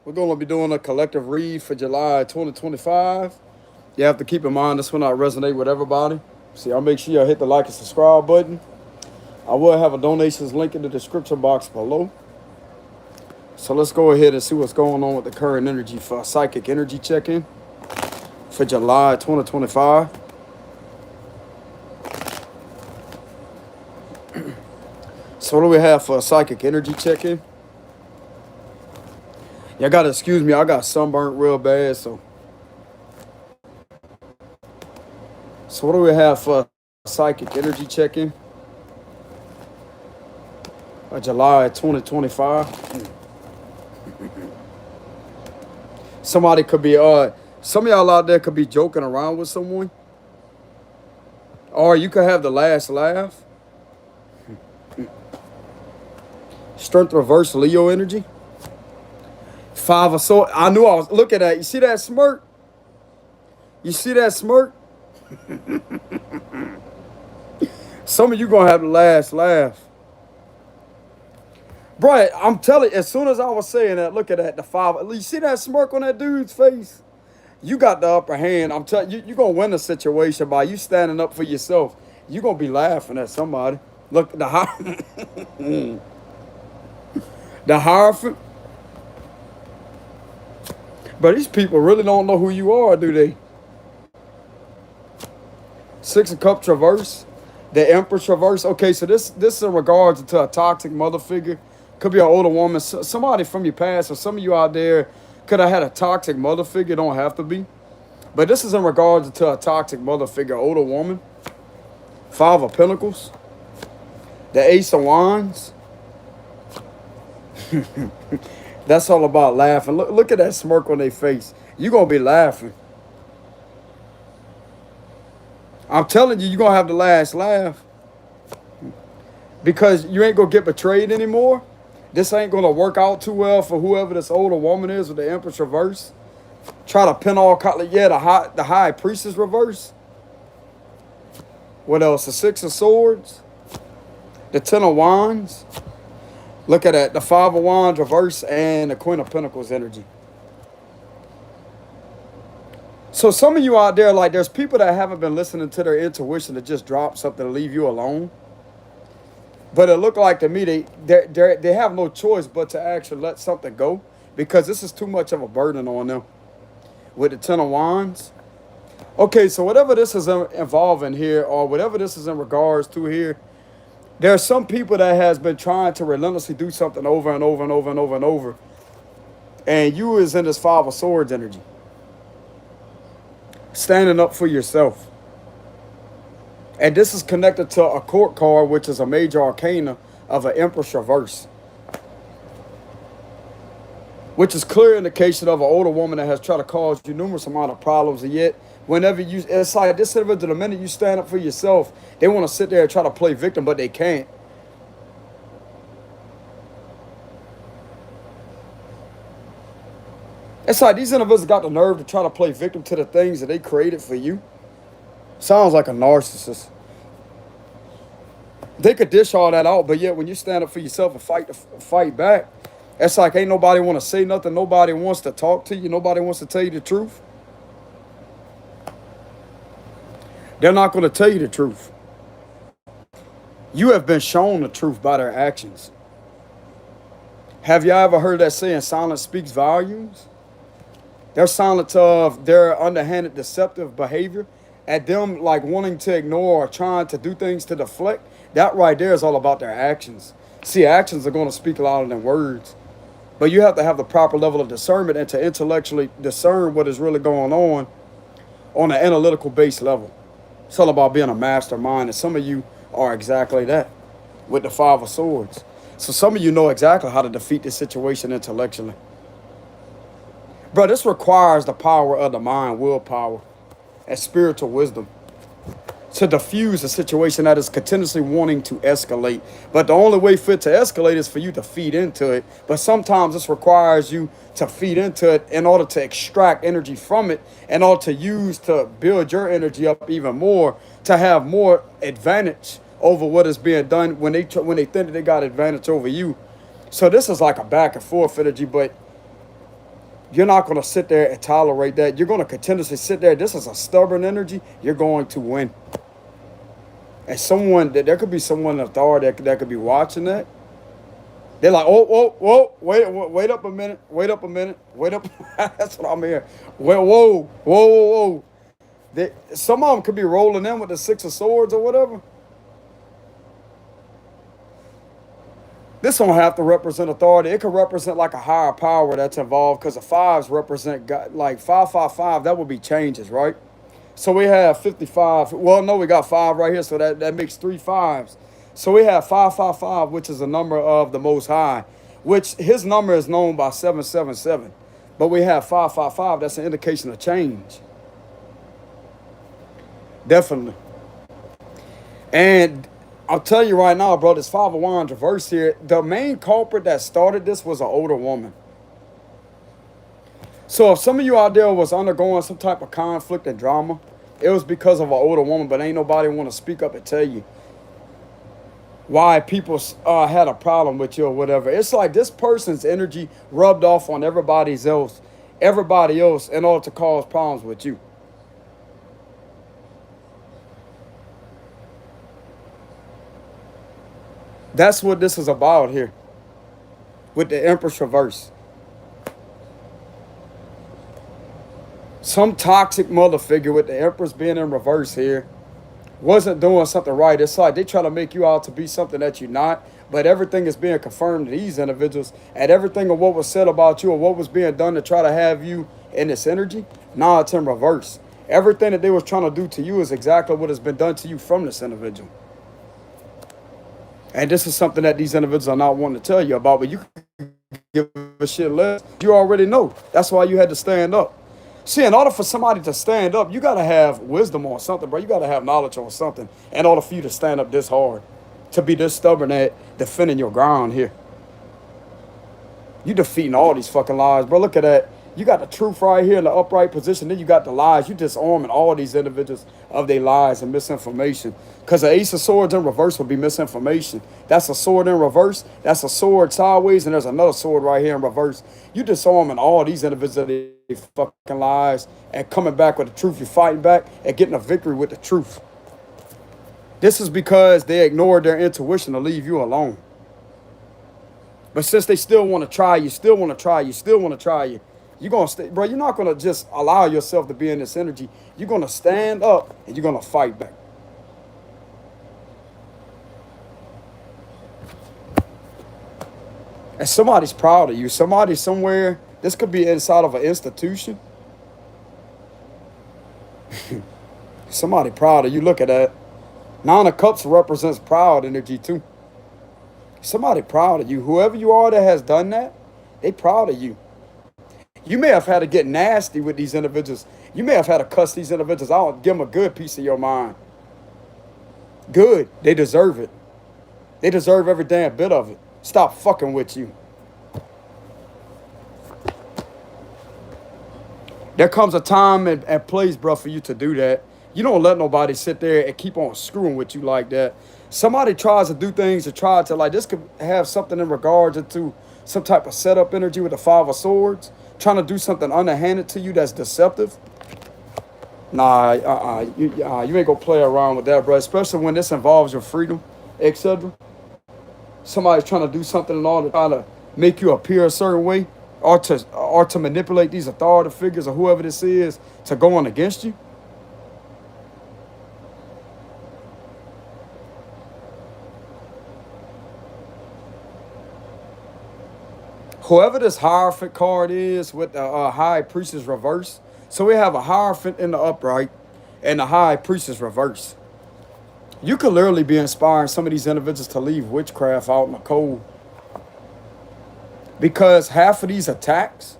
We're going to be doing a collective read for July 2025. You have to keep in mind this will not resonate with everybody. See, I'll make sure you hit the like and subscribe button. I will have a donations link in the description box below. So let's go ahead and see what's going on with the current energy for a psychic energy check-in for July 2025. So what do we have for a psychic energy check-in? Y'all gotta excuse me, I got sunburnt real bad, so what do we have for a psychic energy check-in? July 2025. Somebody could be some of y'all out there could be joking around with someone. Or you could have the last laugh. Strength reverse Leo energy. Five of Swords. I knew I was looking at. You see that smirk? You see that smirk? Some of you gonna have the last laugh. Bro, I'm telling you, as soon as I was saying that, look at that, the five. You see that smirk on that dude's face? You got the upper hand. I'm telling you, you're gonna win the situation by you standing up for yourself. You're gonna be laughing at somebody. Look, the Hierophant. But these people really don't know who you are, do they? Six of Cups reverse. The Empress reverse. Okay, so this is in regards to a toxic mother figure. Could be an older woman, somebody from your past, or some of you out there could have had a toxic mother figure. Don't have to be. But this is in regards to a toxic mother figure, older woman. Five of Pentacles. The Ace of Wands. That's all about laughing. Look at that smirk on their face. You're going to be laughing. I'm telling you, you're going to have the last laugh. Because you ain't going to get betrayed anymore. This ain't going to work out too well for whoever this older woman is with the Empress reverse. Try to pin all, yeah, the High Priestess reverse. What else? The Six of Swords. The Ten of Wands. Look at that. The Five of Wands reverse and the Queen of Pentacles energy. So some of you out there, like there's people that haven't been listening to their intuition to just drop something to leave you alone. But it looked like to me they have no choice but to actually let something go because this is too much of a burden on them. With the Ten of Wands. Okay, so whatever this is involving here or whatever this is in regards to here, there are some people that has been trying to relentlessly do something over and over and over and over and over. And you is in this Five of Swords energy. Standing up for yourself. And this is connected to a court card, which is a major arcana of an Empress reverse. Which is clear indication of an older woman that has tried to cause you numerous amount of problems. And yet, whenever you, it's like this individual, the minute you stand up for yourself, they want to sit there and try to play victim, but they can't. It's like these individuals got the nerve to try to play victim to the things that they created for you. Sounds like a narcissist. They could dish all that out, but yet when you stand up for yourself and fight back, it's like ain't nobody want to say nothing. Nobody wants to talk to you. Nobody wants to tell you the truth. They're not going to tell you the truth. You have been shown the truth by their actions. Have you ever heard that saying, silence speaks volumes? They're silent of their underhanded, deceptive behavior at them like wanting to ignore or trying to do things to deflect. That right there is all about their actions. See, actions are going to speak louder than words. But you have to have the proper level of discernment and to intellectually discern what is really going on an analytical based level. It's all about being a mastermind, and some of you are exactly that with the Five of Swords. So some of you know exactly how to defeat this situation intellectually. Bro, this requires the power of the mind, willpower, and spiritual wisdom to diffuse a situation that is continuously wanting to escalate. But the only way for it to escalate is for you to feed into it. But sometimes this requires you to feed into it in order to extract energy from it, in order to use to build your energy up even more, to have more advantage over what is being done when they think that they got advantage over you. So this is like a back and forth energy, but You're not going to sit there and tolerate that. You're going to continuously sit there. This is a stubborn energy. You're going to win. And someone, there could be someone in authority that could be watching that. They're like, oh, whoa, whoa, wait up a minute, wait up a minute, wait up. That's what I'm hearing. Whoa. Some of them could be rolling in with the Six of Swords or whatever. This don't have to represent authority. It could represent like a higher power that's involved, because the fives represent God, like 555. That would be changes, right? So we have 55. Well, no, we got 5 right here, so that makes 3 5s. So we have 555, which is a number of the Most High, which his number is known by 777. But we have 555. That's an indication of change. Definitely. And I'll tell you right now, bro, this 5 of Wands reverse here, the main culprit that started this was an older woman. So if some of you out there was undergoing some type of conflict and drama, it was because of an older woman, but ain't nobody want to speak up and tell you why people had a problem with you or whatever. It's like this person's energy rubbed off on everybody else in order to cause problems with you. That's what this is about here with the Empress reverse. Some toxic mother figure with the Empress being in reverse here wasn't doing something right. It's like they try to make you out to be something that you're not, but everything is being confirmed to these individuals, and everything of what was said about you or what was being done to try to have you in this energy, now it's in reverse. Everything that they was trying to do to you is exactly what has been done to you from this individual. And this is something that these individuals are not wanting to tell you about, but you can give a shit less. You already know. That's why you had to stand up. See, in order for somebody to stand up, you got to have wisdom on something, bro. You got to have knowledge on something in order for you to stand up this hard, to be this stubborn at defending your ground here. You defeating all these fucking lies, bro. Look at that. You got the truth right here in the upright position. Then you got the lies. You disarming all these individuals of their lies and misinformation. Because the Ace of Swords in reverse would be misinformation. That's a sword in reverse. That's a sword sideways. And there's another sword right here in reverse. You disarming all these individuals of their fucking lies and coming back with the truth. You're fighting back and getting a victory with the truth. This is because they ignored their intuition to leave you alone. But since they still want to try you, you're going to stay, bro. You're not going to just allow yourself to be in this energy. You're going to stand up and you're going to fight back. And somebody's proud of you. Somebody somewhere, this could be inside of an institution. Somebody proud of you. Look at that. 9 of Cups represents proud energy too. Somebody proud of you. Whoever you are that has done that, they proud of you. You may have had to get nasty with these individuals. You may have had to cuss these individuals out. Give them a good piece of your mind. Good. They deserve it. They deserve every damn bit of it. Stop fucking with you. There comes a time and place, bro, for you to do that. You don't let nobody sit there and keep on screwing with you like that. Somebody tries to do things to try to, like, this could have something in regards to some type of setup energy with the 5 of Swords. Trying to do something underhanded to you that's deceptive. Nah, you ain't gonna play around with that, bro. Especially when this involves your freedom, etc. Somebody's trying to do something in order to try to make you appear a certain way, or to manipulate these authority figures or whoever this is to go on against you. Whoever this Hierophant card is with the High Priestess reverse. So we have a Hierophant in the upright and the High Priestess reverse. You could literally be inspiring some of these individuals to leave witchcraft out in the cold. Because half of these attacks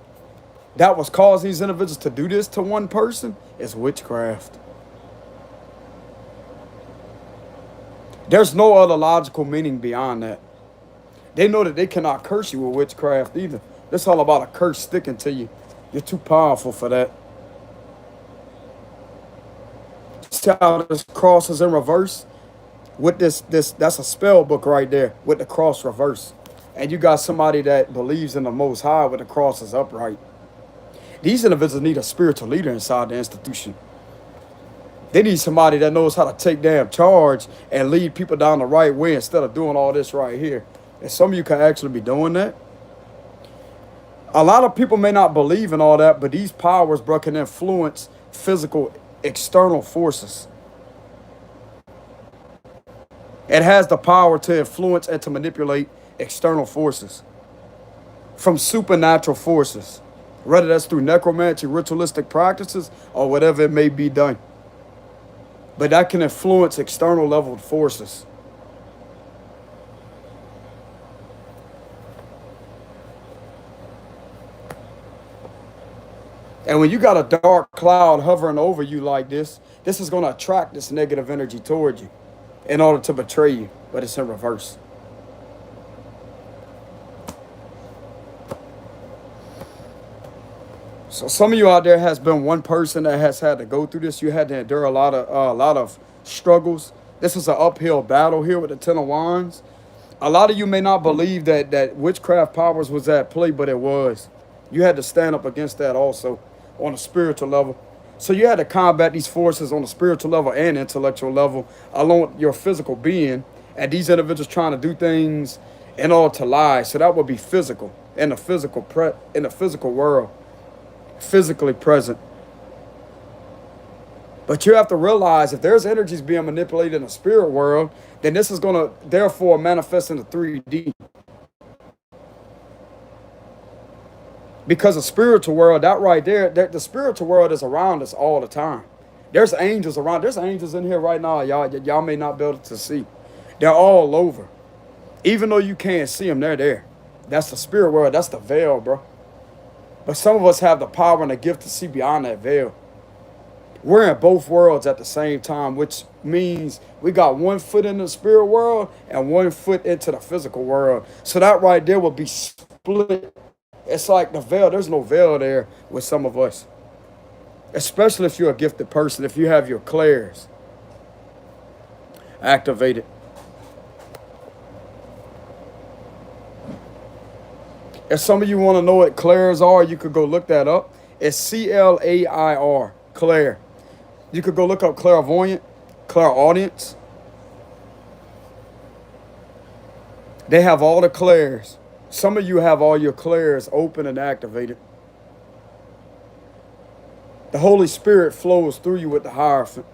that was causing these individuals to do this to one person is witchcraft. There's no other logical meaning beyond that. They know that they cannot curse you with witchcraft either. It's all about a curse sticking to you. You're too powerful for that. See how this cross is in reverse? With this, that's a spell book right there with the cross reverse. And you got somebody that believes in the Most High with the cross is upright. These individuals need a spiritual leader inside the institution. They need somebody that knows how to take damn charge and lead people down the right way instead of doing all this right here. And some of you can actually be doing that. A lot of people may not believe in all that, but these powers, bro, can influence physical external forces. It has the power to influence and to manipulate external forces from supernatural forces, whether that's through necromancy, ritualistic practices, or whatever it may be done. But that can influence external level forces. And when you got a dark cloud hovering over you like this is going to attract this negative energy towards you in order to betray you, but it's in reverse. So some of you out there has been one person that has had to go through this. You had to endure a lot of struggles. This is an uphill battle here with the Ten of Wands. A lot of you may not believe that witchcraft powers was at play, but it was. You had to stand up against that also on a spiritual level. So you had to combat these forces on a spiritual level and intellectual level, along with your physical being. And these individuals trying to do things in order to lie. So that would be physical, in the physical world, physically present. But you have to realize if there's energies being manipulated in the spirit world, then this is going to therefore manifest in the 3D. Because the spiritual world, that right there, the spiritual world is around us all the time. There's angels around. There's angels in here right now, y'all may not be able to see. They're all over. Even though you can't see them, they're there. That's the spirit world. That's the veil, bro. But some of us have the power and the gift to see beyond that veil. We're in both worlds at the same time, which means we got 1 foot in the spirit world and 1 foot into the physical world. So that right there will be split. It's like the veil. There's no veil there with some of us. Especially if you're a gifted person, if you have your clairs activated. If some of you want to know what clairs are, you could go look that up. It's C-L-A-I-R, clair. You could go look up clairvoyant, clairaudience. They have all the clairs. Some of you have all your clairs open and activated. The Holy Spirit flows through you with the Hierophant.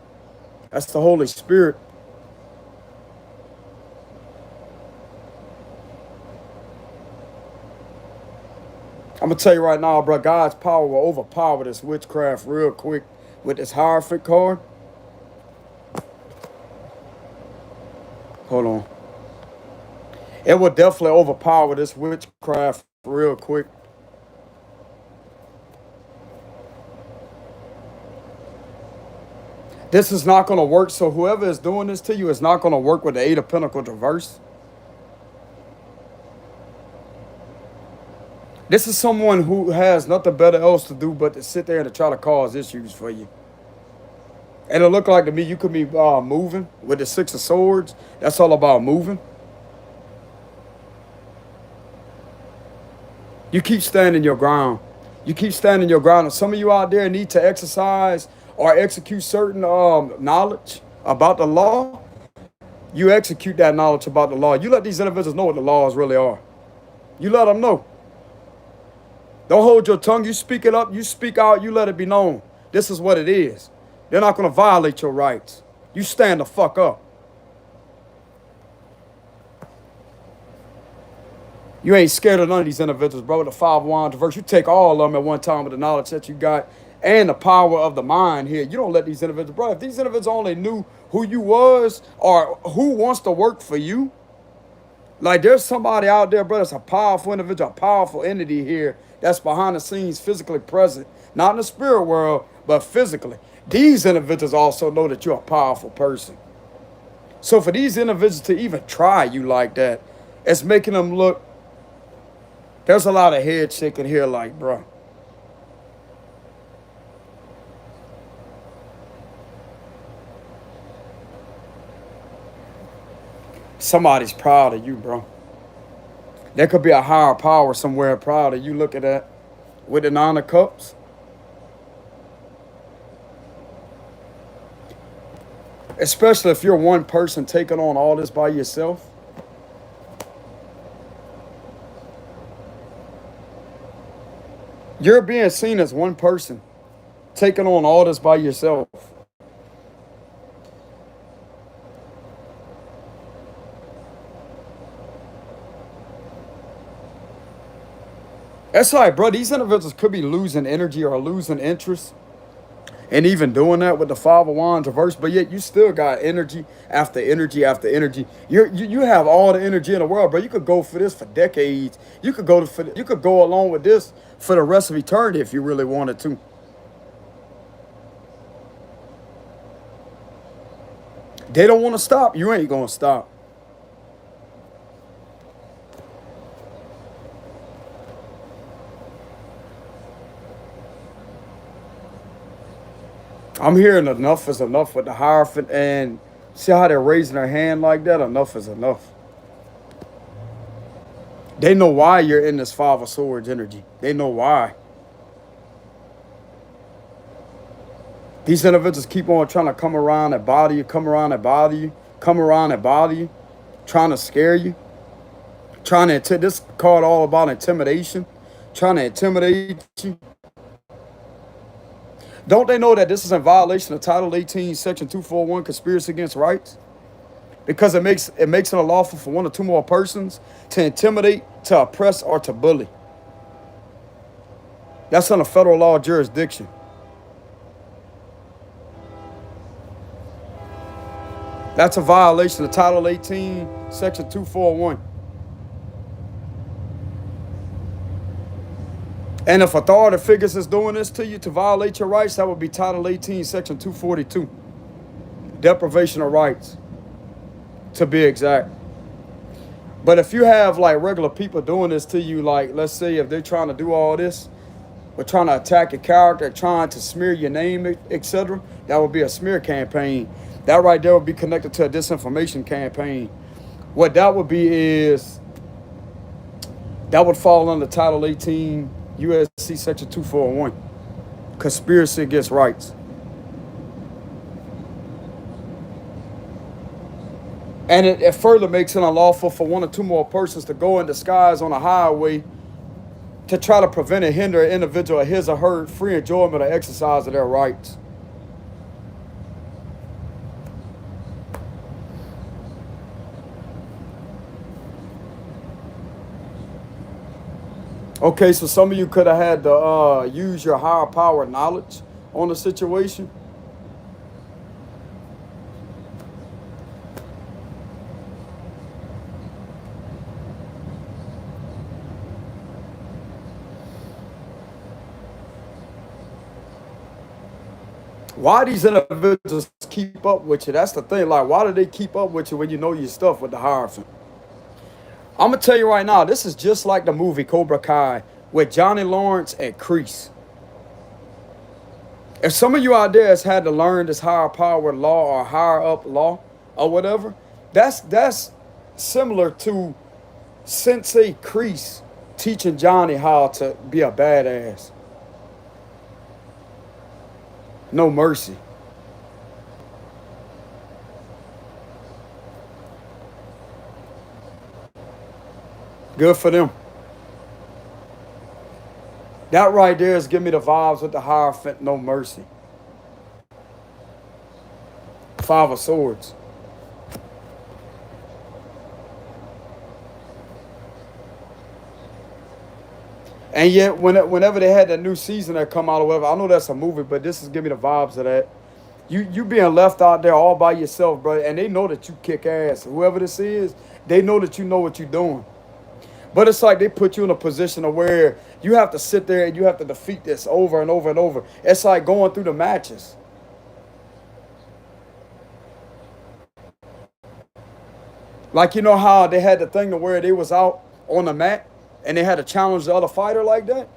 That's the Holy Spirit. I'm going to tell you right now, bro, God's power will overpower this witchcraft real quick with this Hierophant card. Hold on. It will definitely overpower this witchcraft real quick. This is not going to work. So whoever is doing this to you is not going to work with the 8 of Pentacles reverse. This is someone who has nothing better else to do but to sit there and to try to cause issues for you. And it looked like to me you could be moving with the 6 of Swords. That's all about moving. You keep standing your ground. You keep standing your ground. And some of you out there need to exercise or execute certain knowledge about the law. You execute that knowledge about the law. You let these individuals know what the laws really are. You let them know. Don't hold your tongue. You speak it up. You speak out. You let it be known. This is what it is. They're not going to violate your rights. You stand the fuck up. You ain't scared of none of these individuals, bro. The 5 of Wands reverse. You take all of them at one time with the knowledge that you got and the power of the mind here. You don't let these individuals, bro. If these individuals only knew who you was or who wants to work for you, like there's somebody out there, bro, that's a powerful individual, a powerful entity here that's behind the scenes, physically present. Not in the spirit world, but physically. These individuals also know that you're a powerful person. So for these individuals to even try you like that, it's making them look. There's a lot of head shaking here like, bro. Somebody's proud of you, bro. There could be a higher power somewhere proud of you. Look at that. With the 9 of Cups. Especially if you're one person taking on all this by yourself. You're being seen as one person taking on all this by yourself. That's like, bro, these individuals could be losing energy or losing interest and even doing that with the Five of Wands reverse, but yet you still got energy after energy after energy. You have all the energy in the world, bro. You could go for this for decades. You could go along with this for the rest of eternity if you really wanted to. They don't want to stop. You ain't gonna stop. I'm hearing enough is enough with the Hierophant, and see how they're raising their hand like that? Enough is enough. They know why you're in this Five of Swords energy. They know why. These individuals keep on trying to come around and bother you, come around and bother you, come around and bother you, trying to scare you, trying to, this card all about intimidation, trying to intimidate you. Don't they know that this is in violation of Title 18, Section 241, conspiracy against rights? Because it makes it unlawful for one or two more persons to intimidate, to oppress, or to bully. That's under federal law jurisdiction. That's a violation of Title 18, Section 241. And if authority figures is doing this to you to violate your rights, that would be Title 18, Section 242. Deprivation of rights, to be exact. But if you have like regular people doing this to you, like let's say if they're trying to do all this, but trying to attack your character, trying to smear your name, etc., that would be a smear campaign. That right there would be connected to a disinformation campaign. What that would be is, that would fall under Title 18 USC Section 241, conspiracy against rights. And it further makes it unlawful for one or two more persons to go in disguise on a highway to try to prevent or hinder an individual of his or her free enjoyment or exercise of their rights. Okay, so some of you could have had to use your higher power knowledge on the situation. Why these individuals keep up with you? That's the thing. Like, why do they keep up with you when you know your stuff with the Hierophant? I'm going to tell you right now, this is just like the movie Cobra Kai with Johnny Lawrence and Kreese. If some of you out there has had to learn this higher power law or higher up law or whatever, that's similar to Sensei Kreese teaching Johnny how to be a badass. No mercy. Good for them. That right there is giving me the vibes with the Hierophant, no mercy. Five of Swords. And yet, whenever they had that new season that come out or whatever, I know that's a movie, but this is giving me the vibes of that. You being left out there all by yourself, bro, and they know that you kick ass. Whoever this is, they know that you know what you're doing. But it's like they put you in a position of where you have to sit there and you have to defeat this over and over and over. It's like going through the matches. Like, you know how they had the thing to where they was out on the mat and they had to challenge the other fighter like that?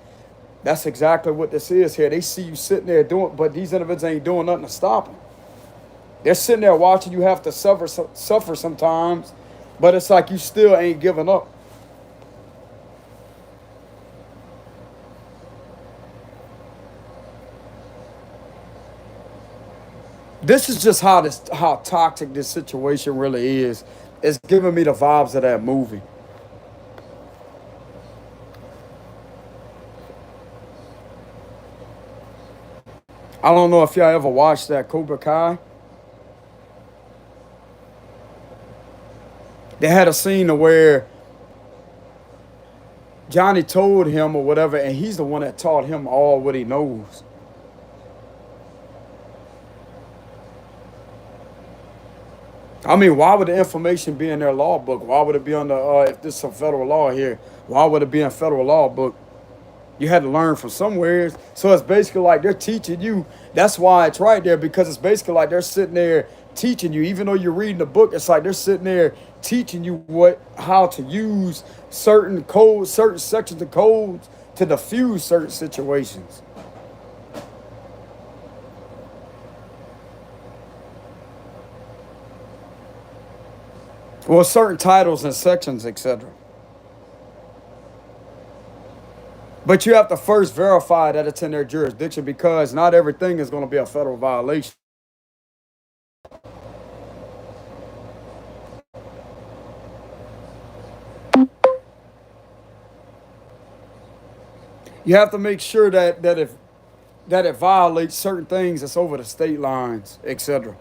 That's exactly what this is here. They see you sitting there doing, but these individuals ain't doing nothing to stop them. They're sitting there watching you have to suffer sometimes, but it's like you still ain't giving up. This is just how toxic this situation really is. It's giving me the vibes of that movie. I don't know if y'all ever watched that Cobra Kai. They had a scene where Johnny told him or whatever, and he's the one that taught him all what he knows. I mean, why would the information be in their law book? Why would it be on the, if this is a federal law here, why would it be in federal law book? You had to learn from somewhere. So it's basically like they're teaching you. That's why it's right there, because it's basically like they're sitting there teaching you. Even though you're reading the book, it's like they're sitting there teaching you how to use certain codes, certain sections of codes to diffuse certain situations. Well, certain titles and sections, etc. But you have to first verify that it's in their jurisdiction, because not everything is going to be a federal violation. You have to make sure that it violates certain things that's over the state lines, etc.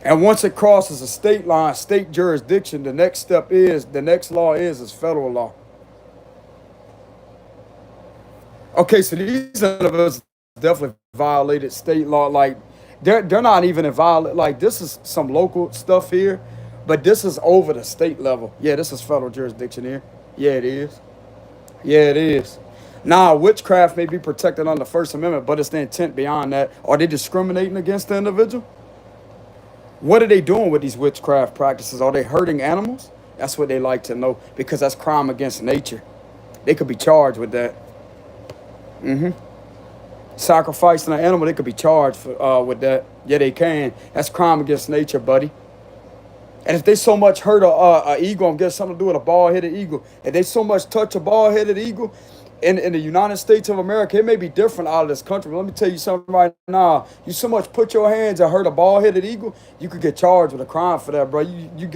And once it crosses a state line, state jurisdiction, the next law is federal law. Okay, so these individuals definitely violated state law. Like they're not even in violate. Like this is some local stuff here, but this is over the state level. Yeah, this is federal jurisdiction here. Yeah, it is. Yeah, it is. Now, witchcraft may be protected under the First Amendment, but it's the intent beyond that. Are they discriminating against the individual? What are they doing with these witchcraft practices? Are they hurting animals? That's what they like to know, because that's crime against nature. They could be charged with that. Sacrificing an animal, they could be charged with that. Yeah, they can. That's crime against nature, buddy. And if they so much hurt a eagle, I'm getting something to do with a bald-headed eagle. If they so much touch a bald-headed eagle in the United States of America, it may be different out of this country. But let me tell you something right now. You so much put your hands and hurt a bald-headed eagle, you could get charged with a crime for that, bro. You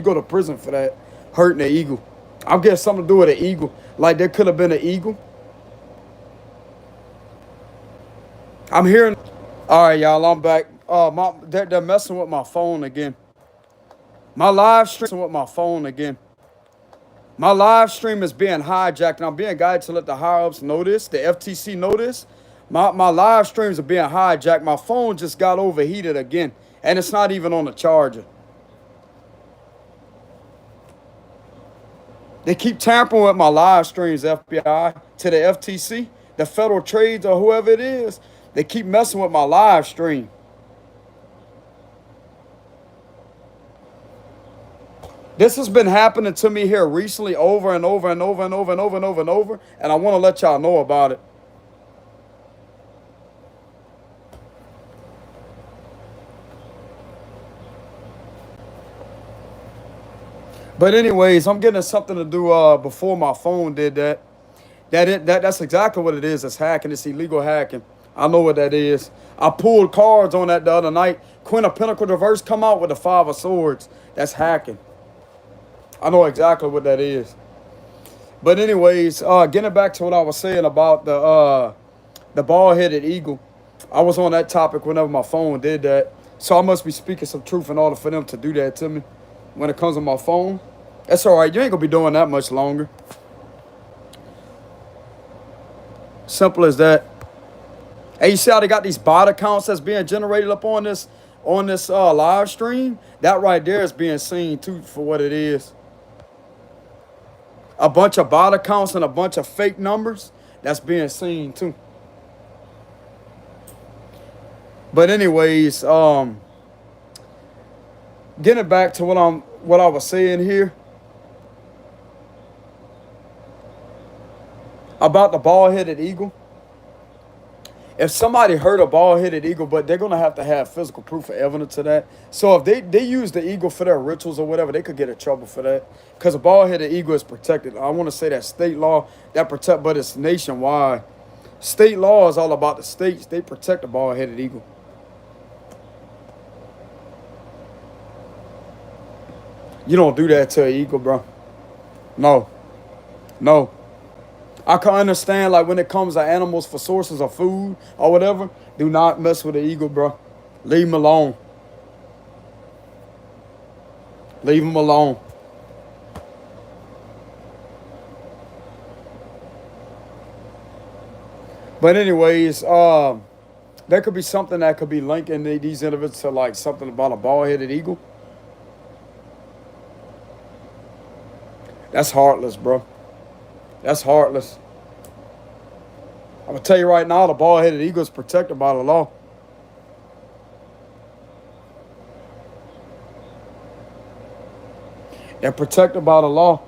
go to prison for that, hurting an eagle. I'm getting something to do with an eagle. Like there could have been an eagle. I'm hearing. All right, y'all. I'm back. They're messing with my phone again. My live stream with my phone again. My live stream is being hijacked, and I'm being guided to let the higher ups know this, the FTC know this. My live streams are being hijacked. My phone just got overheated again, and it's not even on the charger. They keep tampering with my live streams, FBI, to the FTC, the Federal Trades, or whoever it is. They keep messing with my live stream. This has been happening to me here recently over and over and over and over and over and over and over, and I want to let y'all know about it. But anyways, I'm getting something to do before my phone did that. That's exactly what it is. It's hacking. It's illegal hacking. I know what that is. I pulled cards on that the other night. Queen of Pentacles reverse come out with the Five of Swords. That's hacking. I know exactly what that is. But anyways, getting back to what I was saying about the bald-headed eagle. I was on that topic whenever my phone did that. So I must be speaking some truth in order for them to do that to me. When it comes to my phone, that's all right. You ain't gonna be doing that much longer. Simple as that. Hey, you see how they got these bot accounts that's being generated up on this live stream? That right there is being seen too for what it is. A bunch of bot accounts and a bunch of fake numbers that's being seen too. But anyways, getting back to what I was saying here about the bald-headed eagle. If somebody hurt a bald-headed eagle, but they're gonna have to have physical proof of evidence of that. So if they use the eagle for their rituals or whatever, they could get in trouble for that. Because a bald-headed eagle is protected. I want to say that state law that protect, but it's nationwide. State law is all about the states. They protect the bald-headed eagle. You don't do that to an eagle, bro. No. No. I can understand, like, when it comes to animals for sources of food or whatever, do not mess with the eagle, bro. Leave him alone. Leave him alone. But anyways, there could be something that could be linking these individuals to, like, something about a bald-headed eagle. That's heartless, bro. That's heartless. I'm going to tell you right now, the bald-headed eagle is protected by the law. They're protected by the law.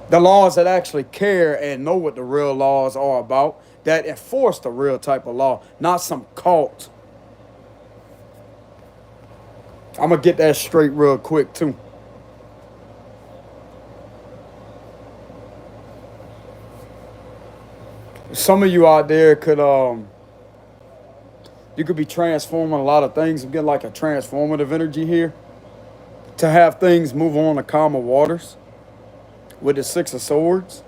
The laws that actually care and know what the real laws are about, that enforce the real type of law, not some cult. I'm going to get that straight real quick, too. Some of you out there could, you could be transforming a lot of things. I'm getting like a transformative energy here. To have things move on to calmer waters with the Six of Swords.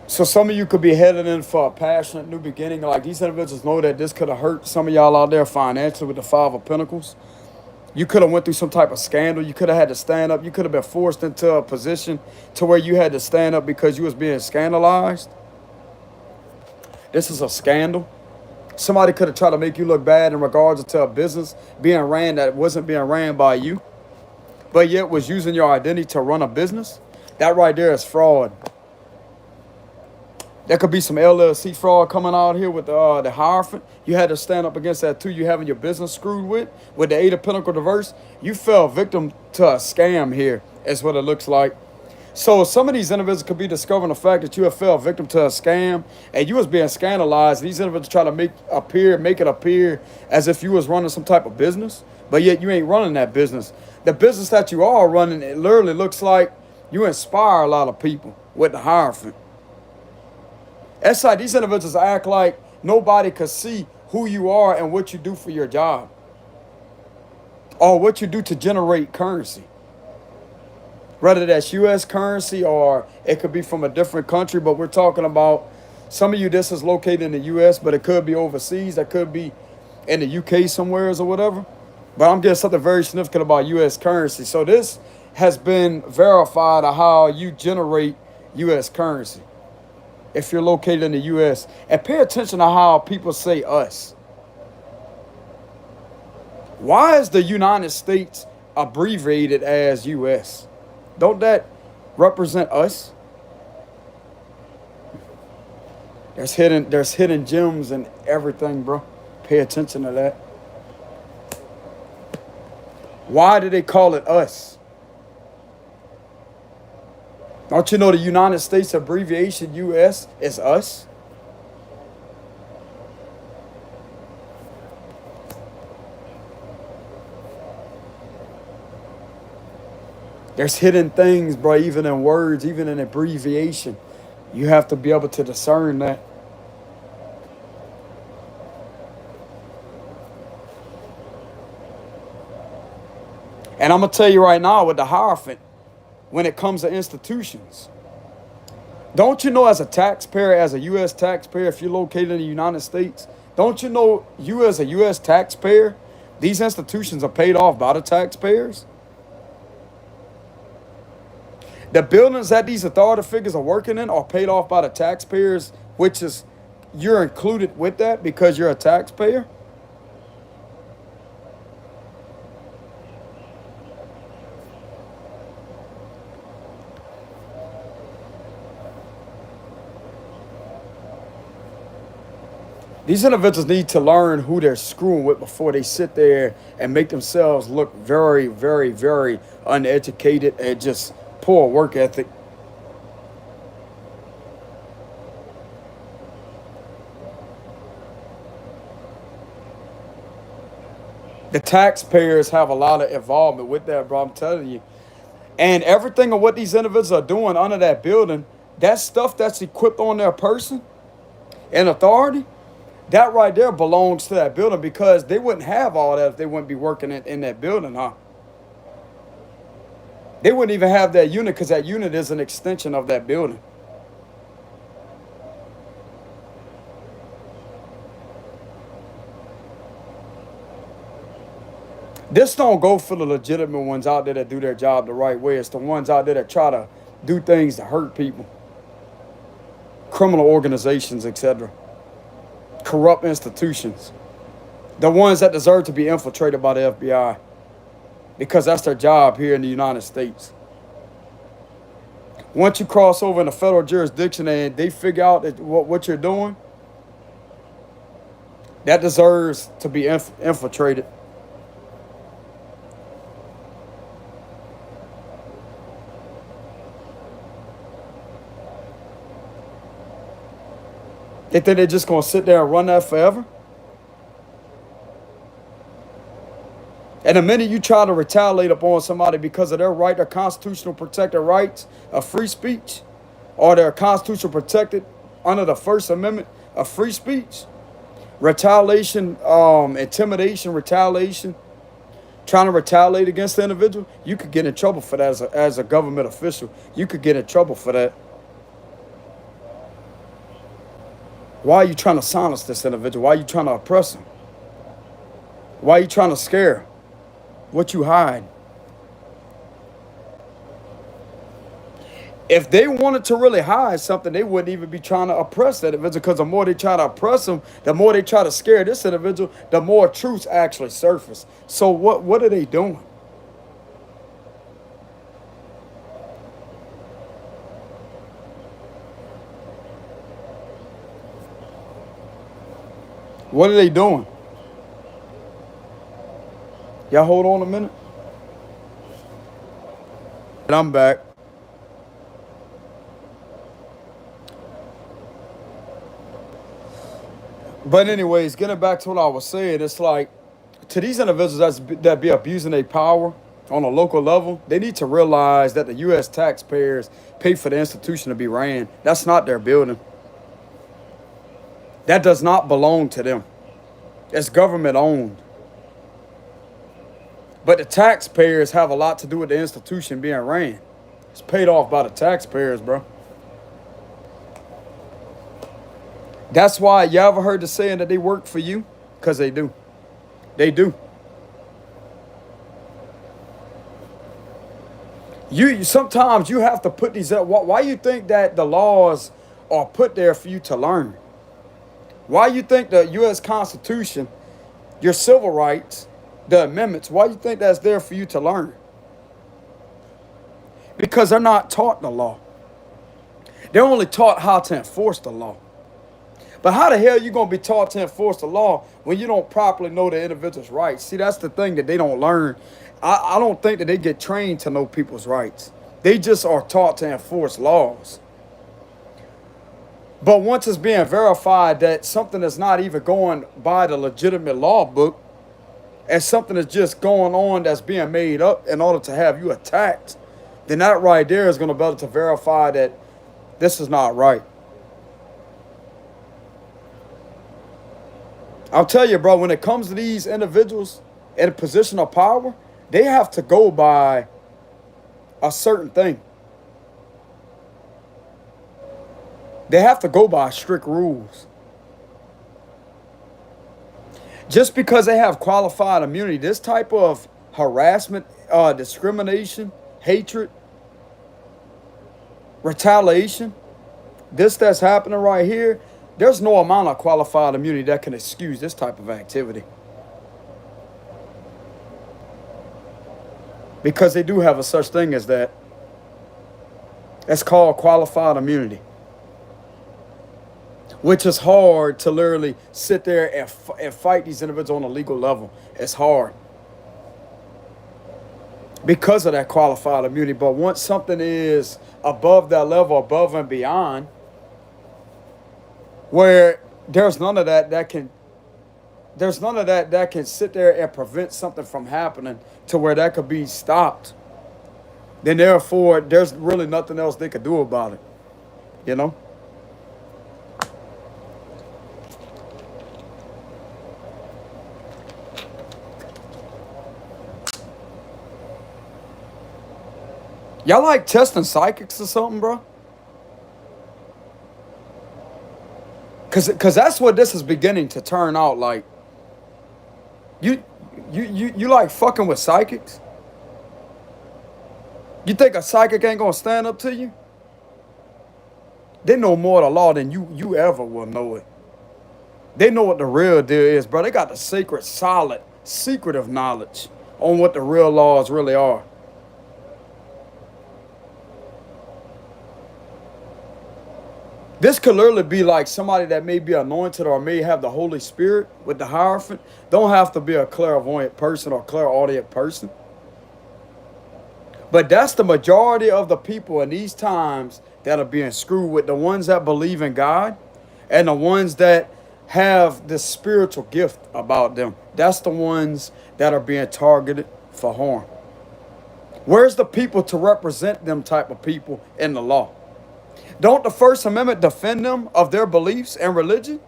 So some of you could be headed in for a passionate new beginning. Like, these individuals know that this could have hurt some of y'all out there financially with the Five of Pentacles. You could have went through some type of scandal. You could have had to stand up. You could have been forced into a position to where you had to stand up because you was being scandalized. This is a scandal. Somebody could have tried to make you look bad in regards to a business being ran that wasn't being ran by you, but yet was using your identity to run a business. That right there is fraud. There could be some LLC fraud coming out here with the Hierophant. You had to stand up against that too. You having your business screwed with the Eight of Pentacles reverse. You fell victim to a scam here, is what it looks like. So some of these individuals could be discovering the fact that you have fell victim to a scam and you was being scandalized. These individuals try to make it appear as if you was running some type of business, but yet you ain't running that business. The business that you are running, it literally looks like you inspire a lot of people with the Hierophant. It's like these individuals act like nobody could see who you are and what you do for your job or what you do to generate currency. Whether that's U.S. currency or it could be from a different country, but we're talking about some of you, this is located in the U.S., but it could be overseas. That could be in the U.K. somewheres or whatever. But I'm getting something very significant about U.S. currency. So this has been verified of how you generate U.S. currency if you're located in the U.S. And pay attention to how people say us. Why is the United States abbreviated as U.S.? Don't that represent us? There's hidden gems and everything, bro. Pay attention to that. Why do they call it us? Don't you know the United States abbreviation US is us? There's hidden things, bro, even in words, even in abbreviation. You have to be able to discern that. And I'm going to tell you right now with the Hierophant, when it comes to institutions, don't you know as a taxpayer, as a U.S. taxpayer, if you're located in the United States, don't you know you as a U.S. taxpayer, these institutions are paid off by the taxpayers? The buildings that these authority figures are working in are paid off by the taxpayers, which is, you're included with that because you're a taxpayer. These individuals need to learn who they're screwing with before they sit there and make themselves look very, very, very uneducated and just poor work ethic. The taxpayers have a lot of involvement with that, bro. I'm telling you. And everything of what these individuals are doing under that building, that stuff that's equipped on their person and authority, that right there belongs to that building, because they wouldn't have all that if they wouldn't be working in that building, huh? They wouldn't even have that unit, because that unit is an extension of that building. This don't go for the legitimate ones out there that do their job the right way. It's the ones out there that try to do things to hurt people. Criminal organizations, etc. Corrupt institutions. The ones that deserve to be infiltrated by the FBI. Because that's their job here in the United States. Once you cross over in a federal jurisdiction and they figure out that what you're doing, that deserves to be infiltrated. They think they're just going to sit there and run that forever? And the minute you try to retaliate upon somebody because of their right, their constitutional protected rights of free speech, or their constitutional protected under the First Amendment of free speech, retaliation, intimidation, retaliation, trying to retaliate against the individual, you could get in trouble for that as a government official. You could get in trouble for that. Why are you trying to silence this individual? Why are you trying to oppress him? Why are you trying to scare him? What you hide? If they wanted to really hide something, they wouldn't even be trying to oppress that individual, because the more they try to oppress them, the more they try to scare this individual, the more truths actually surface. So what are they doing? What are they doing? Y'all hold on a minute. And I'm back. But anyways, getting back to what I was saying, it's like, to these individuals that be abusing their power on a local level, they need to realize that the U.S. taxpayers pay for the institution to be ran. That's not their building. That does not belong to them. It's government owned. But the taxpayers have a lot to do with the institution being ran. It's paid off by the taxpayers, bro. That's why, you ever heard the saying that they work for you? Because they do. They do. You sometimes you have to put these up. Why you think that the laws are put there for you to learn? Why you think the U.S. Constitution, your civil rights, the amendments, why you think that's there for you to learn? Because they're not taught the law. They're only taught how to enforce the law. But how the hell are you going to be taught to enforce the law when you don't properly know the individual's rights? See, that's the thing that they don't learn. I don't think that they get trained to know people's rights. They just are taught to enforce laws. But once it's being verified that something is not even going by the legitimate law book, and something is just going on that's being made up in order to have you attacked, then that right there is going to be able to verify that this is not right. I'll tell you, bro, when it comes to these individuals in a position of power, they have to go by a certain thing. They have to go by strict rules. Just because they have qualified immunity, this type of harassment, discrimination, hatred, retaliation, this that's happening right here, there's no amount of qualified immunity that can excuse this type of activity. Because they do have a such thing as that. It's called qualified immunity. Which is hard to literally sit there and fight these individuals on a legal level. It's hard. Because of that qualified immunity. But once something is above that level, above and beyond, where there's none of that that can sit there and prevent something from happening to where that could be stopped. then therefore there's really nothing else they could do about it. You know? Y'all like testing psychics or something, bro? Cause that's what this is beginning to turn out like. You you like fucking with psychics? You think a psychic ain't gonna stand up to you? They know more of the law than you ever will know it. They know what the real deal is, bro. They got the sacred, solid, secretive knowledge on what the real laws really are. This could literally be like somebody that may be anointed or may have the Holy Spirit with the Hierophant. Don't have to be a clairvoyant person or clairaudient person. But that's the majority of the people in these times that are being screwed with, the ones that believe in God and the ones that have this spiritual gift about them. That's the ones that are being targeted for harm. Where's the people to represent them type of people in the law? Don't the First Amendment defend them of their beliefs and religion?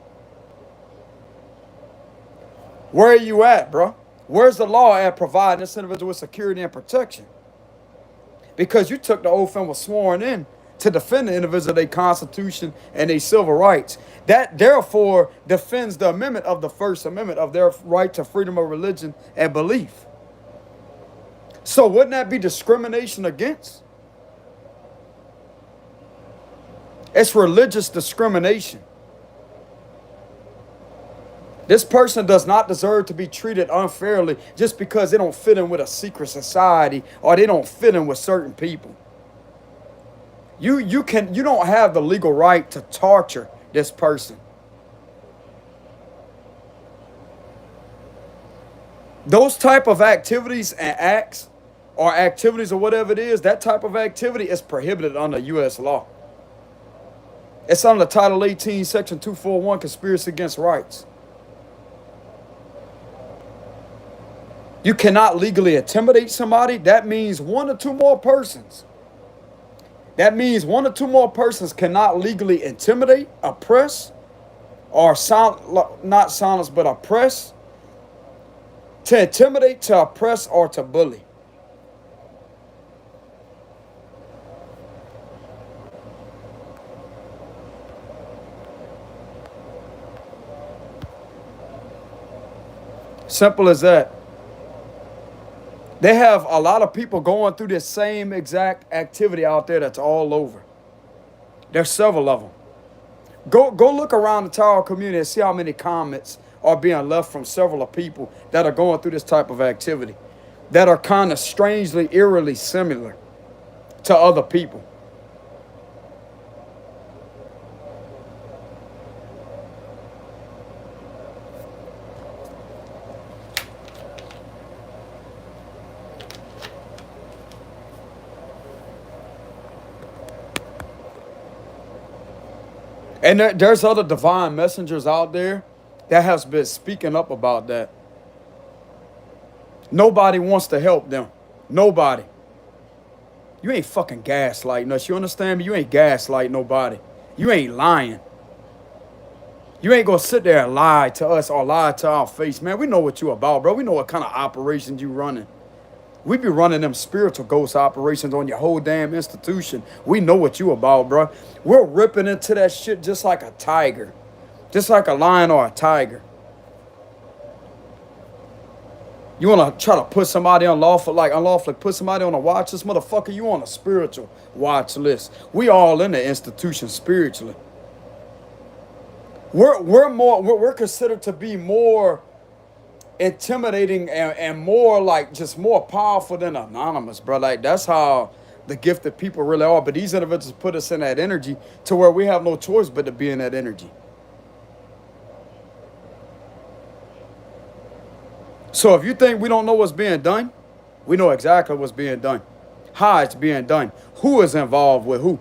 Where are you at, bro? Where's the law at providing this individual with security and protection? Because you took the oath and was sworn in to defend the individual, their constitution and their civil rights. That therefore defends the amendment of the First Amendment of their right to freedom of religion and belief. So wouldn't that be discrimination against? It's religious discrimination. This person does not deserve to be treated unfairly just because they don't fit in with a secret society or they don't fit in with certain people. You don't have the legal right to torture this person. Those type of activities and acts or activities or whatever it is, that type of activity is prohibited under U.S. law. It's under Title 18, Section 241, Conspiracy Against Rights. You cannot legally intimidate somebody. That means one or two more persons. That means one or two more persons cannot legally intimidate, oppress, or not silence, but oppress, to intimidate, to oppress, or to bully. Simple as that. They have a lot of people going through this same exact activity out there that's all over. There's several of them. Go look around the Tower community and see how many comments are being left from several of people that are going through this type of activity that are kind of strangely, eerily similar to other people. And there's other divine messengers out there that has been speaking up about that. Nobody wants to help them. Nobody. You ain't fucking gaslighting us. You understand me? You ain't gaslighting nobody. You ain't lying. You ain't gonna sit there and lie to us or lie to our face, man. We know what you about, bro. We know what kind of operations you running. We be running them spiritual ghost operations on your whole damn institution. We know what you about, bro. We're ripping into that shit just like a tiger. Just like a lion or a tiger. You want to try to put somebody unlawfully put somebody on a watch list? Motherfucker, you on a spiritual watch list. We all in the institution spiritually. We're considered to be more intimidating and more like just more powerful than anonymous, bro. Like that's how the gifted people really are. But these individuals put us in that energy to where we have no choice but to be in that energy. So if you think we don't know what's being done, we know exactly what's being done, how it's being done, who is involved with who.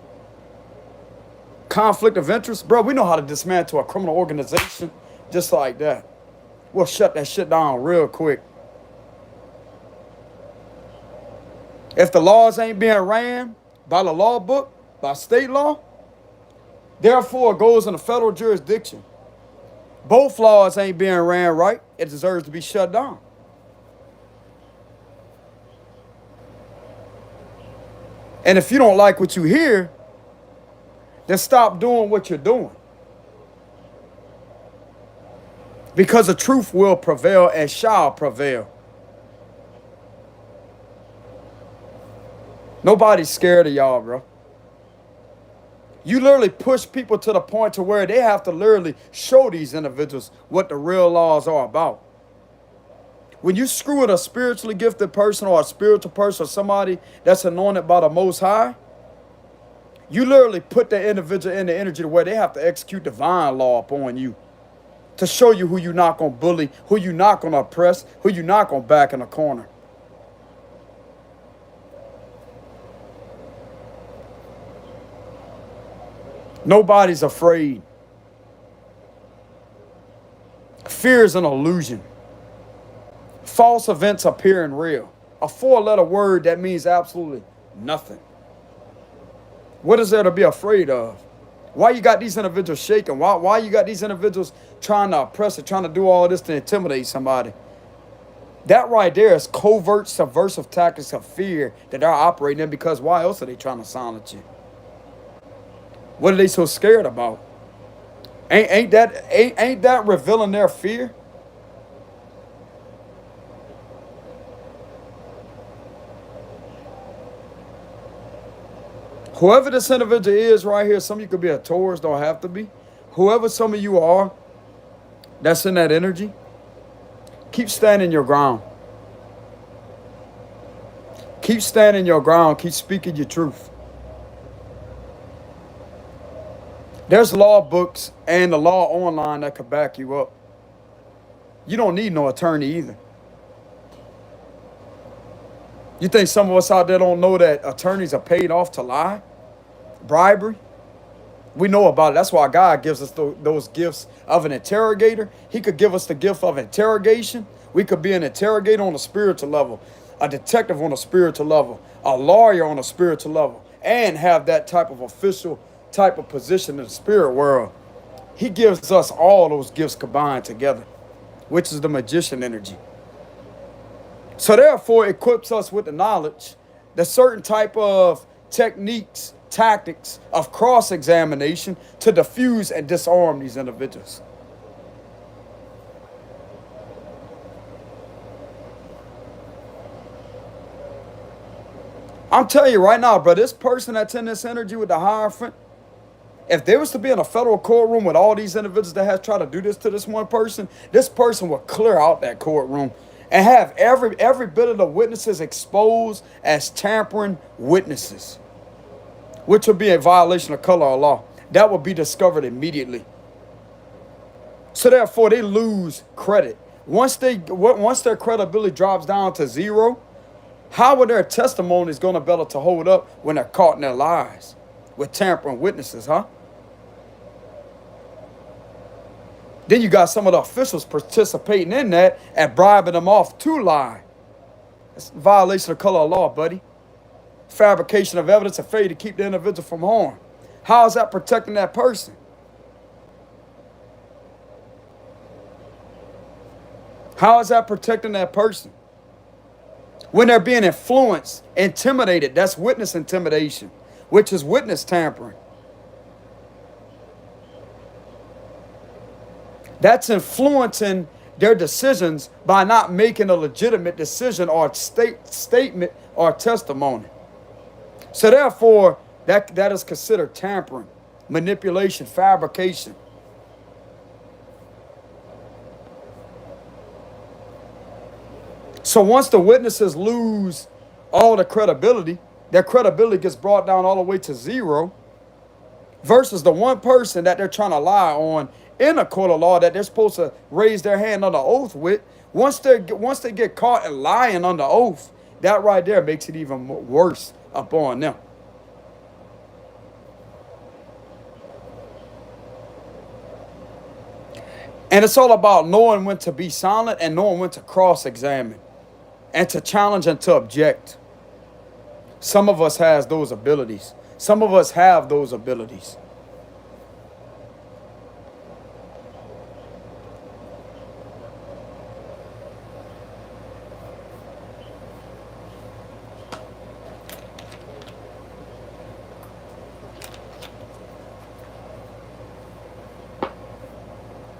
Conflict of interest, bro. We know how to dismantle a criminal organization just like that. We'll shut that shit down real quick. If the laws ain't being ran by the law book, by state law, therefore it goes in the federal jurisdiction. Both laws ain't being ran right. It deserves to be shut down. And if you don't like what you hear, then stop doing what you're doing. Because the truth will prevail and shall prevail. Nobody's scared of y'all, bro. You literally push people to the point to where they have to literally show these individuals what the real laws are about. When you screw with a spiritually gifted person or a spiritual person or somebody that's anointed by the Most High, you literally put that individual in the energy to where they have to execute divine law upon you to show you who you're not going to bully, who you're not going to oppress, who you're not going to back in a corner. Nobody's afraid. Fear is an illusion. False events appearing real. A four-letter word that means absolutely nothing. What is there to be afraid of? Why you got these individuals shaking? Why you got these individuals trying to oppress or trying to do all this to intimidate somebody? That right there is covert, subversive tactics of fear that they're operating in, because why else are they trying to silence you? What are they so scared about? Ain't that revealing their fear? Whoever this individual is right here, some of you could be a Taurus, don't have to be. Whoever some of you are that's in that energy, keep standing your ground. Keep standing your ground. Keep speaking your truth. There's law books and the law online that could back you up. You don't need no attorney either. You think some of us out there don't know that attorneys are paid off to lie? Bribery? We know about it. That's why God gives us those gifts of an interrogator. He could give us the gift of interrogation. We could be an interrogator on a spiritual level, a detective on a spiritual level, a lawyer on a spiritual level, and have that type of official type of position in the spirit world. He gives us all those gifts combined together, which is the magician energy. So therefore, it equips us with the knowledge that certain type of techniques, tactics of cross-examination to diffuse and disarm these individuals. I'm telling you right now, bro, this person that's in this energy with the Hierophant, if there was to be in a federal courtroom with all these individuals that have tried to do this to this one person, this person would clear out that courtroom and have every bit of the witnesses exposed as tampering witnesses, which would be a violation of color of law. That would be discovered immediately. So therefore, they lose credit. Once their credibility drops down to zero, how are their testimonies going to be able to hold up when they're caught in their lies with tampering witnesses, huh? Then you got some of the officials participating in that and bribing them off to lie. That's a violation of color of law, buddy. Fabrication of evidence and failure to keep the individual from harm. How is that protecting that person? How is that protecting that person? When they're being influenced, intimidated, that's witness intimidation, which is witness tampering. That's influencing their decisions by not making a legitimate decision or statement or testimony. So therefore, that is considered tampering, manipulation, fabrication. So once the witnesses lose all the credibility, their credibility gets brought down all the way to zero, versus the one person that they're trying to lie on in a court of law that they're supposed to raise their hand under oath with. Once they get caught and lying under oath, that right there makes it even worse upon them. And it's all about knowing when to be silent and knowing when to cross-examine and to challenge and to object. Some of us has those abilities. Some of us have those abilities.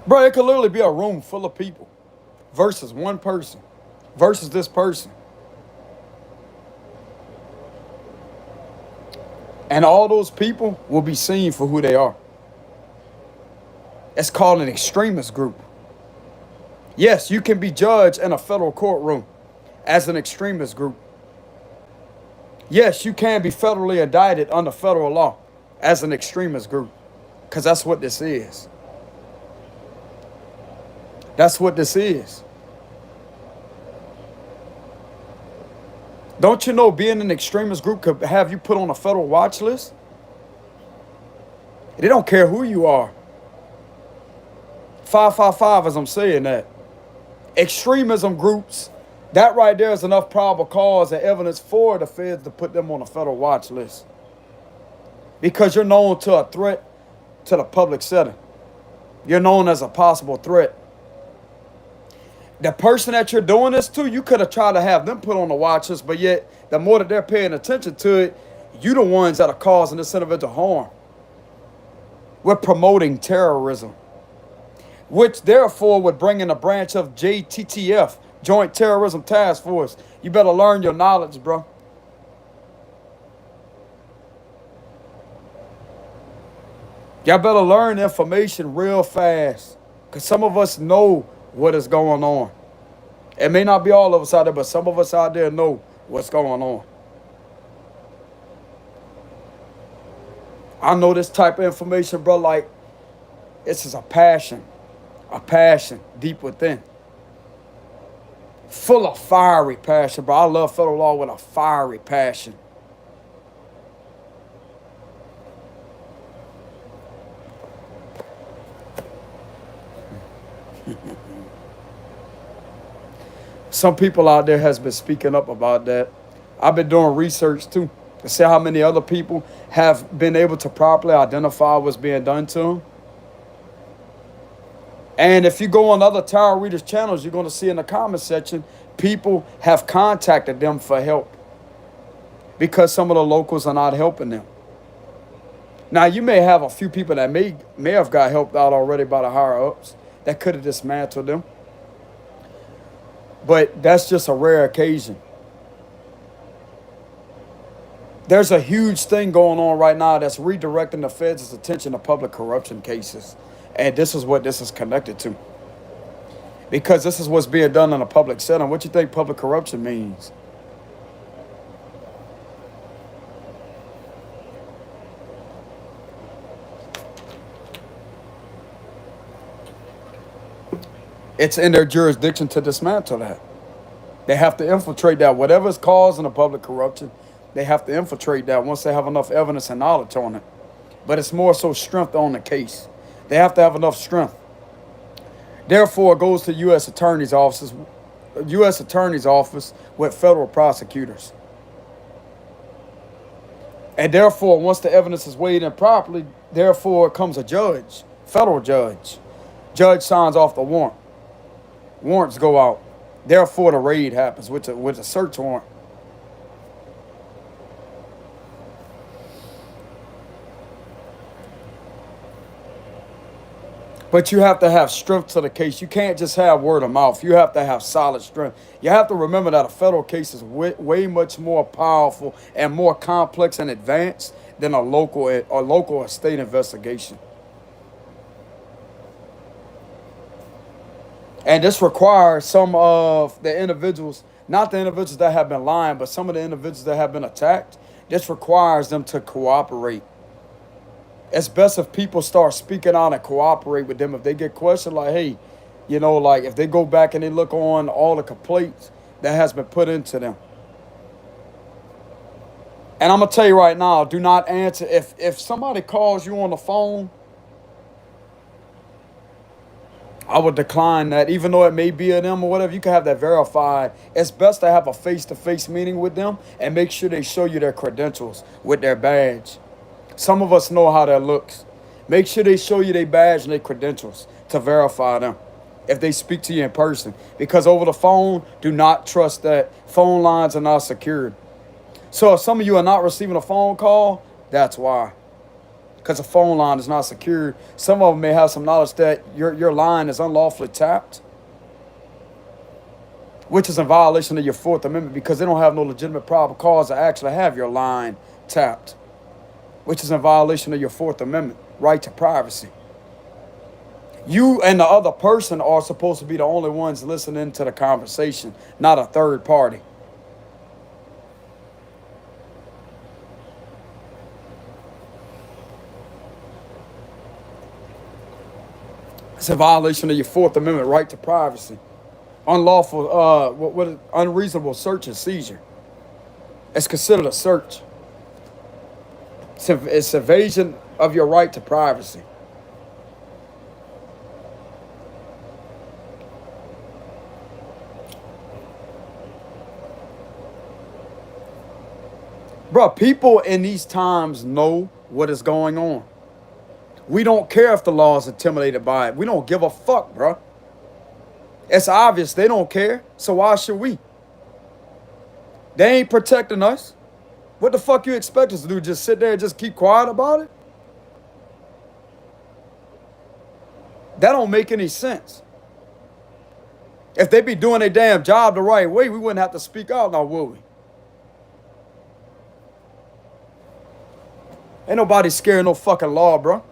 Bro, it could literally be a room full of people versus one person versus this person. And all those people will be seen for who they are. It's called an extremist group. Yes, you can be judged in a federal courtroom as an extremist group. Yes, you can be federally indicted under federal law as an extremist group. Because that's what this is. That's what this is. Don't you know being an extremist group could have you put on a federal watch list? They don't care who you are. 555 as I'm saying that. Extremism groups, that right there is enough probable cause and evidence for the feds to put them on a federal watch list. Because you're known to a threat to the public setting. You're known as a possible threat. The person that you're doing this to, you could have tried to have them put on the watch list, but yet the more that they're paying attention to it, you the ones that are causing this individual harm. We're promoting terrorism, which therefore would bring in a branch of JTTF, Joint Terrorism Task Force. You better learn your knowledge, bro. Y'all better learn information real fast, because some of us know what is going on. It may not be all of us out there, but some of us out there know what's going on. I know this type of information, bro, like this is a passion deep within. Full of fiery passion, bro. I love federal law with a fiery passion. Some people out there has been speaking up about that. I've been doing research too to see how many other people have been able to properly identify what's being done to them. And if you go on other tarot readers channels, you're going to see in the comment section, people have contacted them for help because some of the locals are not helping them. Now, you may have a few people that may have got helped out already by the higher ups that could have dismantled them. But that's just a rare occasion. There's a huge thing going on right now that's redirecting the feds' attention to public corruption cases. And this is what this is connected to. Because this is what's being done in a public setting. What you think public corruption means? It's in their jurisdiction to dismantle that. They have to infiltrate that. Whatever is causing the public corruption, they have to infiltrate that once they have enough evidence and knowledge on it. But it's more so strength on the case. They have to have enough strength. Therefore, it goes to U.S. Attorney's offices, U.S. Attorney's office with federal prosecutors. And therefore, once the evidence is weighed in properly, therefore comes a judge, federal judge. Judge signs off the warrant. Warrants go out. Therefore, the raid happens with a search warrant. But you have to have strength to the case. You can't just have word of mouth. You have to have solid strength. You have to remember that a federal case is way much more powerful and more complex and advanced than a local or state investigation. And this requires some of the individuals, not the individuals that have been lying, but some of the individuals that have been attacked. This requires them to cooperate. It's best if people start speaking out and cooperate with them. If they get questioned, like, hey, like if they go back and they look on all the complaints that has been put into them. And I'm going to tell you right now, do not answer. If somebody calls you on the phone I would decline that, even though it may be a them or whatever. You can have that verified. It's best to have a face-to-face meeting with them and make sure they show you their credentials with their badge. Some of us know how that looks. Make sure they show you their badge and their credentials to verify them if they speak to you in person. Because over the phone, do not trust that. Phone lines are not secured. So if some of you are not receiving a phone call, that's why. Because the phone line is not secured. Some of them may have some knowledge that your line is unlawfully tapped, which is in violation of your Fourth Amendment because they don't have no legitimate probable cause to actually have your line tapped, which is in violation of your Fourth Amendment, right to privacy. You and the other person are supposed to be the only ones listening to the conversation, not a third party. It's a violation of your Fourth Amendment right to privacy. Unlawful, unreasonable search and seizure. It's considered a search. It's evasion of your right to privacy. Bro, people in these times know what is going on. We don't care if the law is intimidated by it. We don't give a fuck, bro. It's obvious they don't care, so why should we? They ain't protecting us. What the fuck you expect us to do? Just sit there and just keep quiet about it? That don't make any sense. If they be doing their damn job the right way, we wouldn't have to speak out now, would we? Ain't nobody scared of no fucking law, bro.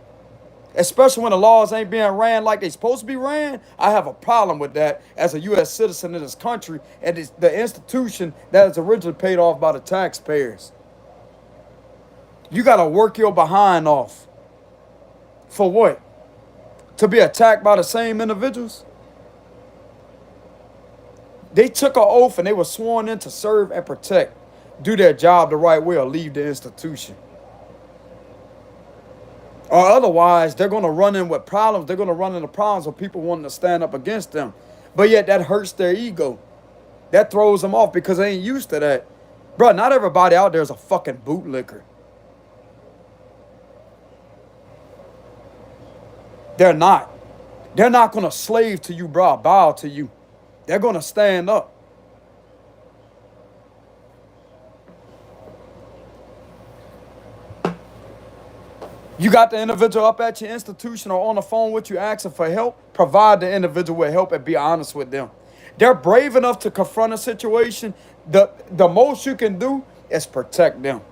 Especially when the laws ain't being ran like they supposed to be ran. I have a problem with that as a U.S. citizen in this country and it's the institution that is originally paid off by the taxpayers. You got to work your behind off. For what? To be attacked by the same individuals? They took an oath and they were sworn in to serve and protect, do their job the right way or leave the institution. Or otherwise, they're going to run in with problems. They're going to run into problems with people wanting to stand up against them. But yet that hurts their ego. That throws them off because they ain't used to that. Bro, not everybody out there is a fucking bootlicker. They're not. They're not going to slave to you, bro, bow to you. They're going to stand up. You got the individual up at your institution or on the phone with you asking for help, provide the individual with help and be honest with them. They're brave enough to confront a situation. The most you can do is protect them.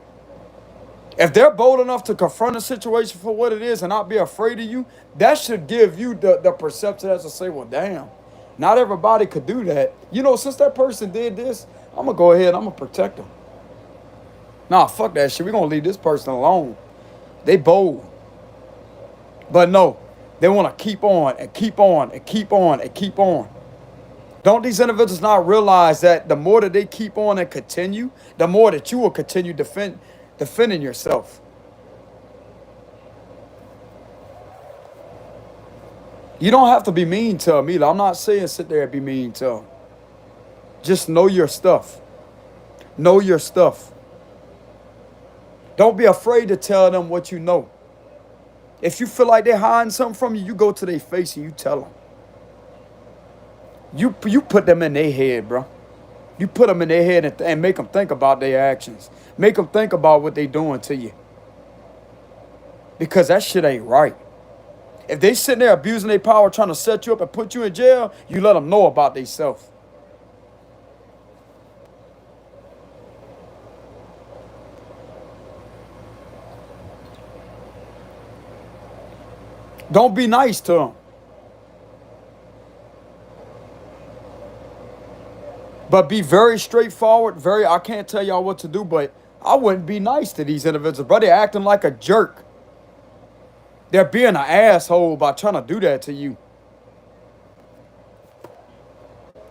If they're bold enough to confront a situation for what it is and not be afraid of you, that should give you the perception as to say, well, damn, not everybody could do that. You know, since that person did this, I'm going to go ahead and I'm going to protect them. Nah, fuck that shit. We're going to leave this person alone. They bold. But no, they want to keep on and keep on and keep on and keep on. Don't these individuals not realize that the more that they keep on and continue, the more that you will continue defending yourself? You don't have to be mean to them either. I'm not saying sit there and be mean to them. Just know your stuff. Know your stuff. Don't be afraid to tell them what you know. If you feel like they're hiding something from you, you go to their face and you tell them. You put them in their head, bro. You put them in their head and make them think about their actions. Make them think about what they doing to you. Because that shit ain't right. If they sitting there abusing their power, trying to set you up and put you in jail, you let them know about themselves. Don't be nice to them. But be very straightforward. I can't tell y'all what to do, but I wouldn't be nice to these individuals, bro. They're acting like a jerk. They're being an asshole by trying to do that to you.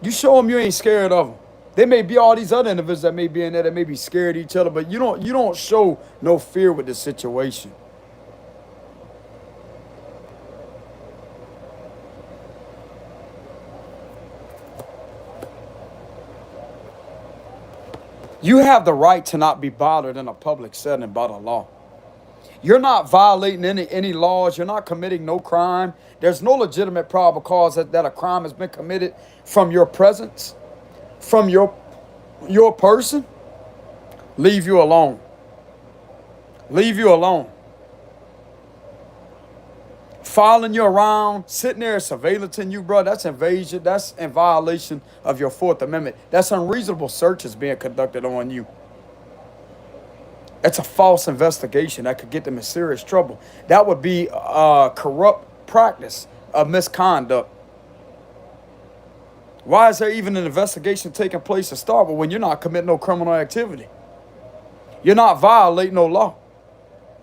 You show them you ain't scared of them. There may be all these other individuals that may be in there that may be scared of each other, but you don't show no fear with this situation. You have the right to not be bothered in a public setting by the law. You're not violating any laws. You're not committing no crime. There's no legitimate probable cause that a crime has been committed from your presence, from your person. Leave you alone. Leave you alone. Following you around, sitting there surveillancing you, bro, that's invasion. That's in violation of your Fourth Amendment. That's unreasonable searches being conducted on you. It's a false investigation that could get them in serious trouble. That would be a corrupt practice of misconduct. Why is there even an investigation taking place to start with when you're not committing no criminal activity? You're not violating no law.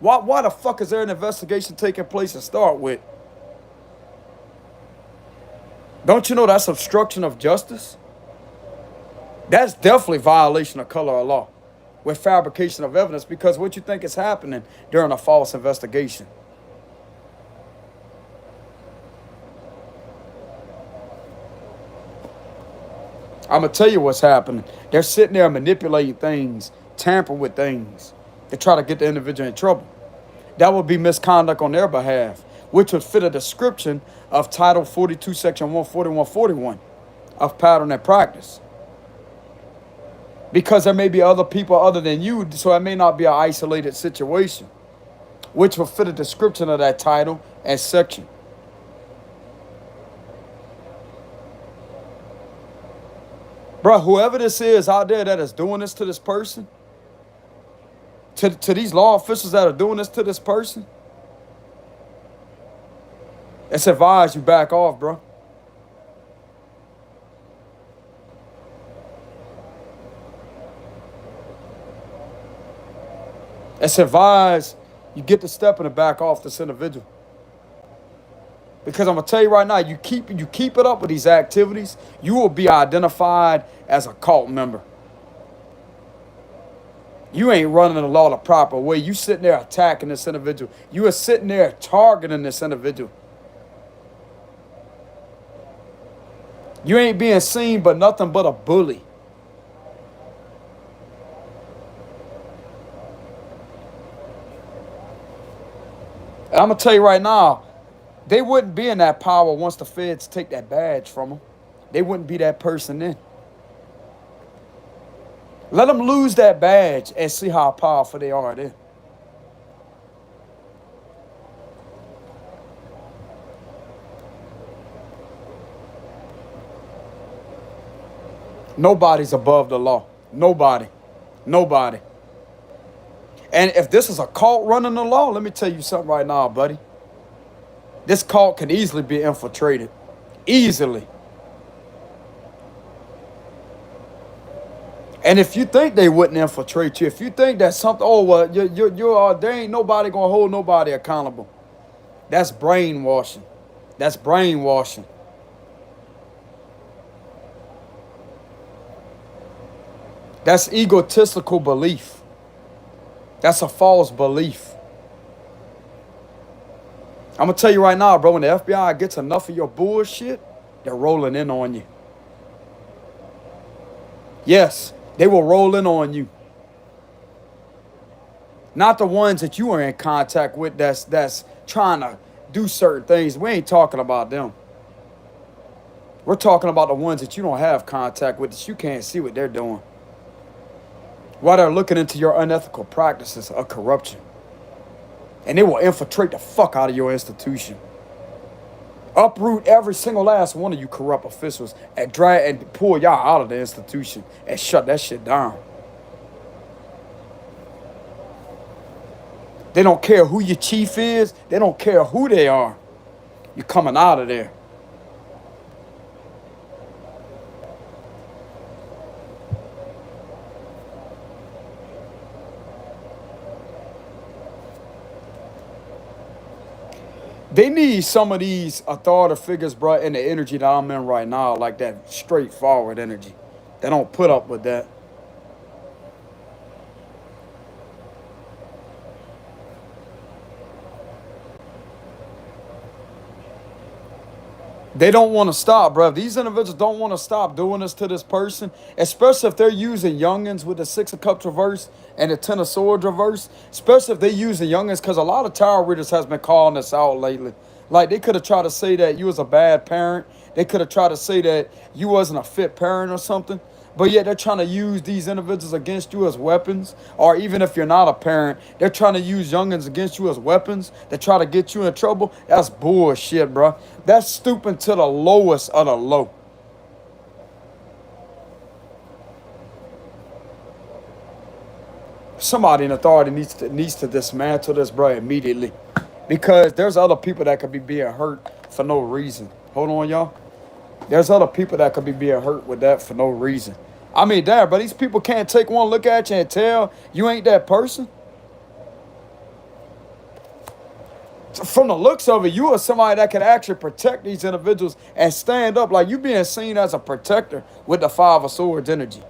Why the fuck is there an investigation taking place to start with? Don't you know that's obstruction of justice? That's definitely violation of color of law with fabrication of evidence, because what you think is happening during a false investigation. I'm going to tell you what's happening. They're sitting there manipulating things, tampering with things to try to get the individual in trouble. That would be misconduct on their behalf, which would fit a description of Title 42, Section 141 of pattern and practice. Because there may be other people other than you, so it may not be an isolated situation, which will fit a description of that title and section. Bro, whoever this is out there that is doing this to this person, to these law officials that are doing this to this person, it's advised you back off, bro. It's advised you get the step in the back off this individual. Because I'm gonna tell you right now, you keep it up with these activities, you will be identified as a cult member. You ain't running the law the proper way. You sitting there attacking this individual. You are sitting there targeting this individual. You ain't being seen but nothing but a bully. And I'm gonna tell you right now, they wouldn't be in that power once the feds take that badge from them. They wouldn't be that person then. Let them lose that badge and see how powerful they are then. Nobody's above the law. Nobody. Nobody. And if this is a cult running the law, let me tell you something right now, buddy. This cult can easily be infiltrated. Easily. And if you think they wouldn't infiltrate you, if you think that something, oh, well, there ain't nobody going to hold nobody accountable. That's brainwashing. That's brainwashing. That's egotistical belief. That's a false belief. I'm going to tell you right now, bro, when the FBI gets enough of your bullshit, they're rolling in on you. Yes, they will roll in on you. Not the ones that you are in contact with that's trying to do certain things. We ain't talking about them. We're talking about the ones that you don't have contact with, that you can't see what they're doing. While they're looking into your unethical practices of corruption. And they will infiltrate the fuck out of your institution. Uproot every single last one of you corrupt officials and drag and pull y'all out of the institution and shut that shit down. They don't care who your chief is. They don't care who they are. You're coming out of there. They need some of these authority figures, bro, in the energy that I'm in right now, like that straightforward energy. They don't put up with that. They don't want to stop, bro. These individuals don't want to stop doing this to this person, especially if they're using youngins with the Six of Cups reverse and the Ten of Swords reverse. Especially if they're using youngins, because a lot of tarot readers has been calling this out lately. Like they could have tried to say that you was a bad parent. They could have tried to say that you wasn't a fit parent or something. But yet they're trying to use these individuals against you as weapons. Or even if you're not a parent, they're trying to use youngins against you as weapons to try to get you in trouble. That's bullshit, bro. That's stooping to the lowest of the low. Somebody in authority needs to dismantle this, bro, immediately. Because there's other people that could be being hurt for no reason. Hold on, y'all. There's other people that could be being hurt with that for no reason. I mean, damn, but these people can't take one look at you and tell you ain't that person. From the looks of it, you are somebody that can actually protect these individuals and stand up like you being seen as a protector with the Five of Swords energy.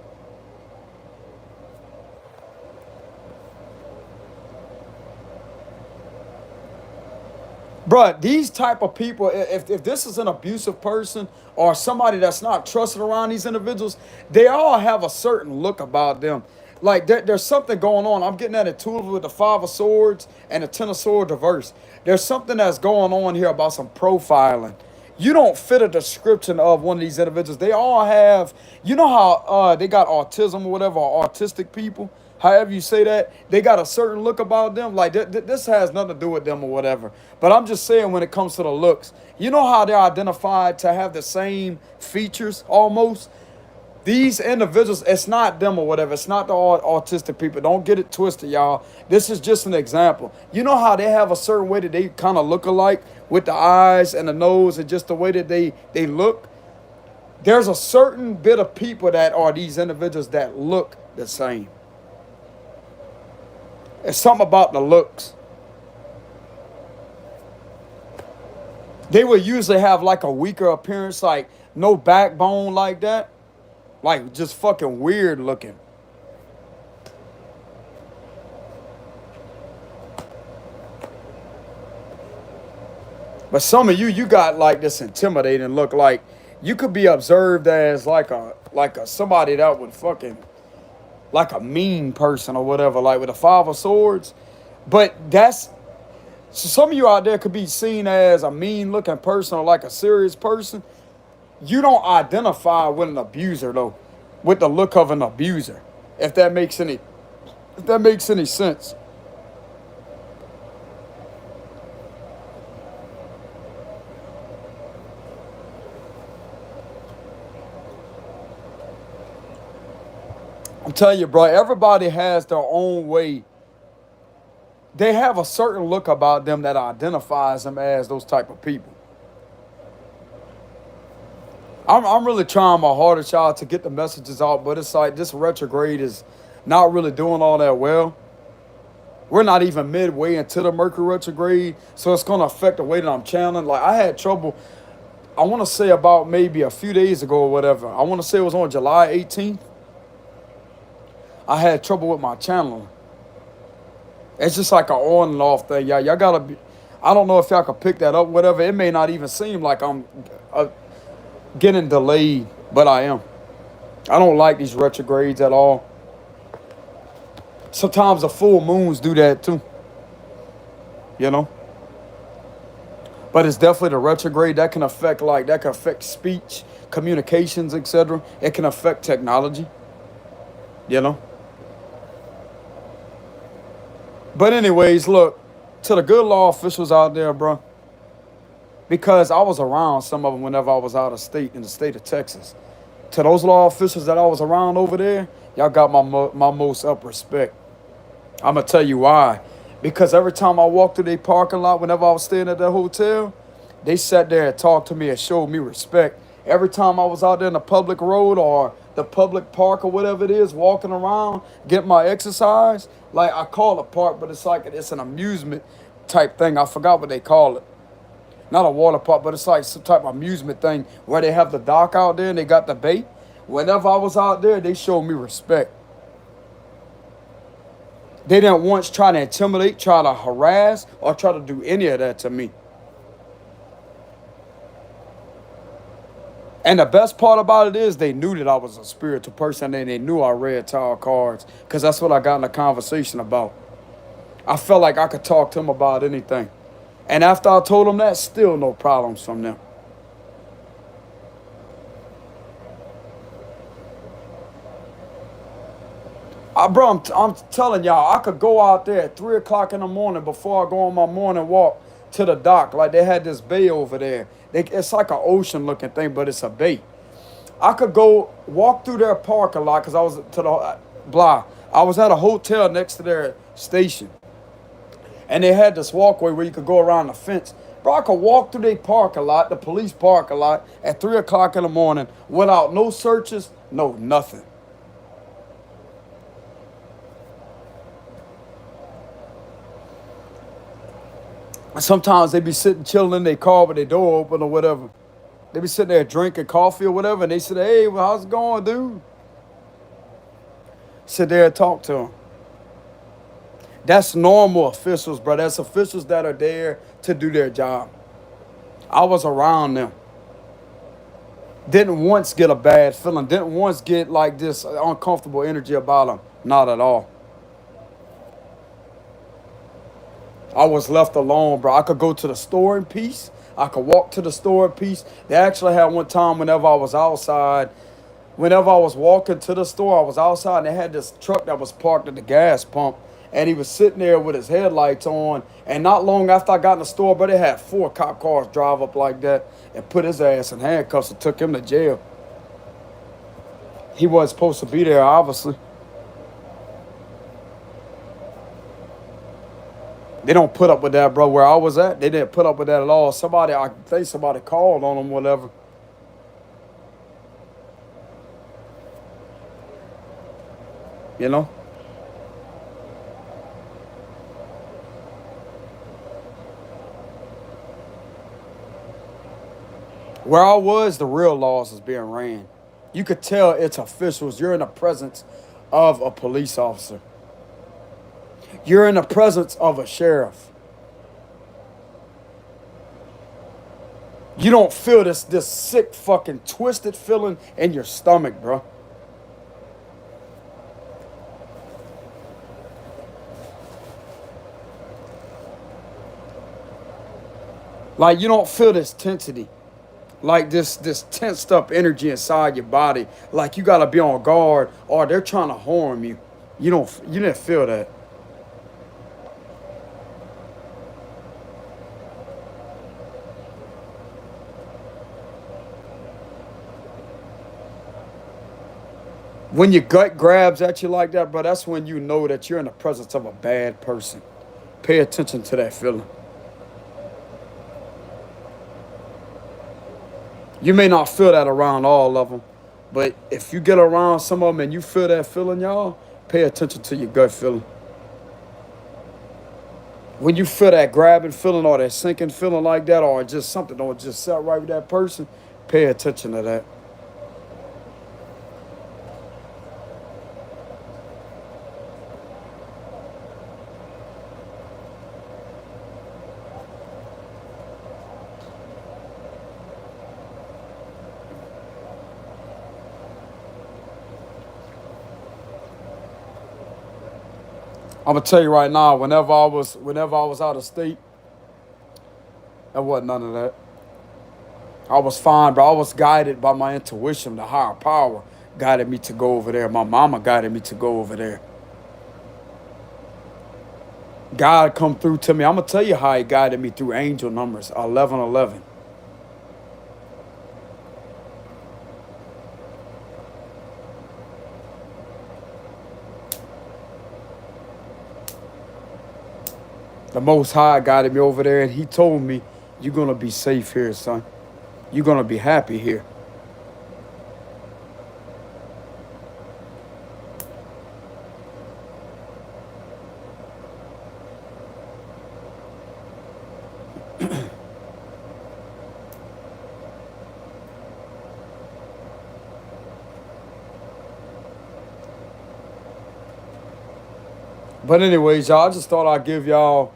Bruh, these type of people, if this is an abusive person or somebody that's not trusted around these individuals, they all have a certain look about them. Like there's something going on. I'm getting at it too with the Five of Swords and the Ten of Swords reverse. There's something that's going on here about some profiling. You don't fit a description of one of these individuals. They all have, you know how they got autism or whatever, or autistic people, however you say that, they got a certain look about them. Like this has nothing to do with them or whatever. But I'm just saying when it comes to the looks, you know how they're identified to have the same features almost? These individuals, it's not them or whatever. It's not the autistic people. Don't get it twisted, y'all. This is just an example. You know how they have a certain way that they kind of look alike with the eyes and the nose and just the way that they look? There's a certain bit of people that are these individuals that look the same. It's something about the looks. They will usually have like a weaker appearance, like no backbone like that. Like just fucking weird looking. But some of you got like this intimidating look. Like you could be observed as like a somebody that would fucking like a mean person or whatever, like with a Five of Swords. But that's so some of you out there could be seen as a mean looking person or like a serious person. You don't identify with an abuser though, with the look of an abuser. If that makes any sense. I'm telling you, bro, everybody has their own way. They have a certain look about them that identifies them as those type of people. I'm really trying my hardest, y'all, to get the messages out, but it's like this retrograde is not really doing all that well. We're not even midway into the Mercury retrograde, so it's going to affect the way that I'm channeling. Like, I had trouble, I want to say about maybe a few days ago or whatever. I want to say it was on July 18th. I had trouble with my channeling. It's just like an on and off thing, y'all. Y'all got to be, I don't know if y'all can pick that up, whatever. It may not even seem like I'm getting delayed, but I am. I don't like these retrogrades at all. Sometimes the full moons do that too, you know. But it's definitely the retrograde that can affect, like, that can affect speech, communications, etc. It can affect technology, you know. But anyways, look, to the good law officials out there, bro, because I was around some of them whenever I was out of state, in the state of Texas. To those law officials that I was around over there, y'all got my most up respect. I'm going to tell you why. Because every time I walked through their parking lot, whenever I was staying at that hotel, they sat there and talked to me and showed me respect. Every time I was out there in the public road or the public park or whatever it is, walking around, getting my exercise, like I call it park, but it's like it's an amusement type thing. I forgot what they call it. Not a water park, but it's like some type of amusement thing where they have the dock out there and they got the bait. Whenever I was out there, they showed me respect. They didn't once try to intimidate, try to harass, or try to do any of that to me. And the best part about it is they knew that I was a spiritual person and they knew I read tarot cards because that's what I got in a conversation about. I felt like I could talk to them about anything. And after I told them that, still no problems from them. Bro, I'm telling y'all, I could go out there at 3 o'clock in the morning before I go on my morning walk to the dock. Like they had this bay over there. It's like an ocean looking thing, but it's a bay. I could go walk through their parking lot because I was to the I was at a hotel next to their station, and they had this walkway where you could go around the fence. Bro, I could walk through their parking lot, the police parking lot, at 3 o'clock in the morning without no searches, no nothing. Sometimes they be sitting chilling in their car with their door open or whatever. They be sitting there drinking coffee or whatever, and they said, "Hey, well, how's it going, dude?" Sit there and talk to them. That's normal officials, bro. That's officials that are there to do their job. I was around them. Didn't once get a bad feeling. Didn't once get like this uncomfortable energy about them. Not at all. I was left alone, bro. I could go to the store in peace. I could walk to the store in peace. They actually had one time whenever I was outside, whenever I was walking to the store, I was outside and they had this truck that was parked at the gas pump. And he was sitting there with his headlights on. And not long after I got in the store, but they had 4 cop cars drive up like that and put his ass in handcuffs and took him to jail. He wasn't supposed to be there, obviously. They don't put up with that, bro. Where I was at, they didn't put up with that at all. I think somebody called on them, whatever. You know? Where I was, the real laws was being ran. You could tell it's officials. You're in the presence of a police officer. You're in the presence of a sheriff. You don't feel this sick fucking twisted feeling in your stomach, bro. Like you don't feel this tensity. Like this tensed up energy inside your body. Like you gotta be on guard or they're trying to harm you. You didn't feel that. When your gut grabs at you like that, bro, that's when you know that you're in the presence of a bad person. Pay attention to that feeling. You may not feel that around all of them, but if you get around some of them and you feel that feeling, y'all, pay attention to your gut feeling. When you feel that grabbing feeling or that sinking feeling like that, or just something don't just set right with that person, pay attention to that. I'm gonna tell you right now, whenever I was out of state, there wasn't none of that. I was fine, bro. I was guided by my intuition. The higher power guided me to go over there. My mama guided me to go over there. God come through to me. I'm gonna tell you how he guided me through angel numbers 1111. The Most High guided me over there, and he told me, "You're gonna be safe here, son. You're gonna be happy here." But anyways, y'all, I just thought I'd give y'all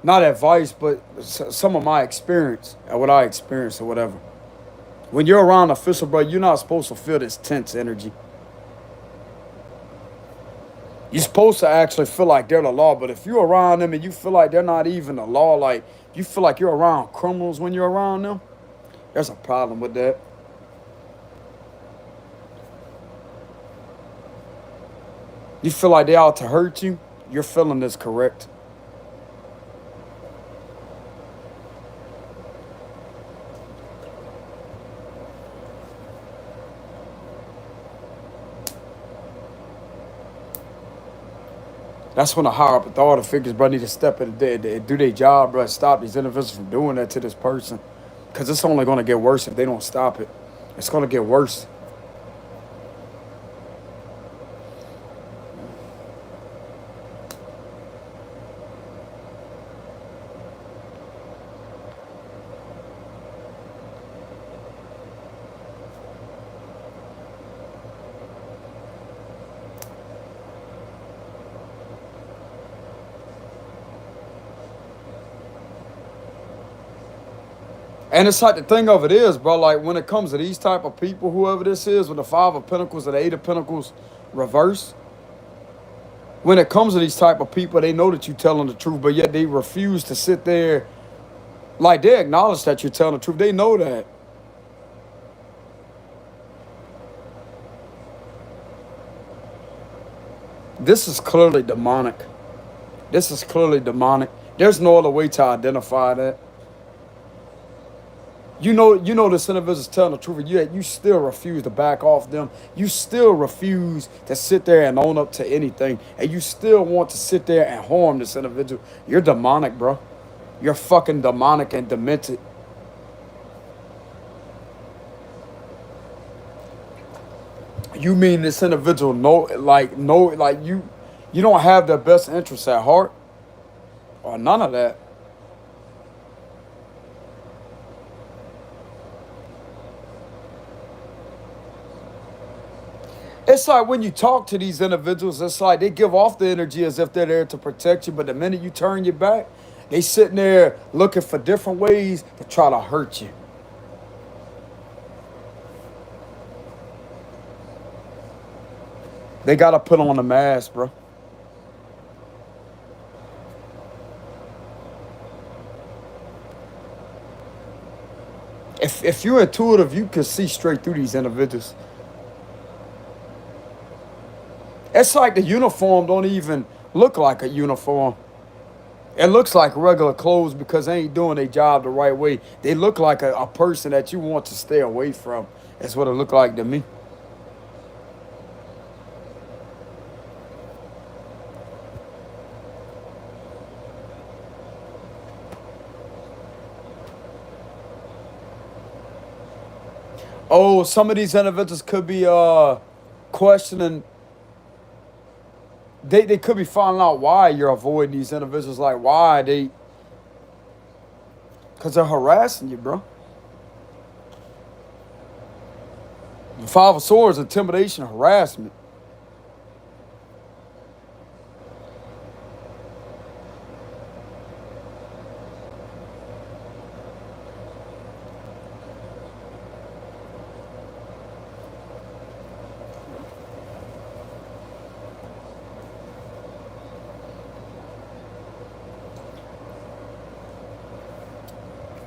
not advice, but some of my experience and what I experienced or whatever. When you're around an official, bro, you're not supposed to feel this tense energy. You're supposed to actually feel like they're the law, but if you're around them and you feel like they're not even the law, like you feel like you're around criminals when you're around them, there's a problem with that. You feel like they out to hurt you, your feeling is correct. That's when the higher up authority figures, bro, need to step in and do their job, bro. Stop these individuals from doing that to this person. Because it's only going to get worse if they don't stop it. It's going to get worse. And it's like the thing of it is, bro, like when it comes to these type of people, whoever this is, with the Five of Pentacles or the Eight of Pentacles reverse, when it comes to these type of people, they know that you're telling the truth, but yet they refuse to sit there. Like they acknowledge that you're telling the truth. They know that. This is clearly demonic. This is clearly demonic. There's no other way to identify that. You know this individual is telling the truth, and you still refuse to back off them. You still refuse to sit there and own up to anything, and you still want to sit there and harm this individual. You're demonic, bro. You're fucking demonic and demented. You mean this individual you don't have their best interests at heart, or none of that. It's like when you talk to these individuals, it's like they give off the energy as if they're there to protect you, but the minute you turn your back, they sitting there looking for different ways to try to hurt you. They gotta put on a mask, bro. If you're intuitive, you can see straight through these individuals. It's like the uniform don't even look like a uniform. It looks like regular clothes because they ain't doing their job the right way. They look like a person that you want to stay away from. That's what it looked like to me. Oh, some of these individuals could be questioning. They could be finding out why you're avoiding these individuals. Like why they, because they're harassing you, bro. The Five of Swords, intimidation, harassment.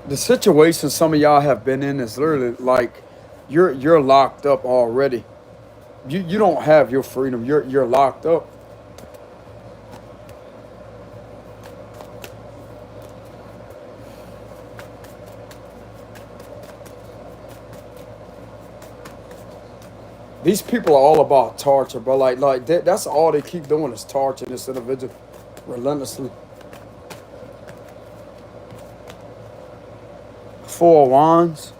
The situation some of y'all have been in is literally like you're locked up already. You don't have your freedom. You're locked up. These people are all about torture, but that's all they keep doing is torturing this individual relentlessly. Four of Wands.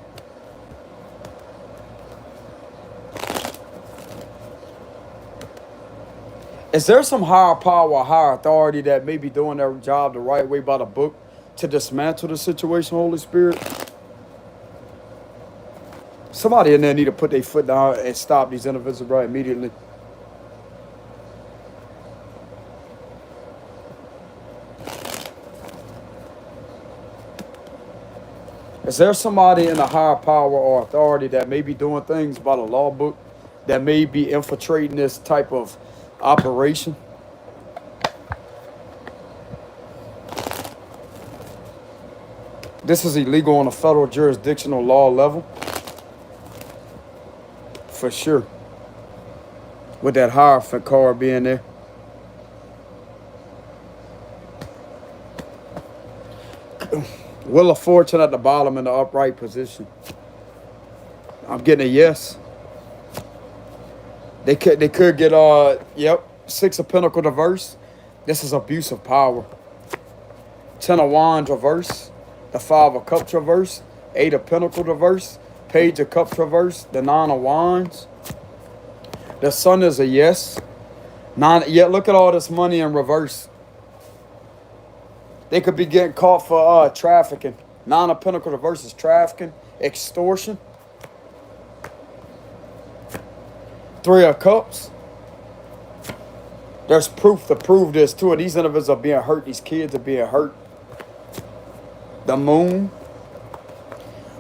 Is there some higher power or higher authority that may be doing their job the right way by the book to dismantle the situation, Holy Spirit? Somebody in there need to put their foot down and stop these individuals right immediately. Is there somebody in a higher power or authority that may be doing things by the law book that may be infiltrating this type of operation? This is illegal on a federal jurisdictional law level. For sure. With that Hierophant card being there. Wheel of Fortune at the bottom in the upright position. I'm getting a yes. They could get yep, Six of Pentacles reverse. This is abuse of power. Ten of Wands reverse. The Five of Cups reverse. Eight of Pentacles reverse. Page of Cups reverse. The Nine of Wands. The Sun is a yes. Look at all this money in reverse. They could be getting caught for trafficking. Nine of Pentacles reverse is trafficking, extortion. Three of Cups. There's proof to prove this too. These individuals are being hurt. These kids are being hurt. The Moon.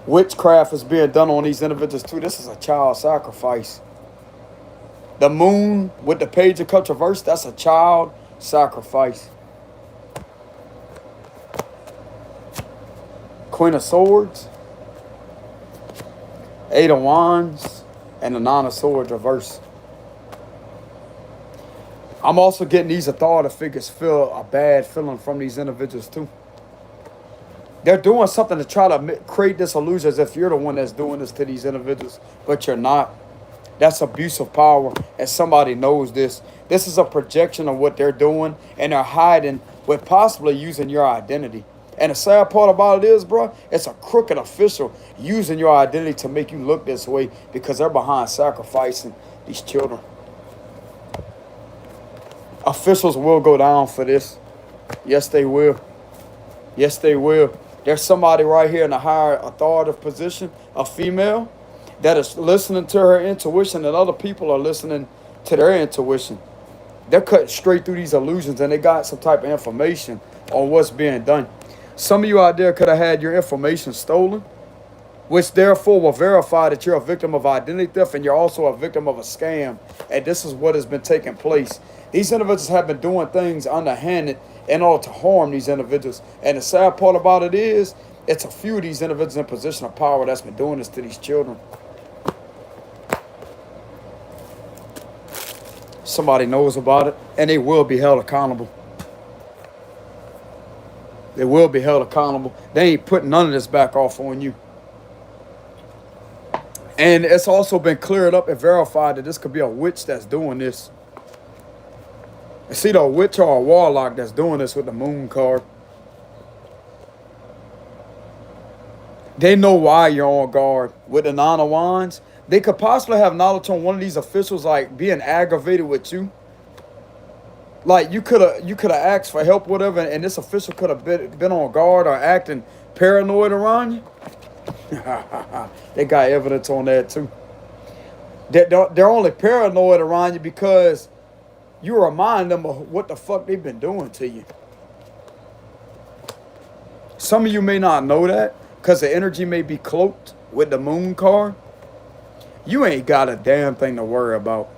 Witchcraft is being done on these individuals too. This is a child sacrifice. The Moon with the Page of Cups reversed, that's a child sacrifice. Queen of Swords. Eight of Wands. And the Nine of Swords reversed. I'm also getting these authority figures feel a bad feeling from these individuals too. They're doing something to try to create this illusion as if you're the one that's doing this to these individuals, but you're not. That's abuse of power, and somebody knows this. This is a projection of what they're doing, and they're hiding with possibly using your identity. And the sad part about it is, bro, it's a crooked official using your identity to make you look this way because they're behind sacrificing these children. Officials will go down for this. Yes, they will. Yes, they will. There's somebody right here in a higher authoritative position, a female, that is listening to her intuition, and other people are listening to their intuition. They're cutting straight through these illusions, and they got some type of information on what's being done. Some of you out there could have had your information stolen, which therefore will verify that you're a victim of identity theft and you're also a victim of a scam. And this is what has been taking place. These individuals have been doing things underhanded in order to harm these individuals. And the sad part about it is, it's a few of these individuals in position of power that's been doing this to these children. Somebody knows about it, and they will be held accountable. They will be held accountable. They ain't putting none of this back off on you. And it's also been cleared up and verified that this could be a witch that's doing this. It's either a witch or a warlock that's doing this with the Moon card. They know why you're on guard. With the Nine of Wands, they could possibly have knowledge on one of these officials like being aggravated with you. Like you could have asked for help, whatever, and this official could have been on guard or acting paranoid around you. They got evidence on that too. They're only paranoid around you because you remind them of what the fuck they've been doing to you. Some of you may not know that because the energy may be cloaked with the Moon card. You ain't got a damn thing to worry about.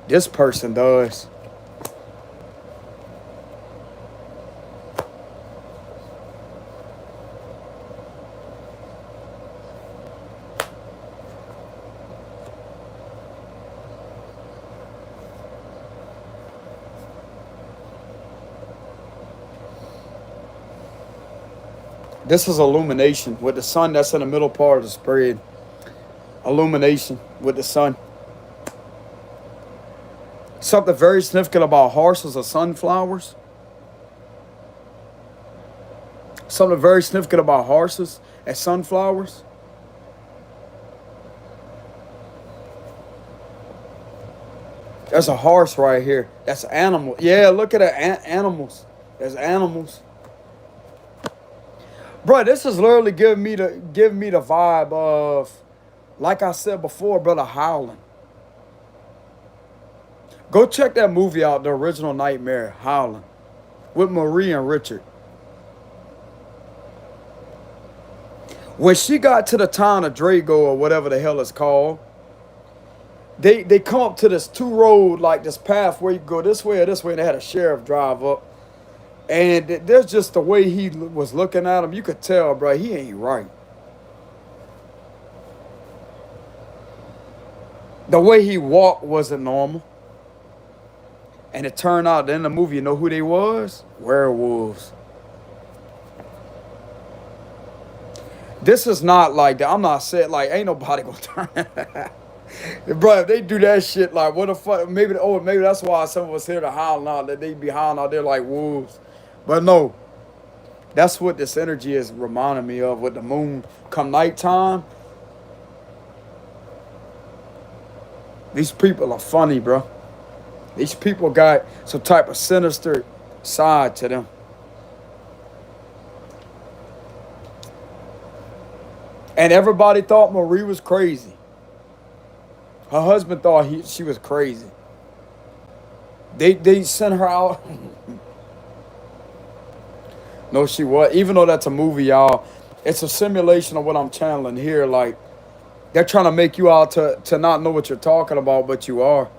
This person does. This is illumination with the sun that's in the middle part of the spread. Illumination with the sun. Something very significant about horses or sunflowers. Something very significant about horses and sunflowers. There's a horse right here. That's an animal. Yeah, look at it. Animals. There's animals. Bro, this is literally giving me the vibe of, like I said before, brother, Howling. Go check that movie out, the original Nightmare, Howling, with Marie and Richard. When she got to the town of Drago or whatever the hell it's called, they come up to this two road, like this path where you go this way or this way, and they had a sheriff drive up. And there's just the way he was looking at him, you could tell, bro, he ain't right. The way he walked wasn't normal. And it turned out in the movie, you know who they was? Werewolves. This is not like that. I'm not saying like ain't nobody gonna turn. Bro, if they do that shit, like what the fuck? Maybe maybe that's why some of us here to howling out, that they be howling out there like wolves. But no, that's what this energy is reminding me of with the moon come nighttime. These people are funny, bro. These people got some type of sinister side to them. And everybody thought Marie was crazy. Her husband thought she was crazy. They sent her out. No, she was. Even though that's a movie, y'all, it's a simulation of what I'm channeling here. Like, they're trying to make you out to not know what you're talking about, but you are.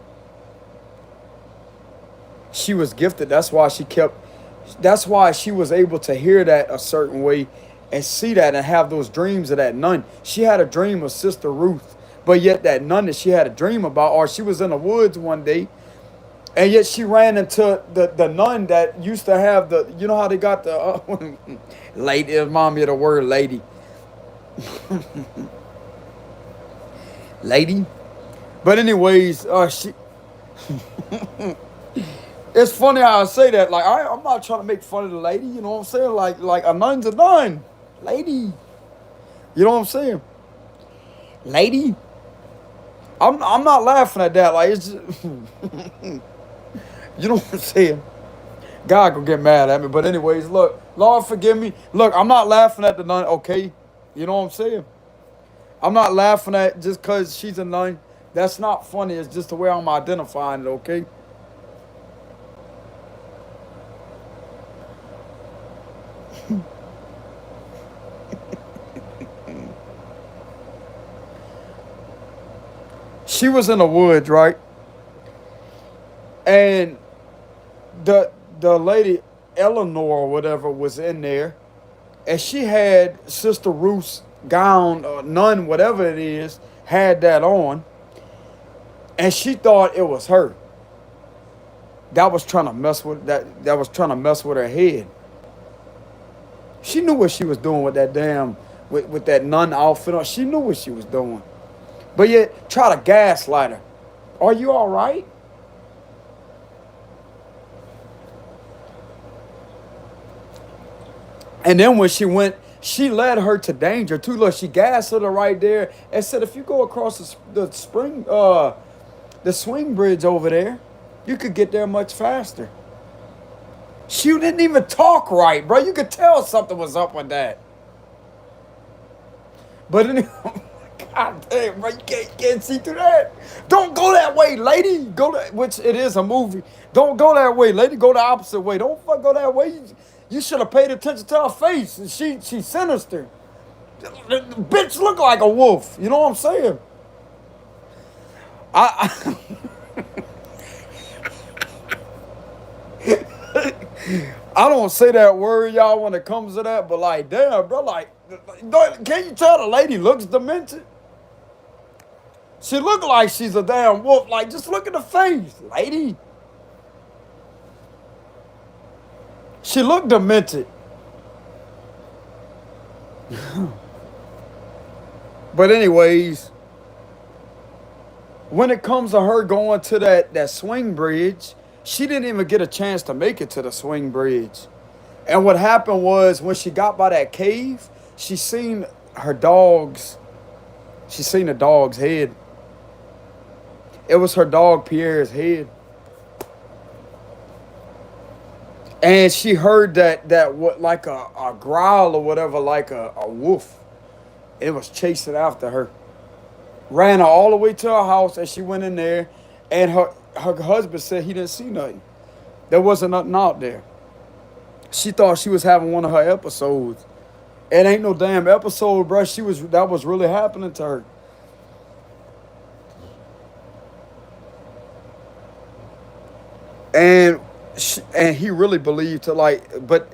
She was gifted. That's why she was able to hear that a certain way and see that and have those dreams of that nun. She had a dream of Sister Ruth, but yet that nun that she had a dream about, or she was in the woods one day, and yet she ran into the nun that used to have the, you know how they got the, lady, it reminds me of the word lady. Lady. But anyways, she... It's funny how I say that. Like, I'm not trying to make fun of the lady. You know what I'm saying? Like a nun's a nun. Lady. You know what I'm saying? Lady. I'm not laughing at that. Like, it's just... You know what I'm saying? God gonna get mad at me. But anyways, look. Lord forgive me. Look, I'm not laughing at the nun, okay? You know what I'm saying? I'm not laughing at just because she's a nun. That's not funny. It's just the way I'm identifying it, okay? She was in the woods, right? And the lady Eleanor or whatever was in there, and she had Sister Ruth's gown or nun, whatever it is, had that on, and she thought it was her. That was trying to mess with that was trying to mess with her head. She knew what she was doing with that damn with that nun outfit on. She knew what she was doing. But yet try to gaslight her. Are you all right? And then when she went, she led her to danger too. Look, she gaslit her right there and said, if you go across the swing bridge over there, you could get there much faster. She didn't even talk right, bro. You could tell something was up with that. But anyway, God damn, bro, you can't see through that. Don't go that way, lady. Which it is a movie. Don't go that way, lady. Go the opposite way. Don't fuck go that way. You should have paid attention to her face. She's sinister. The bitch look like a wolf. You know what I'm saying? I I don't say that word, y'all, when it comes to that, but like, damn, bro, like, can't you tell the lady looks demented? She look like she's a damn wolf. Like, just look at the face, lady. She looked demented. But anyways, when it comes to her going to that swing bridge, she didn't even get a chance to make it to the swing bridge. And what happened was when she got by that cave, she seen the dog's head. It was her dog Pierre's head. And she heard that what like a growl or whatever, like a wolf. It was chasing after her. Ran her all the way to her house, and she went in there, and her husband said he didn't see nothing. There wasn't nothing out there. She thought she was having one of her episodes. It ain't no damn episode, bro. That was really happening to her. And and he really believed to like, but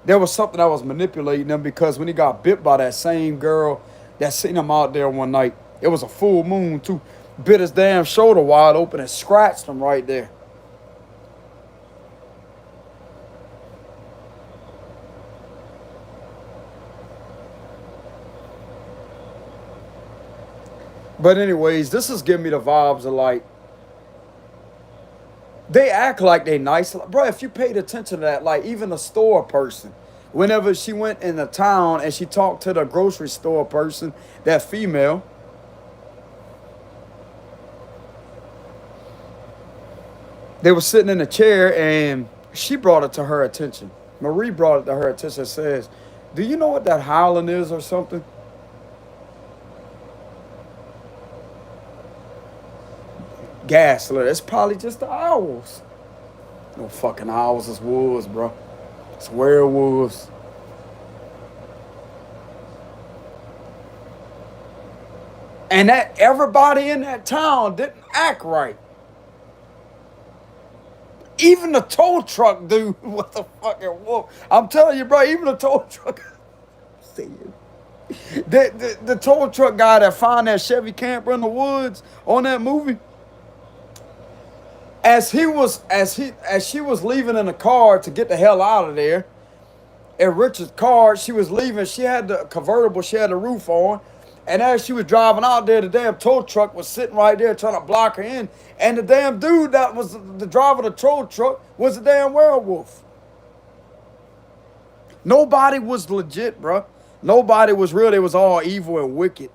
there was something that was manipulating him because when he got bit by that same girl that seen him out there one night, it was a full moon too, bit his damn shoulder wide open and scratched him right there. But anyways, this is giving me the vibes of like they act like they nice, bro. If you paid attention to that, like even the store person, whenever she went in the town and she talked to the grocery store person, that female, they were sitting in a chair and she brought it to her attention. Marie brought it to her attention and says, "Do you know what that howling is or something?" Gaslit. It's probably just the owls. No fucking owls, it's wolves, bro. It's werewolves. And that everybody in that town didn't act right. Even the tow truck dude was a fucking wolf. I'm telling you, bro, even the tow truck. See it. The tow truck guy that found that Chevy camper in the woods on that movie, as she was leaving in the car to get the hell out of there, in Richard's car, she was leaving. She had the convertible, she had the roof on. And as she was driving out there, the damn tow truck was sitting right there trying to block her in. And the damn dude that was the driver of the tow truck was a damn werewolf. Nobody was legit, bro. Nobody was real. They was all evil and wicked.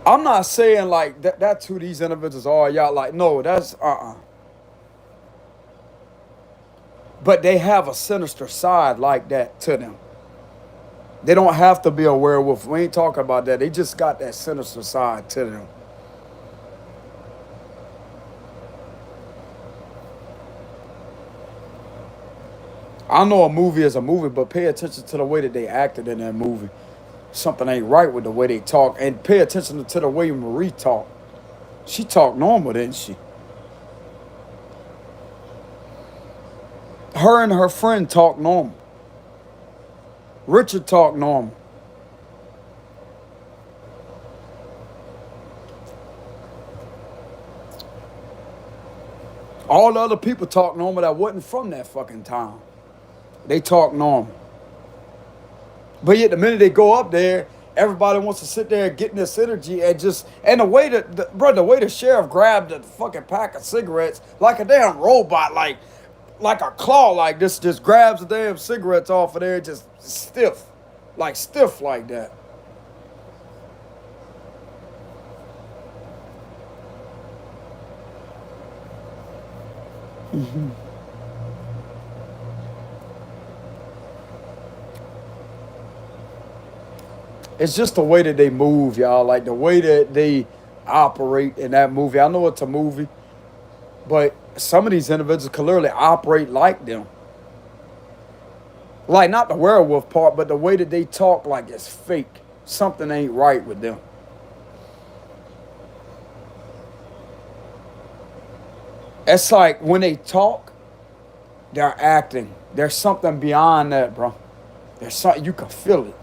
I'm not saying like that's who these individuals are. Y'all like, no, that's But they have a sinister side like that to them. They don't have to be a werewolf. We ain't talking about that. They just got that sinister side to them. I know a movie is a movie, but pay attention to the way that they acted in that movie. Something ain't right with the way they talk. And pay attention to the way Marie talked. She talked normal, didn't she? Her and her friend talked normal. Richard talked normal. All the other people talked normal that wasn't from that fucking town. They talk normal. But yet the minute they go up there, everybody wants to sit there getting this energy and just and the way that the way the sheriff grabbed the fucking pack of cigarettes like a damn robot, like a claw like this, just grabs the damn cigarettes off of there, just stiff like that. It's just the way that they move, y'all. Like the way that they operate in that movie. I know it's a movie, but some of these individuals can literally operate like them. Like not the werewolf part, but the way that they talk like it's fake. Something ain't right with them. It's like when they talk, they're acting. There's something beyond that, bro. There's something you can feel it.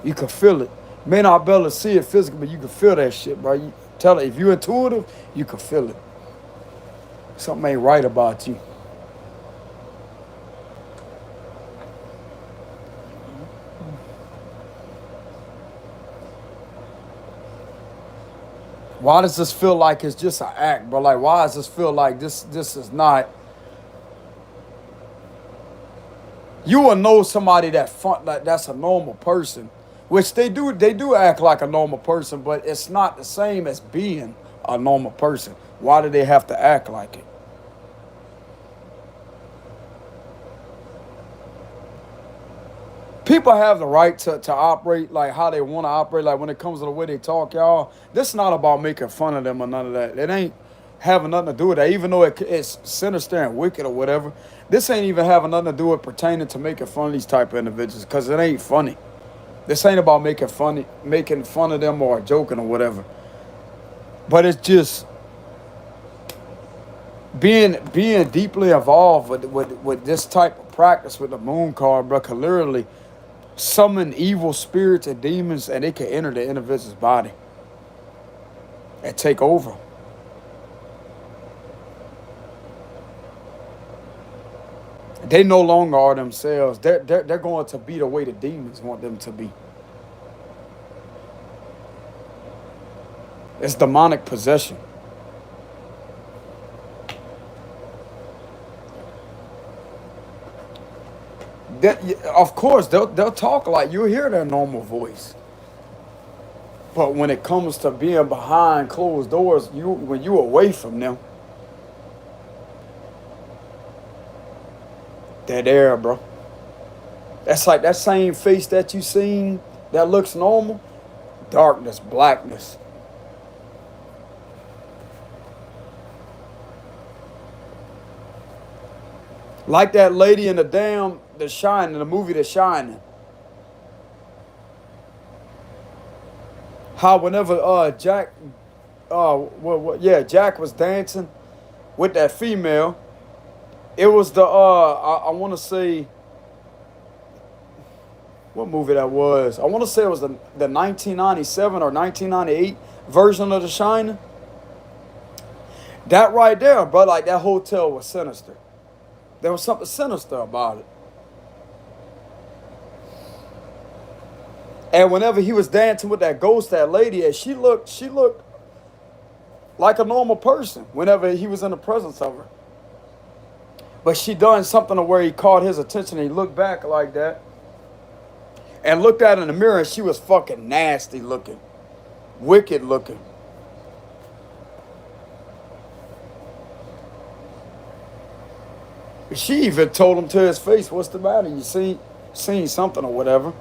You can feel it. May not be able to see it physically, but you can feel that shit, bro. You tell it if you're intuitive, you can feel it. Something ain't right about you. Why does this feel like it's just an act, bro? Like, why does this feel like this is not? You will know somebody like that's a normal person, which they do act like a normal person, but it's not the same as being a normal person. Why do they have to act like it? People have the right to operate like how they want to operate. Like when it comes to the way they talk, y'all. This is not about making fun of them or none of that. It ain't. having nothing to do with that. Even though it's sinister and wicked or whatever, this ain't even having nothing to do with pertaining to making fun of these type of individuals, because it ain't funny. This ain't about making fun of them or joking or whatever. But it's just being deeply involved with this type of practice with the moon card, bro, can literally summon evil spirits and demons, and they can enter the individual's body and take over. They no longer are themselves. They're going to be the way the demons want them to be. It's demonic possession. Of course, they'll talk like you'll hear their normal voice. But when it comes to being behind closed doors, when you away from them, they're there, bro. That's like that same face that you seen that looks normal. Darkness, blackness. Like that lady in The Shining, the movie The Shining. How whenever Jack, Jack was dancing with that female, it was I want to say, what movie that was? I want to say it was the 1997 or 1998 version of The Shining. That right there, bro, like that hotel was sinister. There was something sinister about it. And whenever he was dancing with that ghost, that lady, and she looked like a normal person whenever he was in the presence of her. But she done something to where he caught his attention, and he looked back like that and looked at her in the mirror, and she was fucking nasty looking, wicked looking. She even told him to his face, "What's the matter? You seen something or whatever?"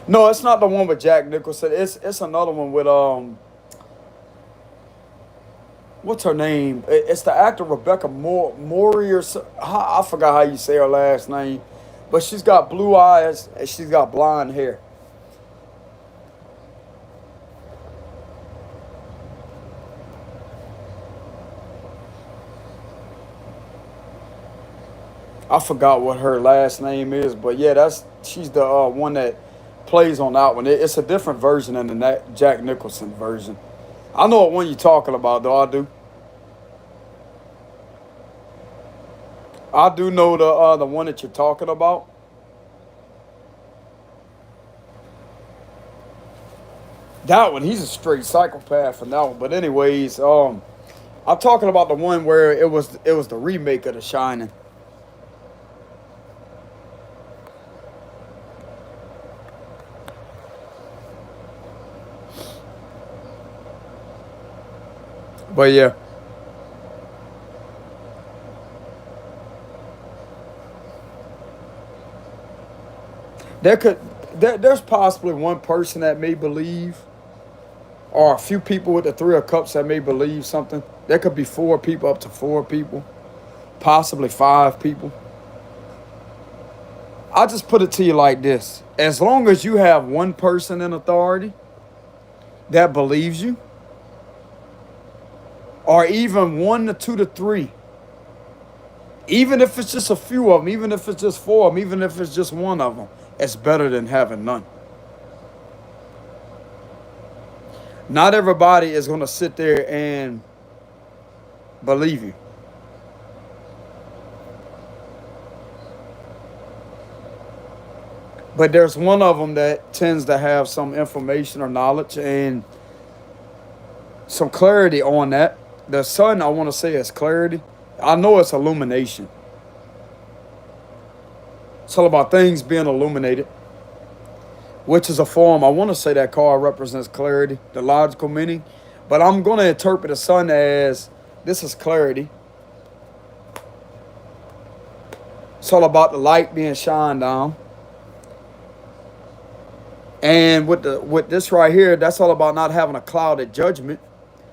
No, it's not the one with Jack Nicholson. It's another one with what's her name? It's the actor Rebecca Mori or so, I forgot how you say her last name, but she's got blue eyes and she's got blonde hair. I forgot what her last name is, but yeah, she's the one that plays on that one. It's a different version than the Jack Nicholson version. I know what one you're talking about, though. I do know the one that you're talking about. That one, he's a straight psychopath in that one. But anyways, I'm talking about the one where it was the remake of The Shining. But yeah, there's possibly one person that may believe, or a few people with the Three of Cups that may believe something. There could be four people, up to four people, possibly five people. I'll just put it to you like this: as long as you have one person in authority that believes you, or even one to two to three, even if it's just a few of them, even if it's just four of them, even if it's just one of them, it's better than having none. Not everybody is going to sit there and believe you. But there's one of them that tends to have some information or knowledge and some clarity on that. The sun, I want to say, is clarity. I know it's illumination. It's all about things being illuminated, which is a form. I want to say that card represents clarity, the logical meaning. But I'm going to interpret the sun as this is clarity. It's all about the light being shined down. And with this right here, that's all about not having a clouded judgment.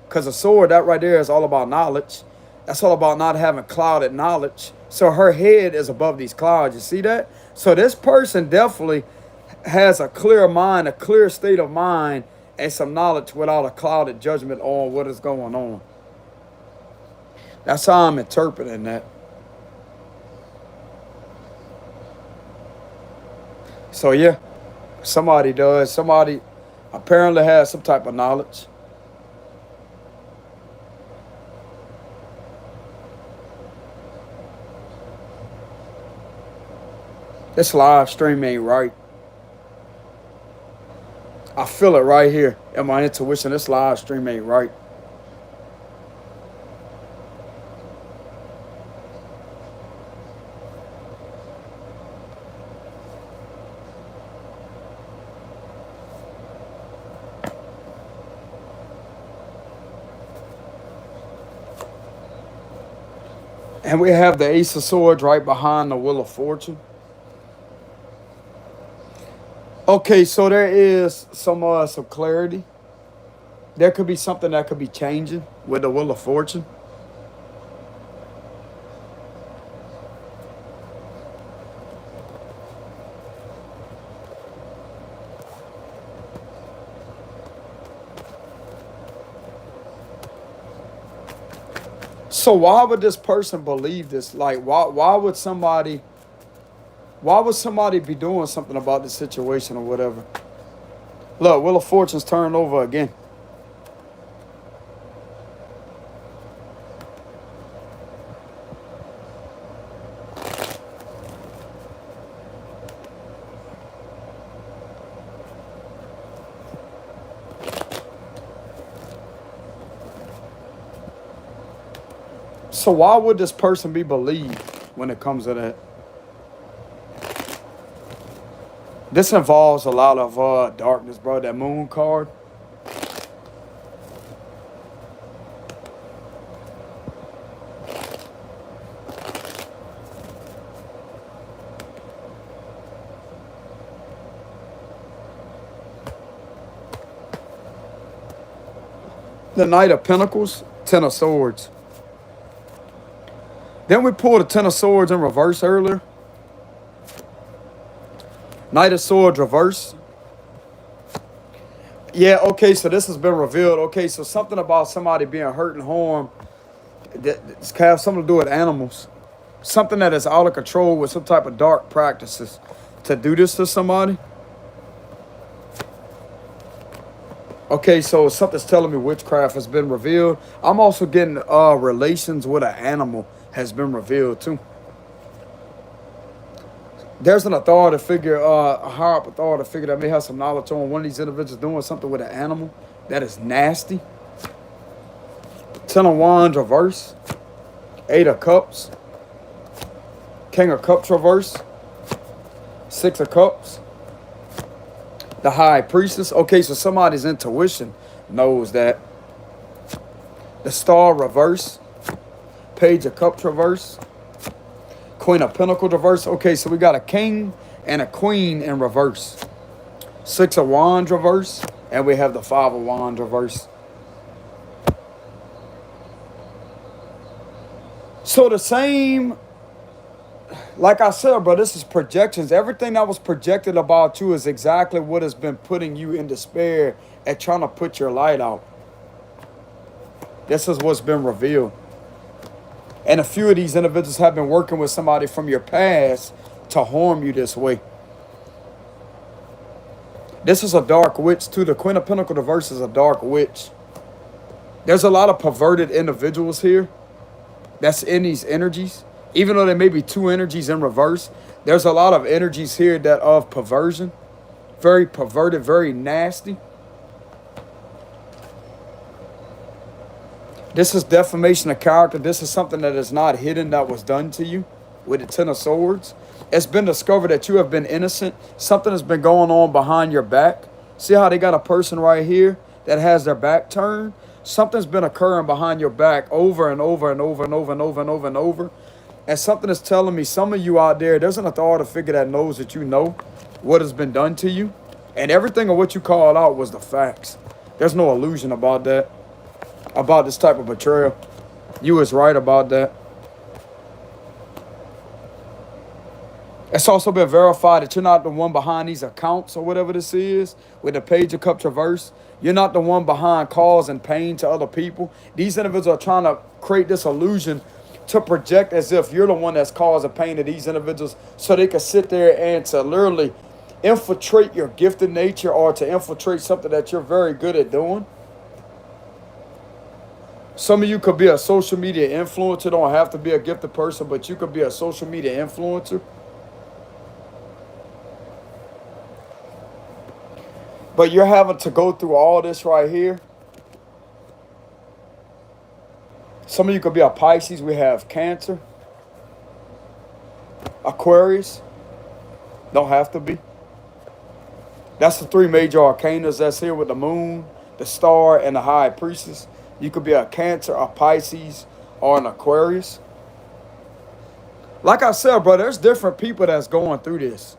Because a sword, that right there is all about knowledge. That's all about not having clouded knowledge. So her head is above these clouds. You see that? So this person definitely has a clear mind, a clear state of mind, and some knowledge without a clouded judgment on what is going on. That's how I'm interpreting that. So yeah, somebody does. Somebody apparently has some type of knowledge. This live stream ain't right. I feel it right here in my intuition. This live stream ain't right. And we have the Ace of Swords right behind the Wheel of Fortune. Okay, so there is some clarity. There could be something that could be changing with the Wheel of Fortune. So why would this person believe this? Like, why would somebody be doing something about the situation or whatever? Look, Wheel of Fortune's turned over again. So why would this person be believed when it comes to that? This involves a lot of darkness, bro. That Moon card. The Knight of Pentacles, Ten of Swords. Then we pulled the Ten of Swords in reverse earlier. Knight of Swords reverse. Yeah, okay, so this has been revealed. Okay, so something about somebody being hurt and harmed that have something to do with animals. Something that is out of control with some type of dark practices to do this to somebody. Okay, so something's telling me witchcraft has been revealed. I'm also getting relations with an animal has been revealed too. There's an authority figure, a higher up authority figure that may have some knowledge on one of these individuals doing something with an animal that is nasty. Ten of Wands reverse. Eight of Cups. King of Cups reverse. Six of Cups. The High Priestess. Okay, so somebody's intuition knows that. The Star reverse. Page of Cups reverse. Queen of Pentacles reverse. Okay, so we got a king and a queen in reverse. Six of Wands reverse. And we have the Five of Wands reverse. So the same, like I said, bro, this is projections. Everything that was projected about you is exactly what has been putting you in despair and trying to put your light out. This is what's been revealed. And a few of these individuals have been working with somebody from your past to harm you this way. This is a dark witch too. The Queen of Pentacles reverse is a dark witch. There's a lot of perverted individuals here that's in these energies. Even though there may be two energies in reverse, there's a lot of energies here that of perversion. Very perverted, very nasty. This is defamation of character. This is something that is not hidden that was done to you with the Ten of Swords. It's been discovered that you have been innocent. Something has been going on behind your back. See how they got a person right here that has their back turned? Something's been occurring behind your back over and over and over and over and over and over and over. And something is telling me some of you out there, there's an authority figure that knows that you know what has been done to you. And everything of what you called out was the facts. There's no illusion about that, about this type of betrayal. You was right about that. It's also been verified that you're not the one behind these accounts or whatever this is with the Page of Cup Traverse. You're not the one behind cause and pain to other people. These individuals are trying to create this illusion to project as if you're the one that's causing pain to these individuals so they can sit there and to literally infiltrate your gifted nature or to infiltrate something that you're very good at doing. Some of you could be a social media influencer. Don't have to be a gifted person, but you could be a social media influencer. But you're having to go through all this right here. Some of you could be a Pisces. We have Cancer, Aquarius. Don't have to be. That's the three major arcanas that's here with the moon, the star, and the high priestess. You could be a Cancer, a Pisces, or an Aquarius. Like I said, bro, there's different people that's going through this.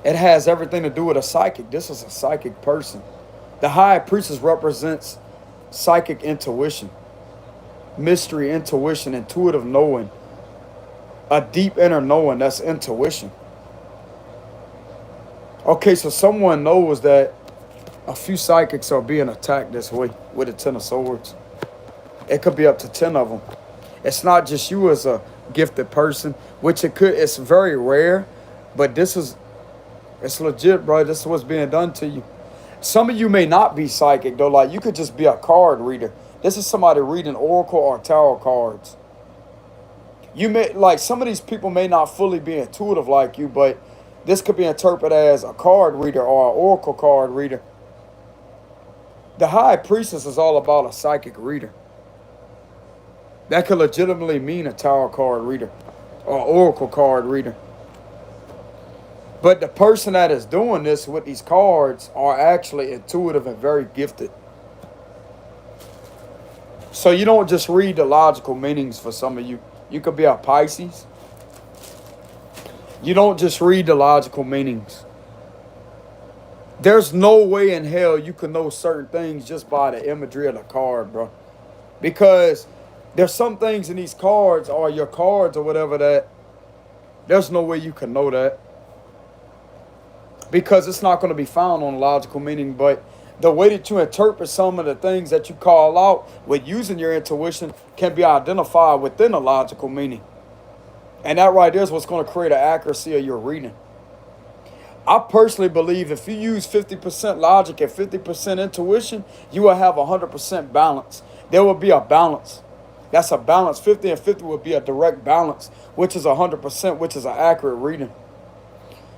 It has everything to do with a psychic. This is a psychic person. The high priestess represents psychic intuition, mystery, intuition, intuitive knowing, a deep inner knowing. That's intuition. Okay, so someone knows that a few psychics are being attacked this way with the Ten of Swords. It could be up to 10 of them. It's not just you as a gifted person, which it could. It's very rare, but it's legit, bro. This is what's being done to you. Some of you may not be psychic, though. Like, you could just be a card reader. This is somebody reading oracle or tarot cards. You may, like, some of these people may not fully be intuitive like you, but this could be interpreted as a card reader or an oracle card reader. The high priestess is all about a psychic reader. That could legitimately mean a tarot card reader or oracle card reader. But the person that is doing this with these cards are actually intuitive and very gifted. So you don't just read the logical meanings for some of you. You could be a Pisces. You don't just read the logical meanings. There's no way in hell you can know certain things just by the imagery of the card, bro. Because there's some things in these cards or your cards or whatever that there's no way you can know that. Because it's not going to be found on logical meaning, but the way that you interpret some of the things that you call out with using your intuition can be identified within a logical meaning. And that right there is what's going to create an accuracy of your reading. I personally believe if you use 50% logic and 50% intuition, you will have 100% balance. There will be a balance. That's a balance. 50 and 50 would be a direct balance, which is 100%, which is an accurate reading.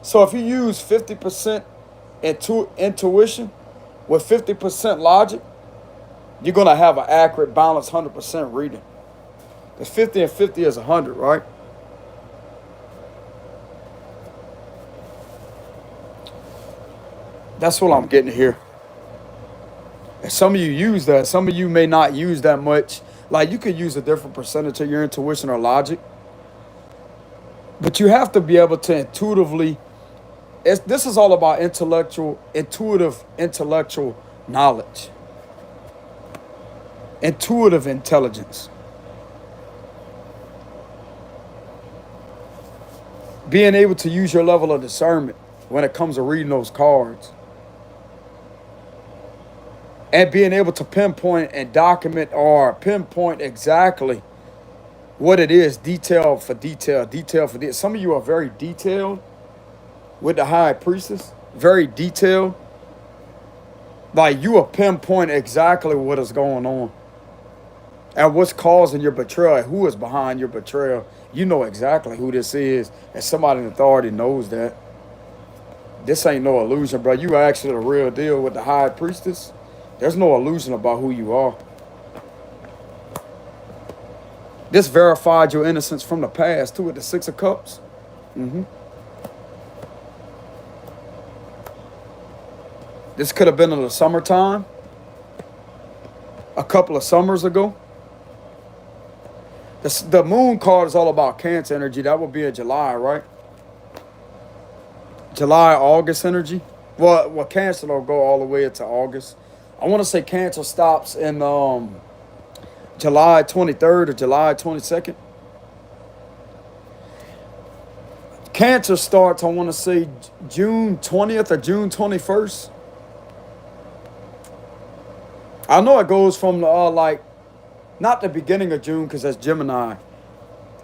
So if you use 50% intuition with 50% logic, you're going to have an accurate, balanced 100% reading. Because 50 and 50 is 100, right? That's what I'm getting here. And some of you use that. Some of you may not use that much. Like, you could use a different percentage of your intuition or logic. But you have to be able to intuitively... This is all about intuitive intellectual knowledge. Intuitive intelligence. Being able to use your level of discernment when it comes to reading those cards. And being able to pinpoint and document or pinpoint exactly what it is, detail for detail, detail for detail. Some of you are very detailed with the high priestess, very detailed. Like, you will pinpoint exactly what is going on and what's causing your betrayal, who is behind your betrayal. You know exactly who this is, and somebody in authority knows that. This ain't no illusion, bro. You actually the real deal with the high priestess. There's no illusion about who you are. This verified your innocence from the past, too, with the Six of Cups. This could have been in the summertime, a couple of summers ago. The moon card is all about Cancer energy. That would be in July, right? July, August energy. Well, Cancer will go all the way into August. I want to say Cancer stops in July 23rd or July 22nd. Cancer starts, I want to say June 20th or June 21st. I know it goes from like not the beginning of June because that's Gemini,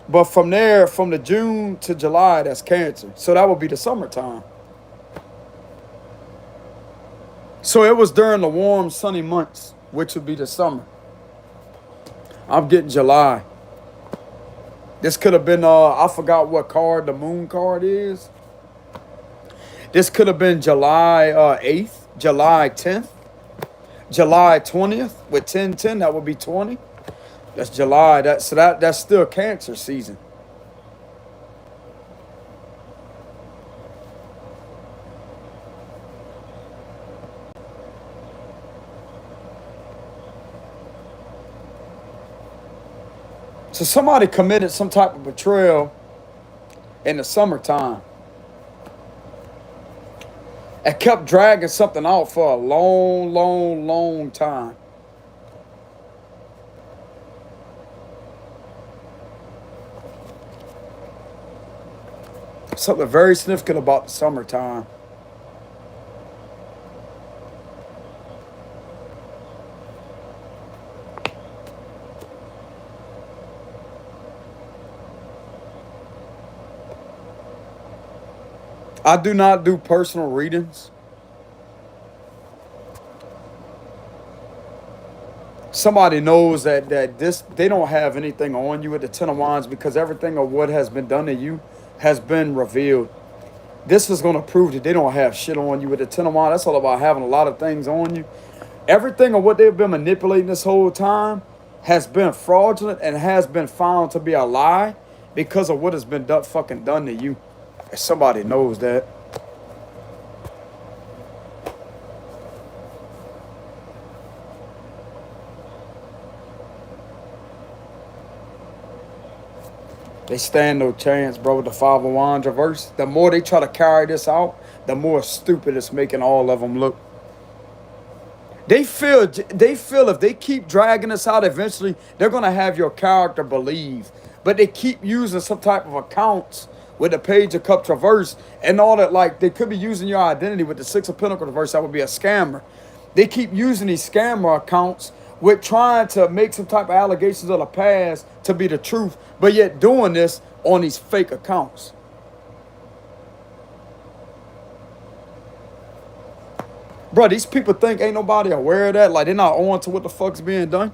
but from there, from the June to July, that's Cancer. So that would be the summertime. So it was during the warm, sunny months, which would be the summer. I'm getting July. This could have been, I forgot what card the moon card is. This could have been July 8th, July 10th, July 20th with 10-10. That would be 20. That's July. That's still Cancer season. So somebody committed some type of betrayal in the summertime and kept dragging something out for a long, long, long time. Something very significant about the summertime. I do not do personal readings. Somebody knows that they don't have anything on you with the Ten of Wands because everything of what has been done to you has been revealed. This is going to prove that they don't have shit on you with the Ten of Wands. That's all about having a lot of things on you. Everything of what they've been manipulating this whole time has been fraudulent and has been found to be a lie because of what has been done to you. Somebody knows that. They stand no chance, bro, with the Five of Wands reverse. The more they try to carry this out, the more stupid it's making all of them look. They feel if they keep dragging this out, eventually they're going to have your character believe. But they keep using some type of accounts with the Page of Cups reverse and all that. Like, they could be using your identity with the Six of Pentacles reverse. That would be a scammer. They keep using these scammer accounts with trying to make some type of allegations of the past to be the truth, but yet doing this on these fake accounts. Bro, these people think ain't nobody aware of that. Like, they're not on to what the fuck's being done.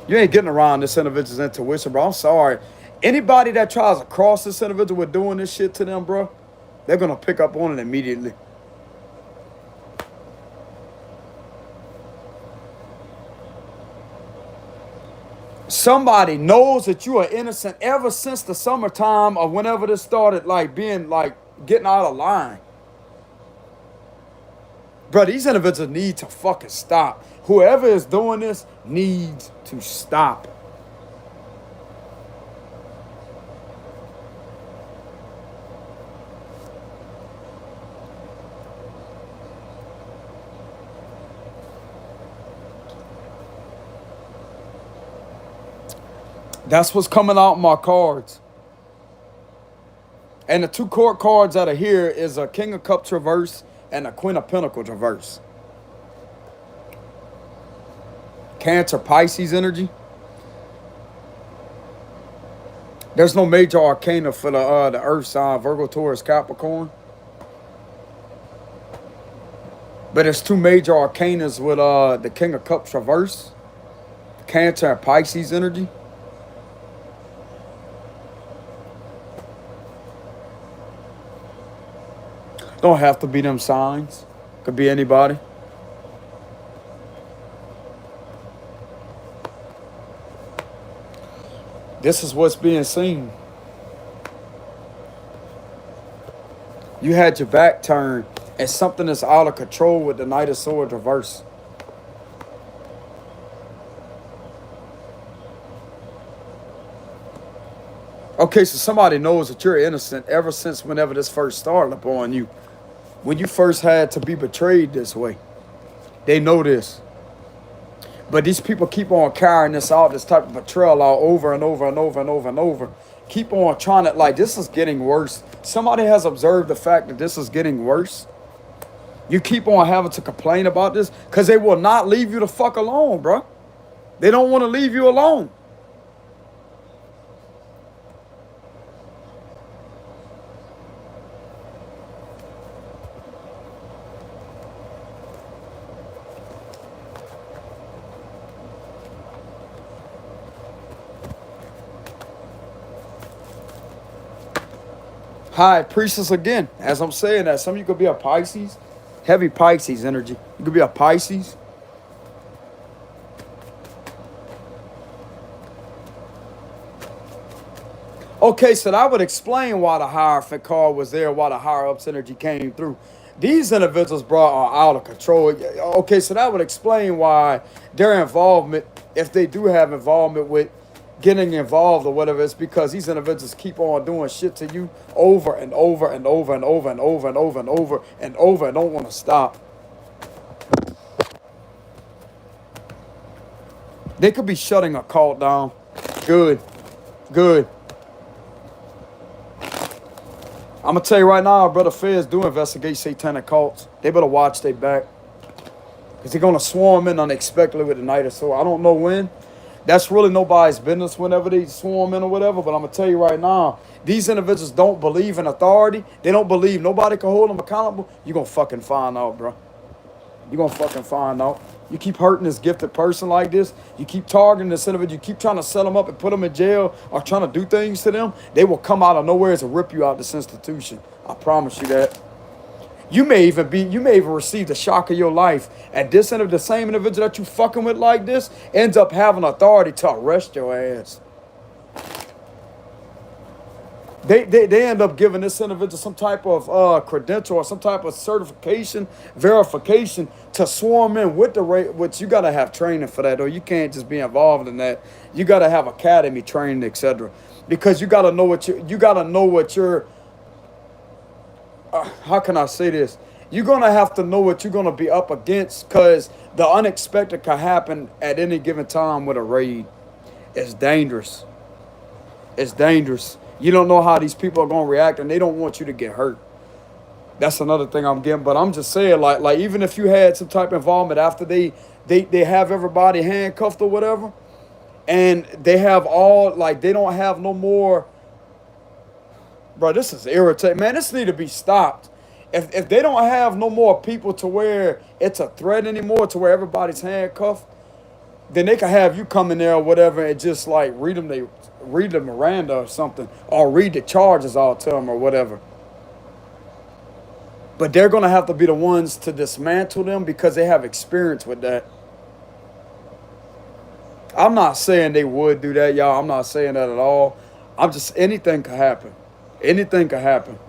You ain't getting around this individual's intuition, bro. I'm sorry. Anybody that tries to cross this individual with doing this shit to them, bro, they're going to pick up on it immediately. Somebody knows that you are innocent ever since the summertime or whenever this started, like, being, like, getting out of line. Bro, these individuals need to fucking stop. Whoever is doing this needs to stop. That's what's coming out in my cards. And the two court cards that are here is a King of Cups reverse and a Queen of Pentacles reverse. Cancer, Pisces energy. There's no major arcana for the Earth sign, Virgo, Taurus, Capricorn. But there's two major arcanas with the King of Cups reverse. Cancer and Pisces energy. Don't have to be them signs. Could be anybody. This is what's being seen. You had your back turned and something is out of control with the Knight of Swords reverse. Okay, so somebody knows that you're innocent ever since whenever this first started upon you. When you first had to be betrayed this way. They know this. But these people keep on carrying this out, this type of betrayal out over and over and over and over and over. Keep on trying to, like, this is getting worse. Somebody has observed the fact that this is getting worse. You keep on having to complain about this because they will not leave you the fuck alone, bro. They don't want to leave you alone. High priestess again. As I'm saying that, some of you could be a Pisces. Heavy Pisces energy. You could be a Pisces. Okay, so that would explain why the Hierophant card was there, why the higher ups energy came through. These individuals, bro, are out of control. Okay, so that would explain why their involvement, if they do have involvement with getting involved or whatever, it's because these individuals keep on doing shit to you over and over and over and over and over and over and over and over and don't want to stop. They could be shutting a cult down. Good. Good. I'm going to tell you right now, brother, feds do investigate satanic cults. They better watch their back. Because they're going to swarm in unexpectedly with the Knight of Swords. I don't know when. That's really nobody's business whenever they swarm in or whatever. But I'm going to tell you right now, these individuals don't believe in authority. They don't believe nobody can hold them accountable. You're going to fucking find out, bro. You're going to fucking find out. You keep hurting this gifted person like this. You keep targeting this individual. You keep trying to set them up and put them in jail or trying to do things to them. They will come out of nowhere to rip you out this institution. I promise you that. You may even receive the shock of your life. And this individual, the same individual that you fucking with like this, ends up having authority to arrest your ass. They end up giving this individual some type of credential or some type of certification, verification to swarm in with the rate, which you got to have training for that, or you can't just be involved in that. You got to have academy training, etc. Because you got to know what you're, how can I say this? You're going to have to know what you're going to be up against because the unexpected can happen at any given time with a raid. It's dangerous. It's dangerous. You don't know how these people are going to react, and they don't want you to get hurt. That's another thing I'm getting. But I'm just saying, like even if you had some type of involvement after they have everybody handcuffed or whatever, and they have all, like, they don't have no more. Bro, this is irritating. Man, this need to be stopped. If they don't have no more people to where it's a threat anymore, to where everybody's handcuffed, then they can have you come in there or whatever and just like read the Miranda or something, or read the charges out to them or whatever. But they're going to have to be the ones to dismantle them because they have experience with that. I'm not saying they would do that, y'all. I'm not saying that at all. I'm just, anything could happen. Anything could happen.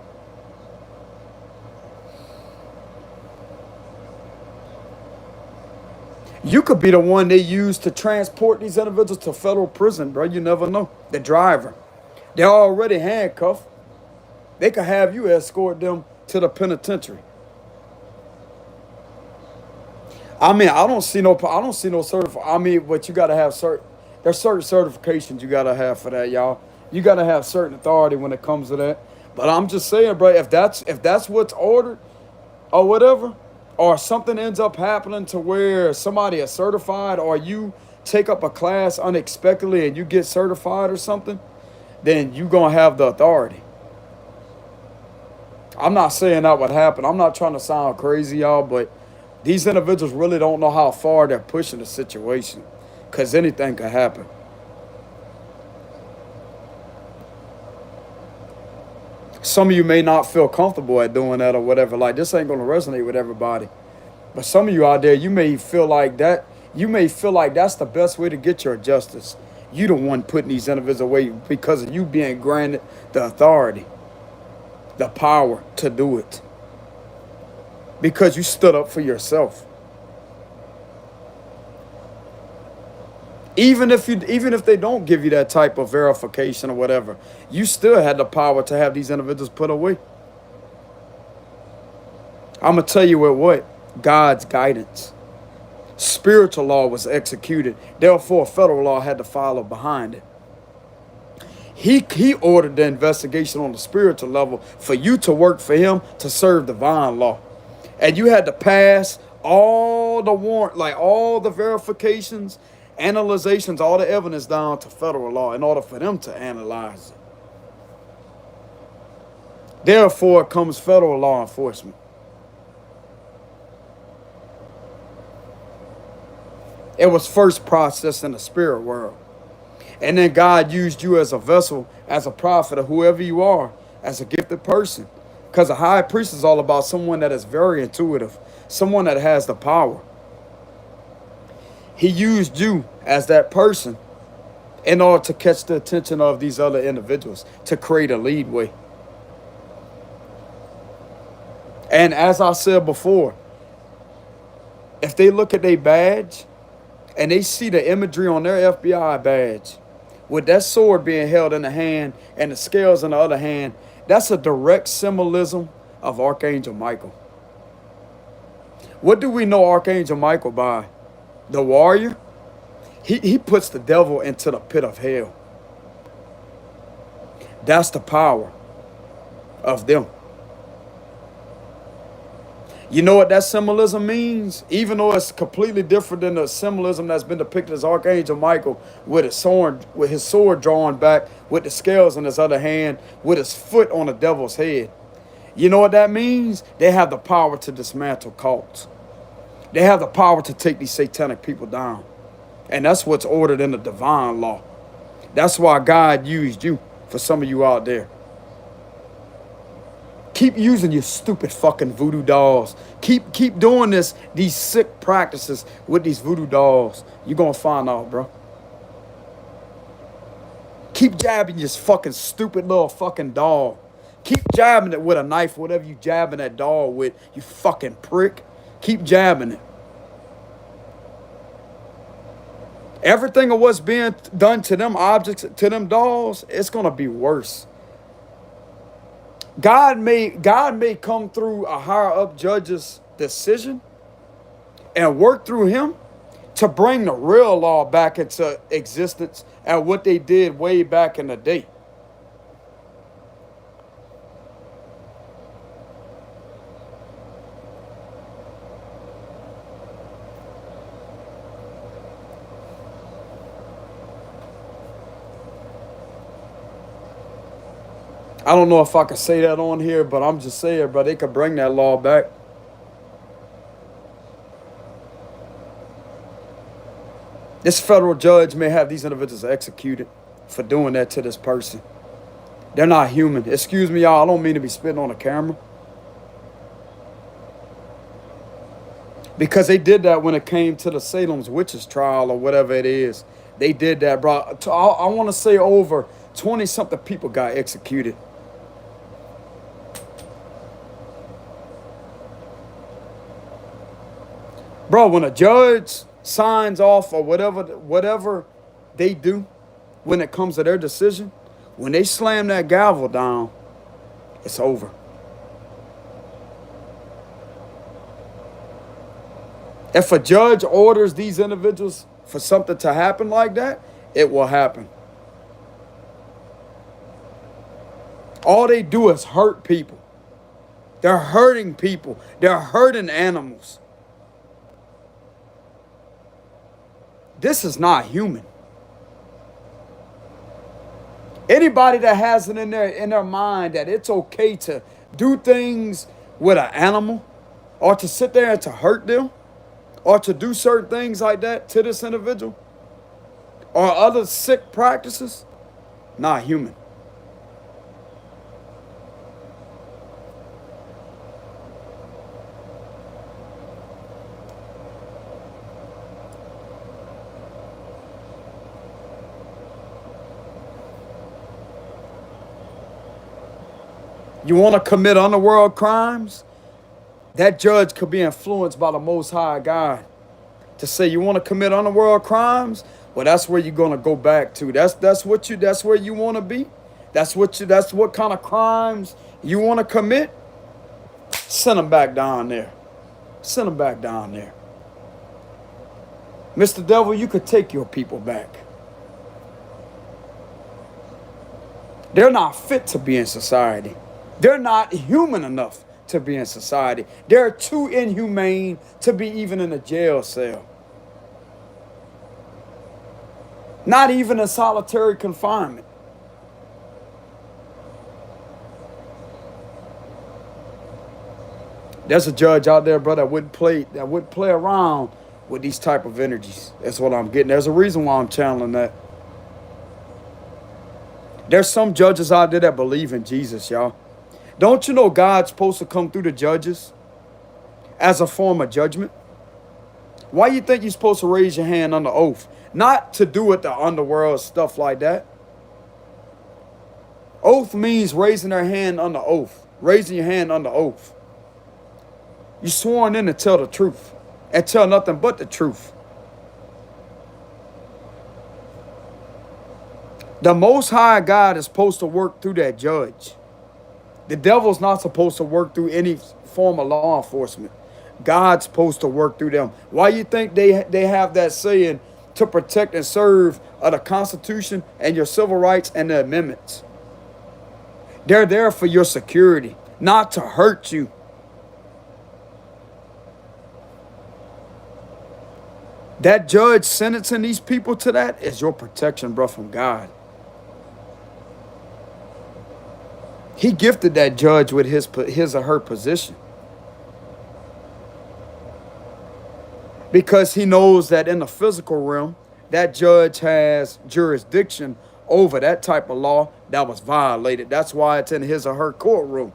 You could be the one they use to transport these individuals to federal prison, bro. You never know. The driver. They're already handcuffed. They could have you escort them to the penitentiary. I mean, I don't see no certification. I mean, but you gotta have there's certain certifications you gotta have for that, y'all. You gotta have certain authority when it comes to that. But I'm just saying, bro, if that's what's ordered or whatever, or something ends up happening to where somebody is certified, or you take up a class unexpectedly and you get certified or something, then you gonna have the authority. I'm not saying that would happen. I'm not trying to sound crazy, y'all, but these individuals really don't know how far they're pushing the situation, because anything could happen. Some of you may not feel comfortable at doing that or whatever. Like, this ain't going to resonate with everybody. But some of you out there, you may feel like that. You may feel like that's the best way to get your justice. You the one putting these individuals away because of you being granted the authority, the power to do it. Because you stood up for yourself. Even if they don't give you that type of verification or whatever, you still had the power to have these individuals put away. I'm gonna tell you what God's guidance. Spiritual law was executed. Therefore, federal law had to follow behind it. He ordered the investigation on the spiritual level for you to work for him to serve divine law. And you had to pass all the warrant, like all the verifications, analyzations, all the evidence down to federal law in order for them to analyze it. Therefore comes federal law enforcement. It was first processed in the spirit world. And then God used you as a vessel, as a prophet, or whoever you are, as a gifted person. Because a high priest is all about someone that is very intuitive, someone that has the power. He used you as that person in order to catch the attention of these other individuals, to create a leadway. And as I said before, if they look at their badge and they see the imagery on their FBI badge, with that sword being held in the hand and the scales in the other hand, that's a direct symbolism of Archangel Michael. What do we know Archangel Michael by? The warrior. He puts the devil into the pit of hell. That's the power of them. You know what that symbolism means? Even though it's completely different than the symbolism that's been depicted as Archangel Michael with his sword drawn back, with the scales in his other hand, with his foot on the devil's head. You know what that means? They have the power to dismantle cults. They have the power to take these satanic people down. And that's what's ordered in the divine law. That's why God used you, for some of you out there. Keep using your stupid fucking voodoo dolls. Keep doing these sick practices with these voodoo dolls. You're gonna find out, bro. Keep jabbing your fucking stupid little fucking doll. Keep jabbing it with a knife, whatever you jabbing that doll with, you fucking prick. Keep jabbing it. Everything of what's being done to them objects, to them dolls, it's gonna be worse. God may come through a higher up judge's decision and work through him to bring the real law back into existence and what they did way back in the day. I don't know if I can say that on here, but I'm just saying, bro, they could bring that law back. This federal judge may have these individuals executed for doing that to this person. They're not human. Excuse me, y'all. I don't mean to be spitting on the camera. Because they did that when it came to the Salem's witches trial or whatever it is. They did that, bro. I want to say over 20-something people got executed. Bro, when a judge signs off or whatever they do when it comes to their decision, when they slam that gavel down, it's over. If a judge orders these individuals for something to happen like that, it will happen. All they do is hurt people. They're hurting people. They're hurting animals. This is not human. Anybody that has it in their mind that it's okay to do things with an animal, or to sit there and to hurt them, or to do certain things like that to this individual, or other sick practices, not human. You want to commit underworld crimes? That judge could be influenced by the Most High God to say, you want to commit underworld crimes? Well, that's where you're gonna go back to. That's where you wanna be. That's what kind of crimes you wanna commit. Send them back down there. Send them back down there. Mr. Devil, you could take your people back. They're not fit to be in society. They're not human enough to be in society. They're too inhumane to be even in a jail cell. Not even in solitary confinement. There's a judge out there, bro, that wouldn't play around with these type of energies. That's what I'm getting. There's a reason why I'm channeling that. There's some judges out there that believe in Jesus, y'all. Don't you know God's supposed to come through the judges as a form of judgment? Why you think you're supposed to raise your hand under oath? Not to do with the underworld, stuff like that. Oath means raising their hand under oath. Raising your hand under oath. You're sworn in to tell the truth. And tell nothing but the truth. The Most High God is supposed to work through that judge. The devil's not supposed to work through any form of law enforcement. God's supposed to work through them. Why you think they have that saying to protect and serve the Constitution and your civil rights and the amendments? They're there for your security, not to hurt you. That judge sentencing these people to that is your protection, bro, from God. He gifted that judge with his or her position. Because he knows that in the physical realm, that judge has jurisdiction over that type of law that was violated. That's why it's in his or her courtroom.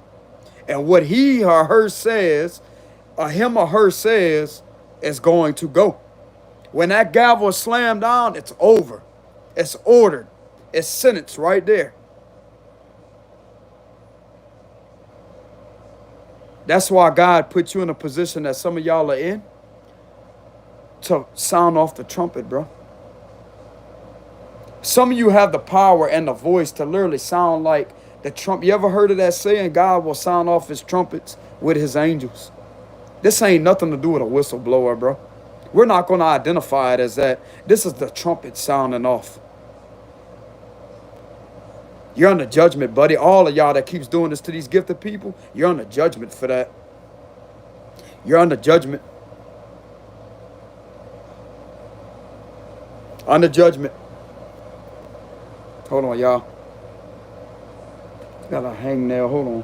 And what he or her says, or him or her says, is going to go. When that gavel is slammed down, it's over. It's ordered. It's sentenced right there. That's why God put you in a position that some of y'all are in to sound off the trumpet, bro. Some of you have the power and the voice to literally sound like the trumpet. You ever heard of that saying, God will sound off his trumpets with his angels? This ain't nothing to do with a whistleblower, bro. We're not going to identify it as that. This is the trumpet sounding off. You're under judgment, buddy. All of y'all that keeps doing this to these gifted people, you're under judgment for that. You're under judgment. Under judgment. Hold on, y'all. Got a hangnail. Hold on.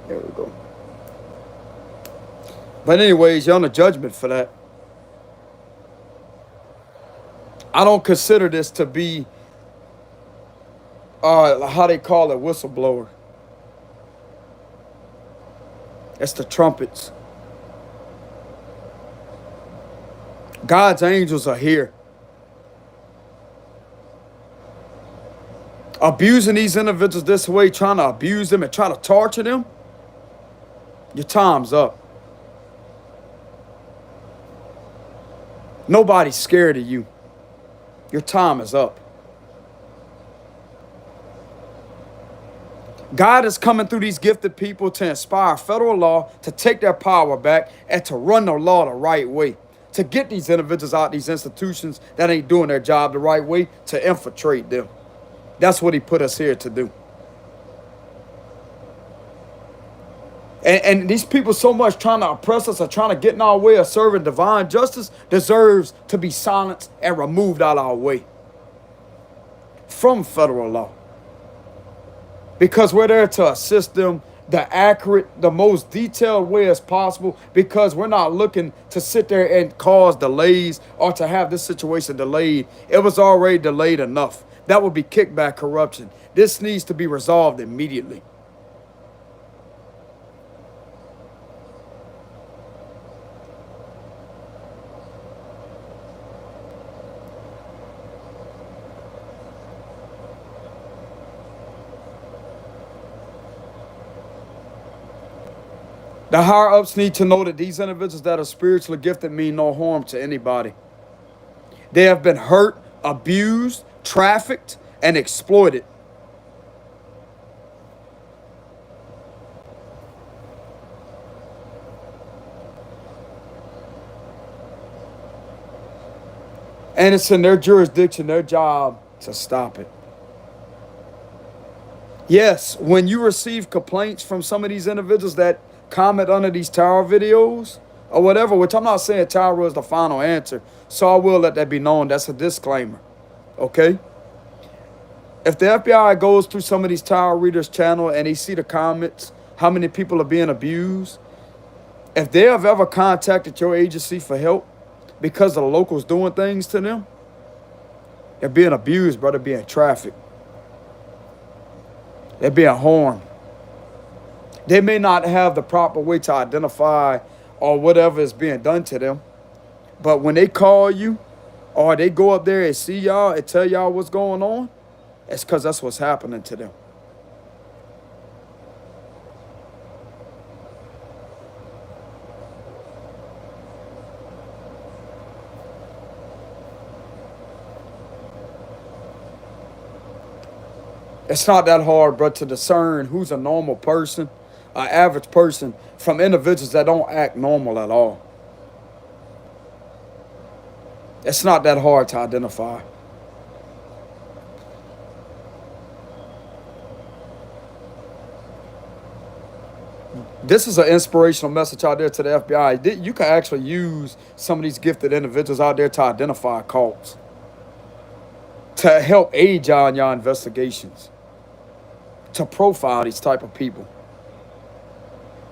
There we go. But anyways, you're under judgment for that. I don't consider this to be how they call it, whistleblower. It's the trumpets. God's angels are here. Abusing these individuals this way, trying to abuse them and try to torture them, your time's up. Nobody's scared of you. Your time is up. God is coming through these gifted people to inspire federal law to take their power back and to run the law the right way. To get these individuals out of these institutions that ain't doing their job the right way, to infiltrate them. That's what he put us here to do. And these people so much trying to oppress us or trying to get in our way of serving divine justice deserves to be silenced and removed out of our way from federal law. Because we're there to assist them the accurate, the most detailed way as possible, because we're not looking to sit there and cause delays or to have this situation delayed. It was already delayed enough. That would be kickback corruption. This needs to be resolved immediately. The higher-ups need to know that these individuals that are spiritually gifted mean no harm to anybody. They have been hurt, abused, trafficked, and exploited. And it's in their jurisdiction, their job to stop it. Yes, when you receive complaints from some of these individuals that comment under these tower videos or whatever, which I'm not saying tower is the final answer, so I will let that be known. That's a disclaimer, okay? If the FBI goes through some of these tower readers' channel and they see the comments, how many people are being abused, if they have ever contacted your agency for help because of the locals doing things to them, they're being abused, bro. They're being trafficked. They're being harmed. They may not have the proper way to identify or whatever is being done to them. But when they call you or they go up there and see y'all and tell y'all what's going on, it's because that's what's happening to them. It's not that hard, bro, to discern who's a normal person, an average person, from individuals that don't act normal at all. It's not that hard to identify. This is an inspirational message out there to the FBI. You can actually use some of these gifted individuals out there to identify cults, to help aid y'all in your investigations, to profile these type of people.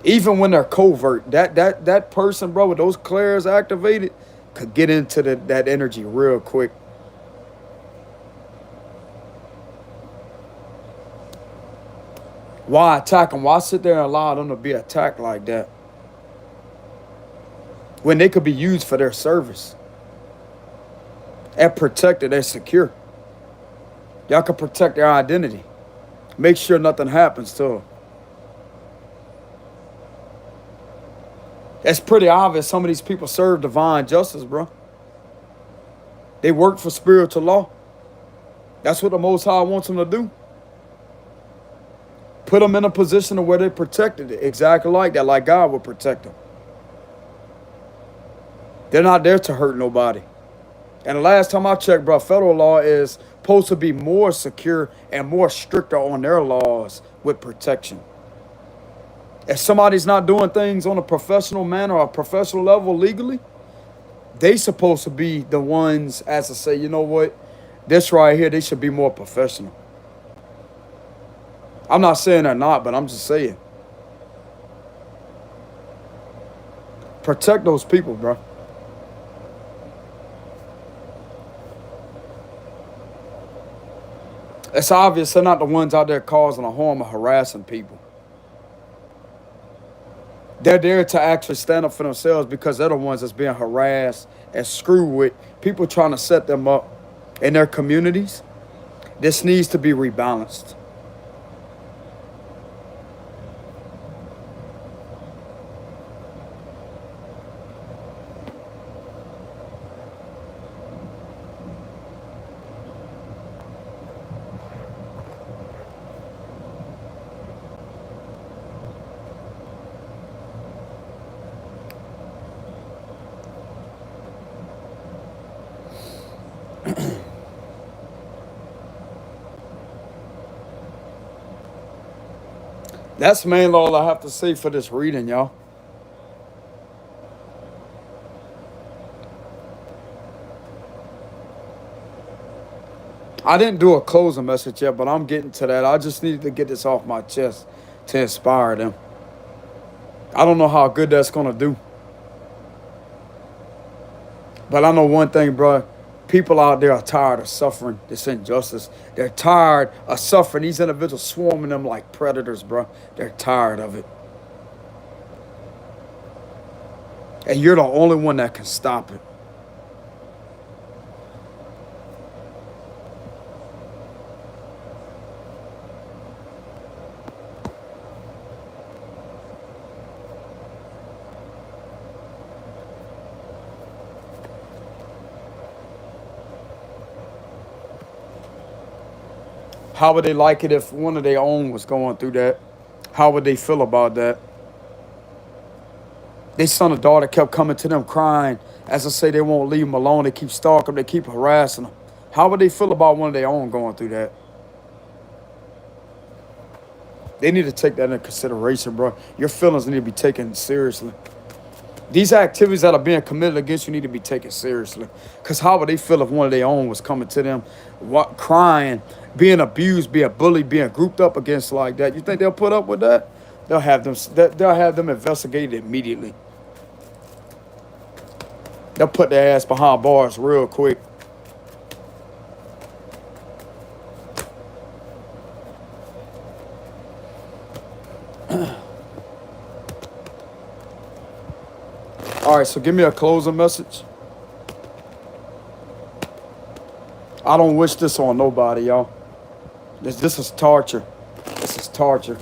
Even when they're covert, that person, bro, with those clairs activated, could get into that energy real quick. Why attack them? Why sit there and allow them to be attacked like that when they could be used for their service and protected and secure? Y'all can protect their identity. Make sure nothing happens to them. It's pretty obvious some of these people serve divine justice, bro. They work for spiritual law. That's what the Most High wants them to do. Put them in a position of where they're protected, exactly like that, like God would protect them. They're not there to hurt nobody. And the last time I checked, bro, federal law is supposed to be more secure and more stricter on their laws with protection. If somebody's not doing things on a professional manner or a professional level legally, they supposed to be the ones as to say, you know what, this right here, they should be more professional. I'm not saying they're not, but I'm just saying. Protect those people, bro. It's obvious they're not the ones out there causing a harm or harassing people. They're there to actually stand up for themselves because they're the ones that's being harassed and screwed with. People trying to set them up in their communities. This needs to be rebalanced. That's mainly all I have to say for this reading, y'all. I didn't do a closing message yet, but I'm getting to that. I just needed to get this off my chest to inspire them. I don't know how good that's going to do. But I know one thing, bro. People out there are tired of suffering this injustice. They're tired of suffering. These individuals swarming them like predators, bro. They're tired of it. And you're the only one that can stop it. How would they like it if one of their own was going through that? How would they feel about that? Their son or daughter kept coming to them crying. As I say, they won't leave them alone. They keep stalking them. They keep harassing them. How would they feel about one of their own going through that? They need to take that into consideration, bro. Your feelings need to be taken seriously. These activities that are being committed against you need to be taken seriously. Because how would they feel if one of their own was coming to them, crying, being abused, being bullied, being grouped up against like that? You think they'll put up with that? They'll have them investigated immediately. They'll put their ass behind bars real quick. All right, so give me a closing message. I don't wish this on nobody, y'all. This is torture. This is torture.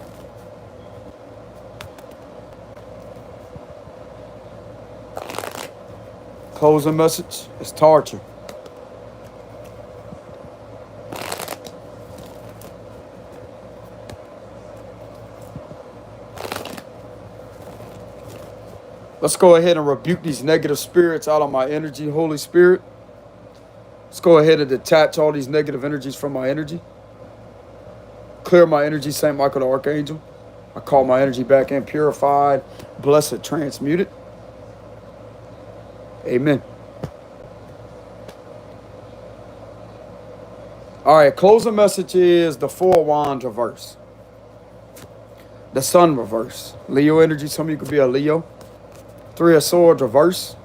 Closing message is torture. Let's go ahead and rebuke these negative spirits out of my energy, Holy Spirit. Let's go ahead and detach all these negative energies from my energy. Clear my energy, Saint Michael the Archangel. I call my energy back in, purified, blessed, transmuted. Amen. All right, closing message is the Four of Wands reverse. The Sun reverse. Leo energy, some of you could be a Leo. Three of Swords reverse.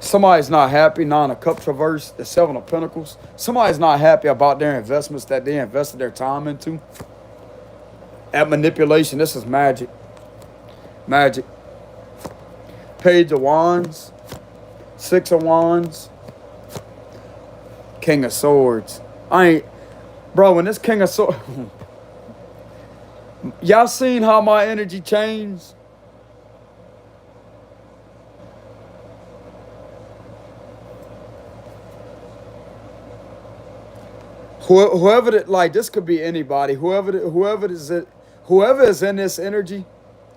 Somebody's not happy. Nine of Cups reverse. The Seven of Pentacles. Somebody's not happy about their investments that they invested their time into. At manipulation, this is magic. Magic. Page of Wands. Six of Wands. King of Swords. Bro, when this King of Swords... Y'all seen how my energy changed? Whoever that, like, this could be anybody. Whoever is in this energy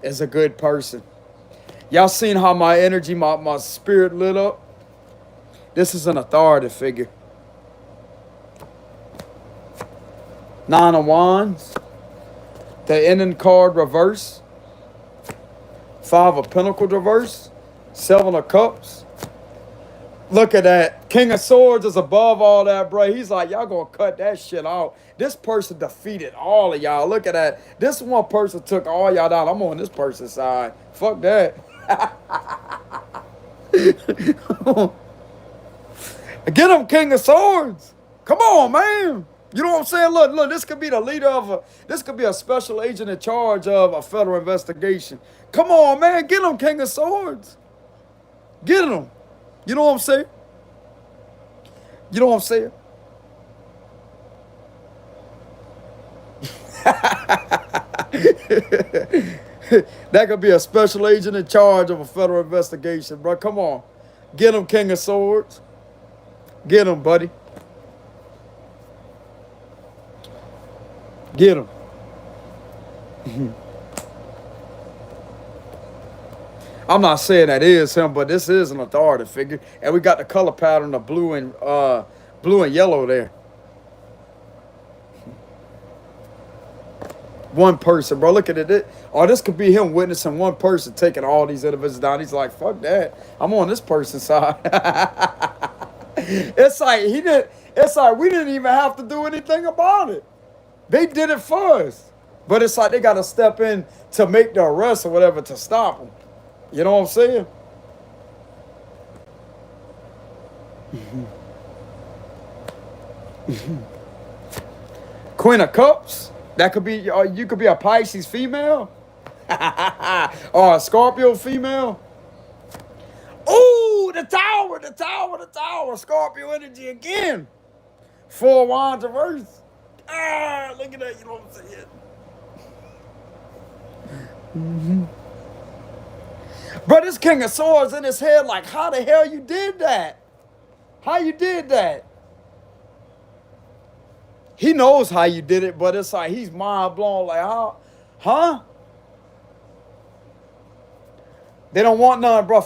is a good person. Y'all seen how my energy, my spirit lit up? This is an authority figure. Nine of Wands. The ending card reverse. Five of Pentacles reverse. Seven of Cups. Look at that. King of Swords is above all that, bro. He's like, y'all gonna cut that shit out. This person defeated all of y'all. Look at that. This one person took all y'all down. I'm on this person's side. Fuck that. Get him, King of Swords. Come on, man. You know what I'm saying? Look, this could be the leader of this could be a special agent in charge of a federal investigation. Come on, man. Get him, King of Swords. Get him. You know what I'm saying? You know what I'm saying? That could be a special agent in charge of a federal investigation, bro. Come on. Get him, King of Swords. Get him, buddy. Get him. I'm not saying that is him, but this is an authority figure. And we got the color pattern of blue and yellow there. One person, bro. Look at it. Or this could be him witnessing one person taking all these individuals down. He's like, fuck that. I'm on this person's side. It's like we didn't even have to do anything about it. They did it for us. But it's like they got to step in to make the arrest or whatever to stop them. You know what I'm saying? Queen of Cups. That could be, you could be a Pisces female. Or a Scorpio female. Ooh, the tower. Scorpio energy again. Four of Wands reverse. Ah, look at that. You know what I'm saying? Bro, this King of Swords in his head, like, how the hell you did that? How you did that? He knows how you did it, but it's like he's mind blown. Like, how? Huh? They don't want none, bro.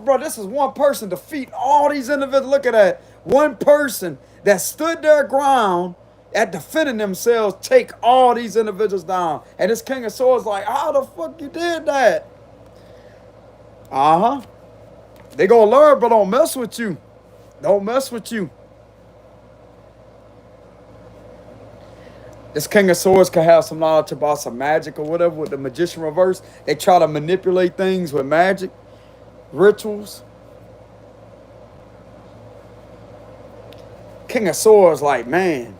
Bro, this is one person defeat all these individuals. Look at that. One person that stood their ground at defending themselves, take all these individuals down. And this King of Swords like, how the fuck you did that? Uh-huh. They gonna learn, but don't mess with you. Don't mess with you. This King of Swords could have some knowledge about some magic or whatever with the Magician reverse. They try to manipulate things with magic, rituals. King of Swords, like, man,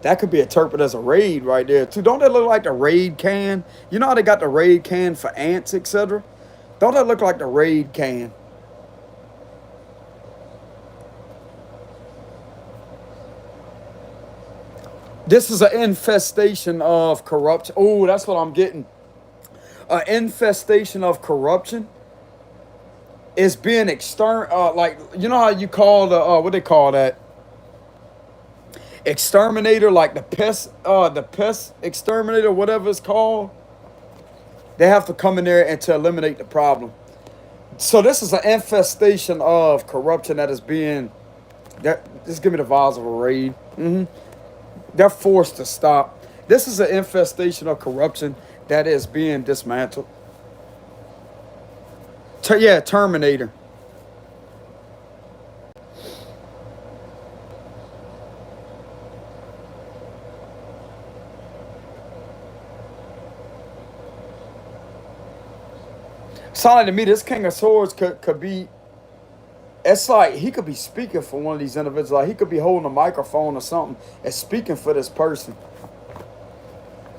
that could be interpreted as a raid right there, too. Don't that look like the raid can? You know how they got the raid can for ants, etc.? Don't that look like the raid can? This is an infestation of corruption. Oh, that's what I'm getting. An infestation of corruption is being like, you know how you call the, what they call that? Exterminator, like the pest exterminator, whatever it's called. They have to come in there and to eliminate the problem. So this is an infestation of corruption that is being, just give me the vibes of a raid. They're forced to stop. This is an infestation of corruption that is being dismantled. Yeah, Terminator. Sound like to me, this King of Swords could be, it's like he could be speaking for one of these individuals. Like he could be holding a microphone or something and speaking for this person.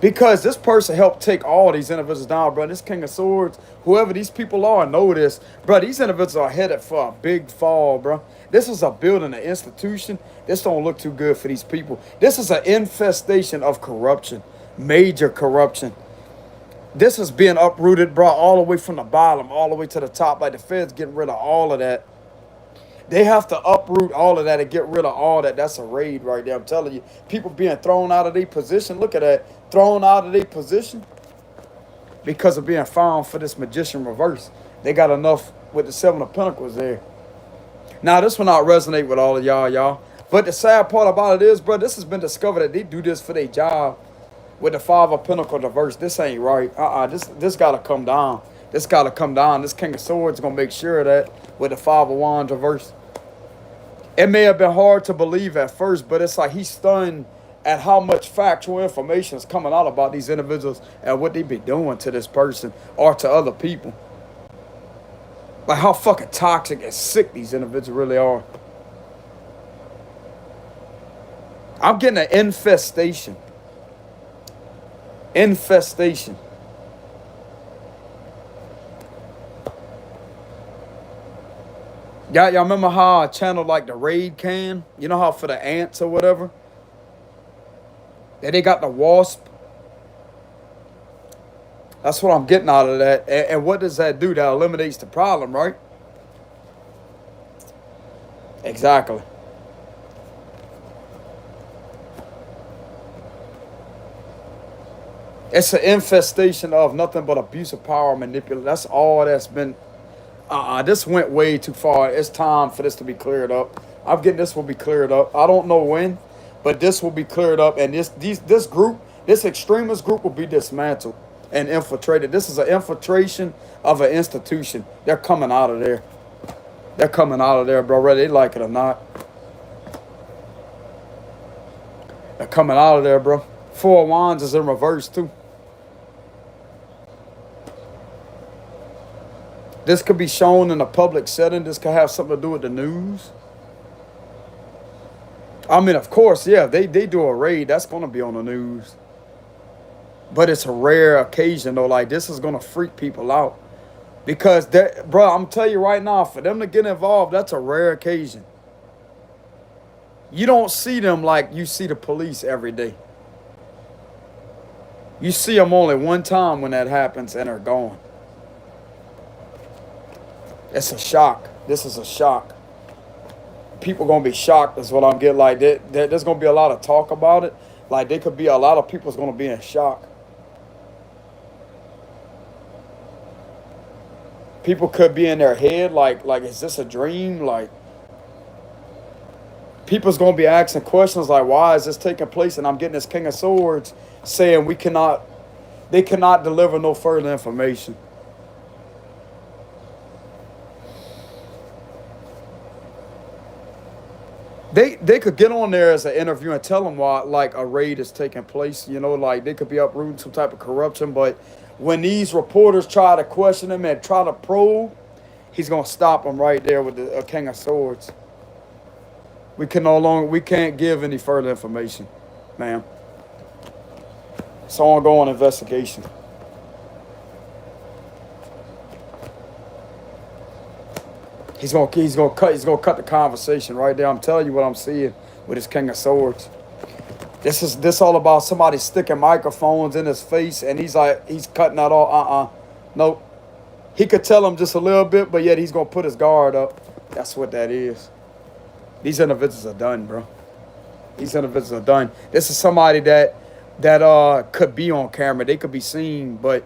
Because this person helped take all these individuals down, bro. This King of Swords, whoever these people are, know this. Bro, these individuals are headed for a big fall, bro. This is a building, an institution. This don't look too good for these people. This is an infestation of corruption. Major corruption. This is being uprooted, bro, all the way from the bottom, all the way to the top. Like the Feds getting rid of all of that. They have to uproot all of that and get rid of all that. That's a raid right there. I'm telling you. People being thrown out of their position. Look at that. Thrown out of their position because of being found for this Magician reverse. They got enough with the Seven of Pentacles there. Now, this will not resonate with all of y'all. But the sad part about it is, bro, this has been discovered that they do this for their job with the Five of Pentacles reverse. This ain't right. This got to come down. This got to come down. This King of Swords is going to make sure of that with the Five of Wands reverse. It may have been hard to believe at first, but it's like he's stunned at how much factual information is coming out about these individuals and what they be doing to this person or to other people. Like how fucking toxic and sick these individuals really are. I'm getting an infestation. Infestation. Y'all remember how I channeled like the raid can? You know how for the ants or whatever? And they got the wasp. That's what I'm getting out of that. And what does that do? That eliminates the problem, right? Exactly. It's an infestation of nothing but abuse of power, manipulation. That's all that's been. This went way too far. It's time for this to be cleared up. I'm getting this will be cleared up. I don't know when, but this will be cleared up. And this group, this extremist group will be dismantled and infiltrated. This is an infiltration of an institution. They're coming out of there. They're coming out of there, bro, whether they like it or not. They're coming out of there, bro. Four of Wands is in reverse, too. This could be shown in a public setting. This could have something to do with the news. I mean, of course, yeah, they do a raid. That's going to be on the news. But it's a rare occasion, though. Like, this is going to freak people out. Because, bro, I'm telling you right now, for them to get involved, that's a rare occasion. You don't see them like you see the police every day. You see them only one time when that happens and they're gone. It's a shock. This is a shock. People gonna be shocked. Is what I'm getting. Like there's gonna be a lot of talk about it. Like there could be a lot of people's gonna be in shock. People could be in their head like is this a dream? Like people's gonna be asking questions like why is this taking place? And I'm getting this King of Swords saying they cannot deliver no further information. They could get on there as an interview and tell them why like a raid is taking place. You know, like they could be uprooting some type of corruption. But when these reporters try to question him and try to probe, he's gonna stop them right there with the King of Swords. We can't give any further information, ma'am. It's an ongoing investigation. He's gonna cut the conversation right there. I'm telling you what I'm seeing with his King of Swords. This all about somebody sticking microphones in his face, and he's cutting that all. Nope. He could tell him just a little bit, but yet he's gonna put his guard up. That's what that is. These individuals are done, bro. These individuals are done. This is somebody that could be on camera. They could be seen, but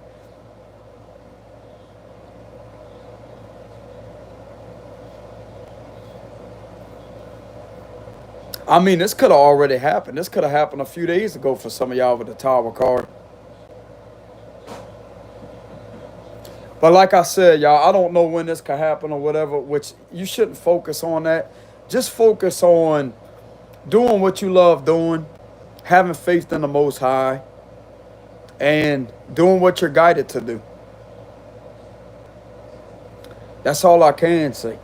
I mean, this could have already happened. This could have happened a few days ago for some of y'all with the Tower card. But like I said, y'all, I don't know when this could happen or whatever, which you shouldn't focus on that. Just focus on doing what you love doing, having faith in the Most High, and doing what you're guided to do. That's all I can say.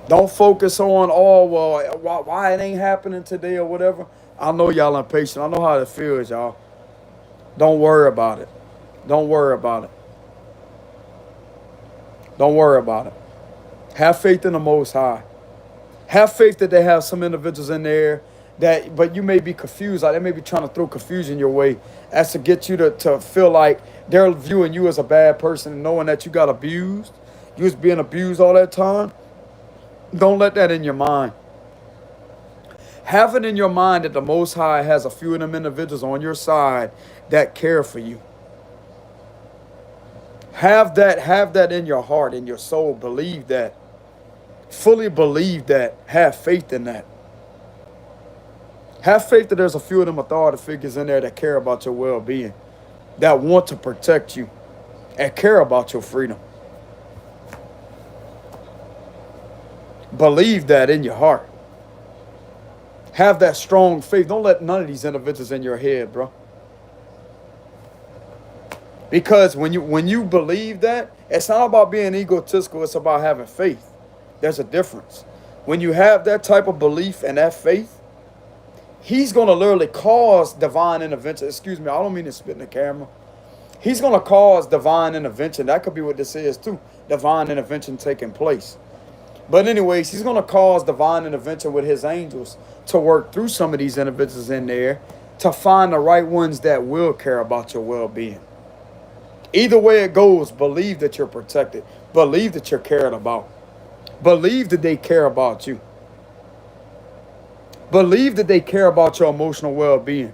Don't focus on, oh, well, why it ain't happening today or whatever. I know y'all impatient. I know how it feels, y'all. Don't worry about it. Don't worry about it. Don't worry about it. Have faith in the Most High. Have faith that they have some individuals in there but you may be confused. Like they may be trying to throw confusion your way as to get you to feel like they're viewing you as a bad person and knowing that you got abused. You was being abused all that time. Don't let that in your mind. Have it in your mind that the Most High has a few of them individuals on your side that care for you. Have that in your heart, in your soul. Believe that. Fully believe that. Have faith in that. Have faith that there's a few of them authority figures in there that care about your well-being, that want to protect you and care about your freedom. Believe that in your heart. Have that strong faith. Don't let none of these individuals in your head, bro. Because when you believe that, it's not about being egotistical. It's about having faith. There's a difference. When you have that type of belief and that faith, he's going to literally cause divine intervention. Excuse me, I don't mean to spit in the camera. He's going to cause divine intervention. That could be what this is too. Divine intervention taking place. But anyways, he's going to cause divine intervention with his angels to work through some of these individuals in there to find the right ones that will care about your well-being. Either way it goes, believe that you're protected. Believe that you're cared about. Believe that they care about you. Believe that they care about your emotional well-being.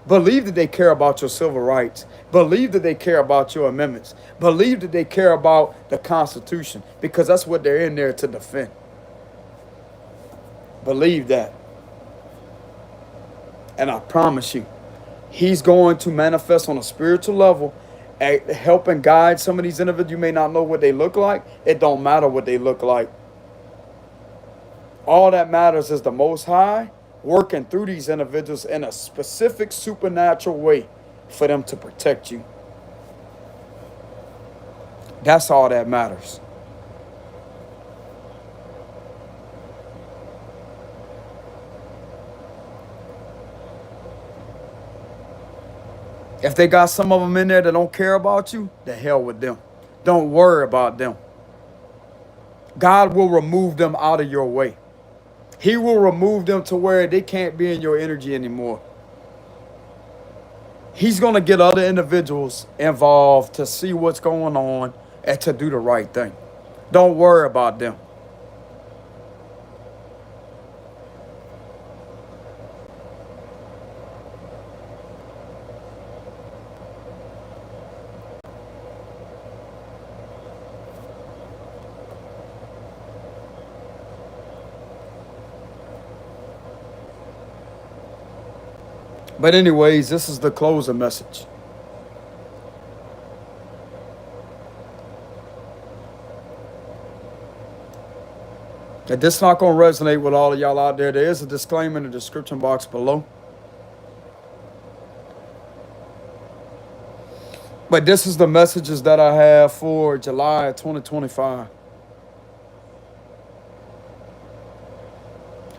Believe that they care about your civil rights. Believe that they care about your amendments. Believe that they care about the Constitution, because that's what they're in there to defend. Believe that. And I promise you, he's going to manifest on a spiritual level, help and guide some of these individuals. You may not know what they look like. It don't matter what they look like. All that matters is the Most High working through these individuals in a specific supernatural way for them to protect you. That's all that matters. If they got some of them in there that don't care about you, the hell with them. Don't worry about them. God will remove them out of your way. He will remove them to where they can't be in your energy anymore. He's going to get other individuals involved to see what's going on, and to do the right thing. Don't worry about them. But anyways, this is the closing message. If this not going to resonate with all of y'all out there, there is a disclaimer in the description box below. But this is the messages that I have for July 2025.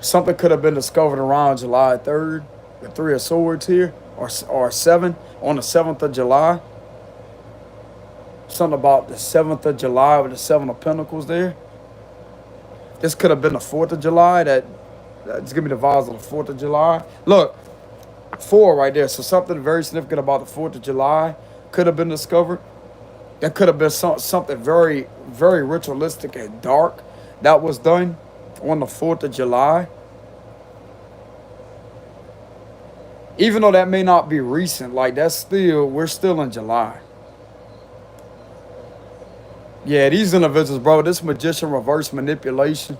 Something could have been discovered around July 3rd, the Three of Swords here, or 7, on the 7th of July. Something about the 7th of July with the 7 of Pentacles there. This could have been the 4th of July. That's giving me the vibes of the 4th of July. Look, 4 right there. So something very significant about the 4th of July could have been discovered. That could have been something very, very ritualistic and dark that was done on the 4th of July. Even though that may not be recent, like we're still in July. Yeah, these individuals, bro, this magician reverse manipulation.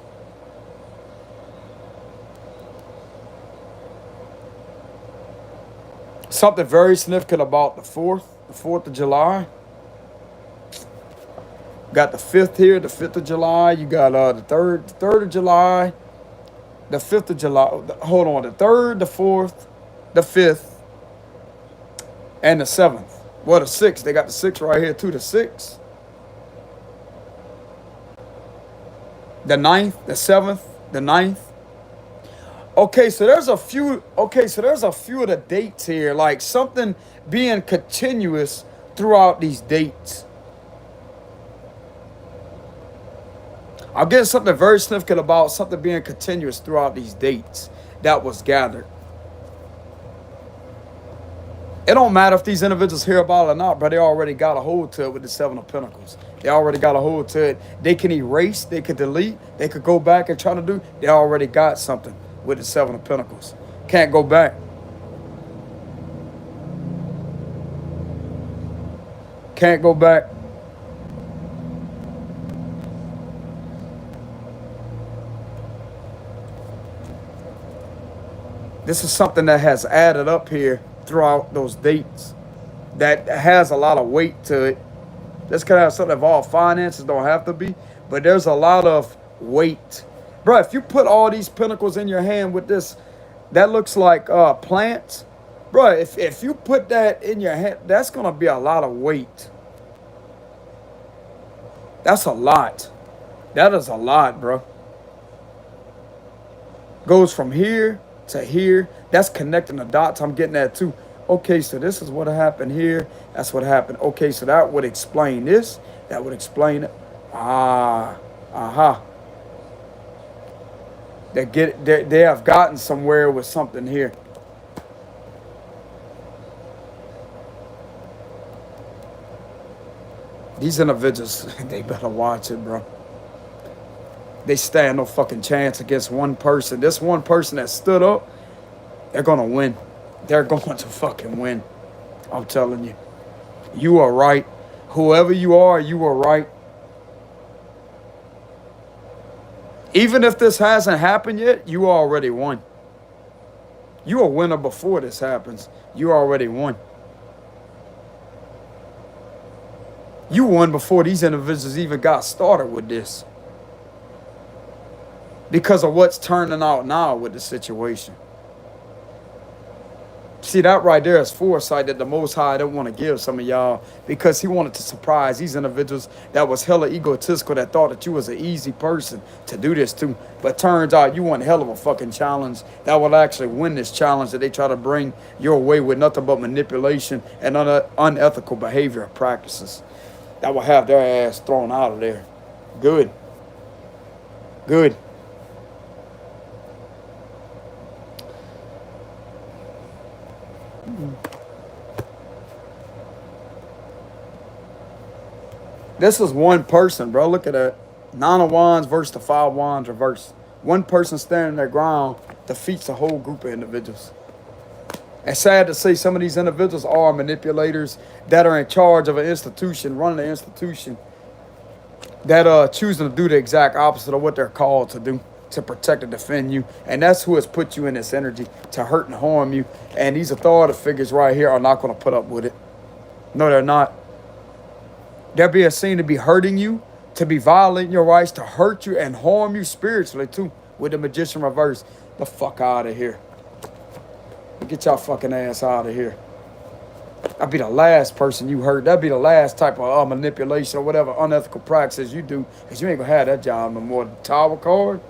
Something very significant about the 4th of July. Got the 5th here, the 5th of July. You got the 3rd of July, the 5th of July. Hold on, the 3rd, the 4th, the 5th, and the 7th. Well, the 6th. They got the 6th right here too, the 6th. The 9th, the 7th, the 9th. Okay, so there's a few of the dates here, like something being continuous throughout these dates. I'm getting something very significant about something being continuous throughout these dates that was gathered. It don't matter if these individuals hear about it or not, but they already got a hold to it with the 7 of Pentacles. They already got a hold to it. They can erase, they could delete, they could go back and try to do. They already got something with the 7 of Pentacles. Can't go back. Can't go back. This is something that has added up here throughout those dates that has a lot of weight to it. This could have something involved. Finances don't have to be, but there's a lot of weight. Bro, if you put all these pentacles in your hand with this, that looks like plants. Bro, if you put that in your hand, that's going to be a lot of weight. That's a lot. That is a lot, bro. Goes from here to here. That's connecting the dots. I'm getting that too. Okay, so this is what happened here. That's what happened. Okay, so that would explain this. That would explain it. They have gotten somewhere with something here. These individuals, they better watch it, bro. They stand no fucking chance against one person. This one person that stood up, they're gonna win. They're going to fucking win. I'm telling you. You are right. Whoever you are right. Even if this hasn't happened yet, you already won. You're a winner before this happens. You already won. You won before these individuals even got started with this. Because of what's turning out now with the situation. See, that right there is foresight that the Most High didn't want to give some of y'all, because he wanted to surprise these individuals that was hella egotistical, that thought that you was an easy person to do this to. But turns out you want hell of a fucking challenge that will actually win this challenge that they try to bring your way with nothing but manipulation and unethical behavior practices. That will have their ass thrown out of there. Good. Good. This is one person, bro. Look at that. 9 of Wands versus the 5 of Wands reverse. One person standing their ground defeats a whole group of individuals. And sad to say, some of these individuals are manipulators that are in charge of an institution, running an institution, that choosing to do the exact opposite of what they're called to do, to protect and defend you. And that's who has put you in this energy to hurt and harm you. And these authority figures right here are not going to put up with it. No, they're not. They're being seen to be hurting you, to be violating your rights, to hurt you and harm you spiritually too, with the Magician reverse. The fuck out of here. Get y'all fucking ass out of here. I'd be the last person you hurt. That'd be the last type of manipulation or whatever unethical practices you do, because you ain't gonna have that job no more. The Tower card.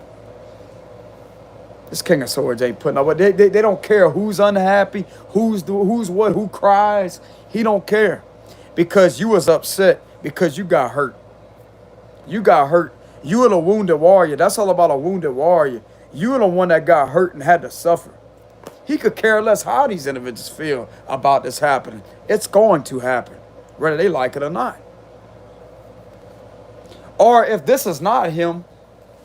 This King of Swords ain't putting up. But they don't care who's unhappy, who's what, who cries. He don't care, because you was upset because you got hurt. You got hurt. You were the wounded warrior. That's all about a wounded warrior. You were the one that got hurt and had to suffer. He could care less how these individuals feel about this happening. It's going to happen, whether they like it or not. Or if this is not him,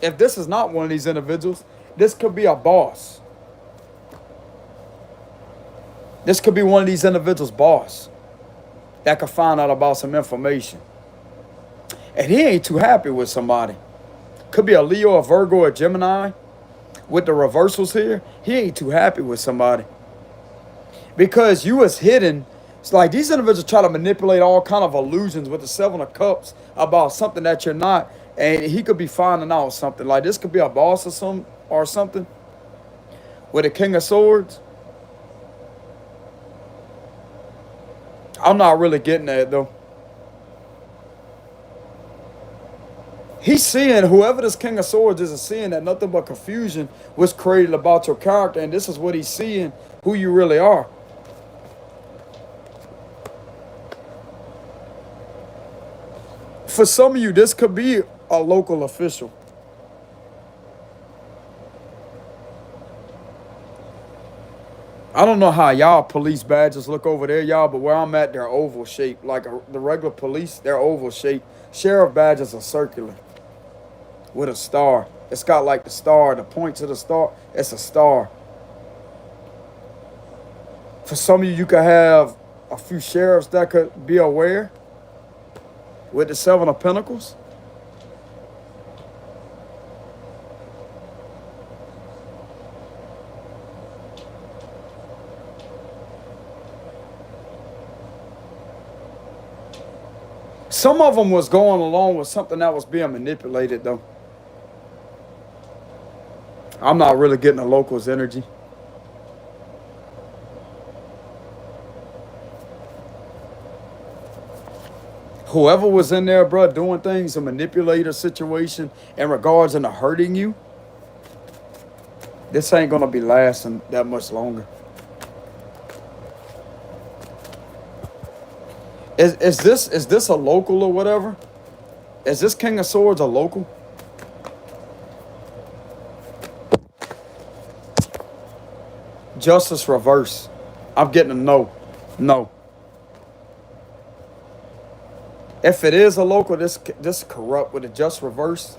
if this is not one of these individuals, this could be a boss. This could be one of these individuals' boss that could find out about some information. And he ain't too happy with somebody. Could be a Leo, a Virgo, a Gemini. With the reversals here, he ain't too happy with somebody. Because you was hidden. It's like these individuals try to manipulate all kind of illusions with the 7 of Cups about something that you're not. And he could be finding out something. Like this could be a boss or something. With the King of Swords. I'm not really getting that though. He's seeing, whoever this King of Swords is seeing that nothing but confusion was created about your character. And this is what he's seeing, who you really are. For some of you, this could be a local official. I don't know how y'all police badges look over there, y'all, but where I'm at, they're oval shaped. Like the regular police, they're oval shaped. Sheriff badges are circular with a star. It's got like the star, the point to the star. It's a star. For some of you, you could have a few sheriffs that could be aware with the 7 of Pentacles. Some of them was going along with something that was being manipulated, though. I'm not really getting the locals' energy. Whoever was in there, bro, doing things to manipulate a situation in regards to hurting you, this ain't going to be lasting that much longer. Is this a local or whatever? Is this King of Swords a local? Justice reverse. I'm getting a no. No. If it is a local, this corrupt with a just reverse.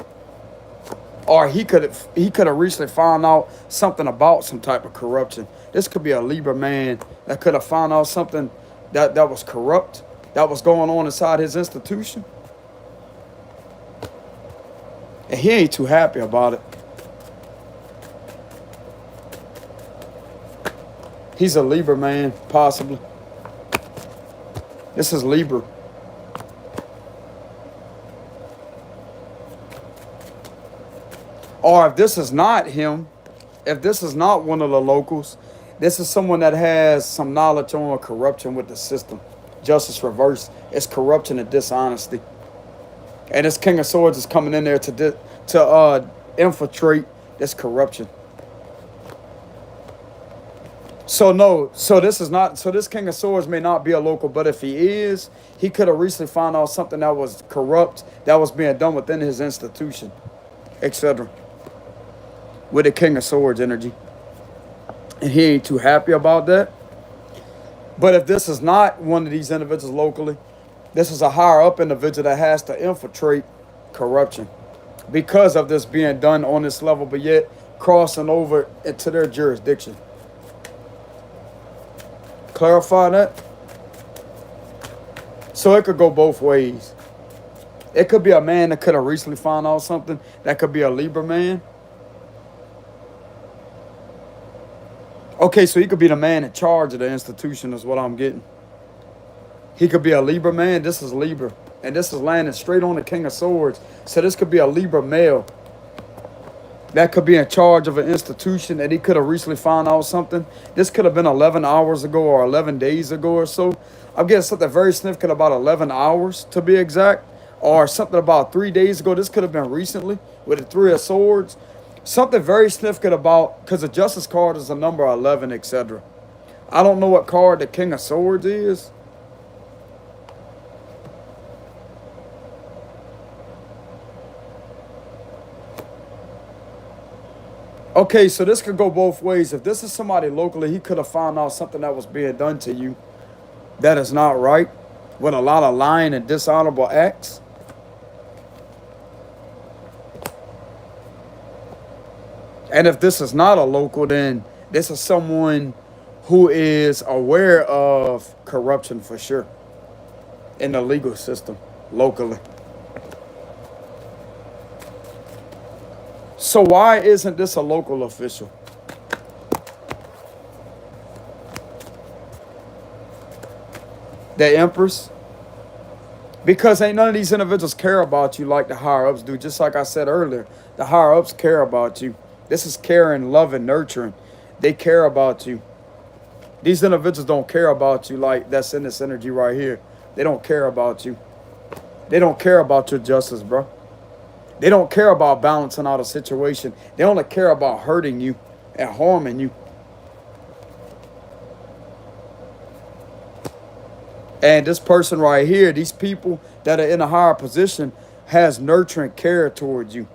Or he could have recently found out something about some type of corruption. This could be a Libra man that could have found out something that was corrupt, that was going on inside his institution. And he ain't too happy about it. He's a Libra man, possibly. This is Libra. Or if this is not him, if this is not one of the locals, this is someone that has some knowledge on corruption with the system. Justice reverse. It's corruption and dishonesty. And this King of Swords is coming in there to infiltrate this corruption. So no, so this King of Swords may not be a local, but if he is, he could have recently found out something that was corrupt, that was being done within his institution, etc. With the King of Swords energy. And he ain't too happy about that. But if this is not one of these individuals locally, This is a higher up individual that has to infiltrate corruption because of this being done on this level, but yet crossing over into their jurisdiction. Clarify that? So it could go both ways. It could be a man that could have recently found out something. That could be a Libra man. Okay, so he could be the man in charge of the institution is what I'm getting. He could be a Libra man. This is Libra. And this is landing straight on the King of Swords. So this could be a Libra male that could be in charge of an institution that he could have recently found out something. This could have been 11 hours ago or 11 days ago or so. I'm getting something very significant about 11 hours to be exact. Or something about 3 days ago. This could have been recently with the Three of Swords. Something very significant about, because the Justice card is a number 11, etc. I don't know what card the King of Swords is. Okay, so this could go both ways. If this is somebody locally, he could have found out something that was being done to you that is not right, with a lot of lying and dishonorable acts. And if this is not a local, then this is someone who is aware of corruption for sure in the legal system locally. So why isn't this a local official? The Empress? Because ain't none of these individuals care about you like the higher-ups do. Just like I said earlier, the higher-ups care about you. This is caring, loving, nurturing. They care about you. These individuals don't care about you like that's in this energy right here. They don't care about you. They don't care about your justice, bro. They don't care about balancing out a situation. They only care about hurting you and harming you. And this person right here, these people that are in a higher position, has nurturing care towards you.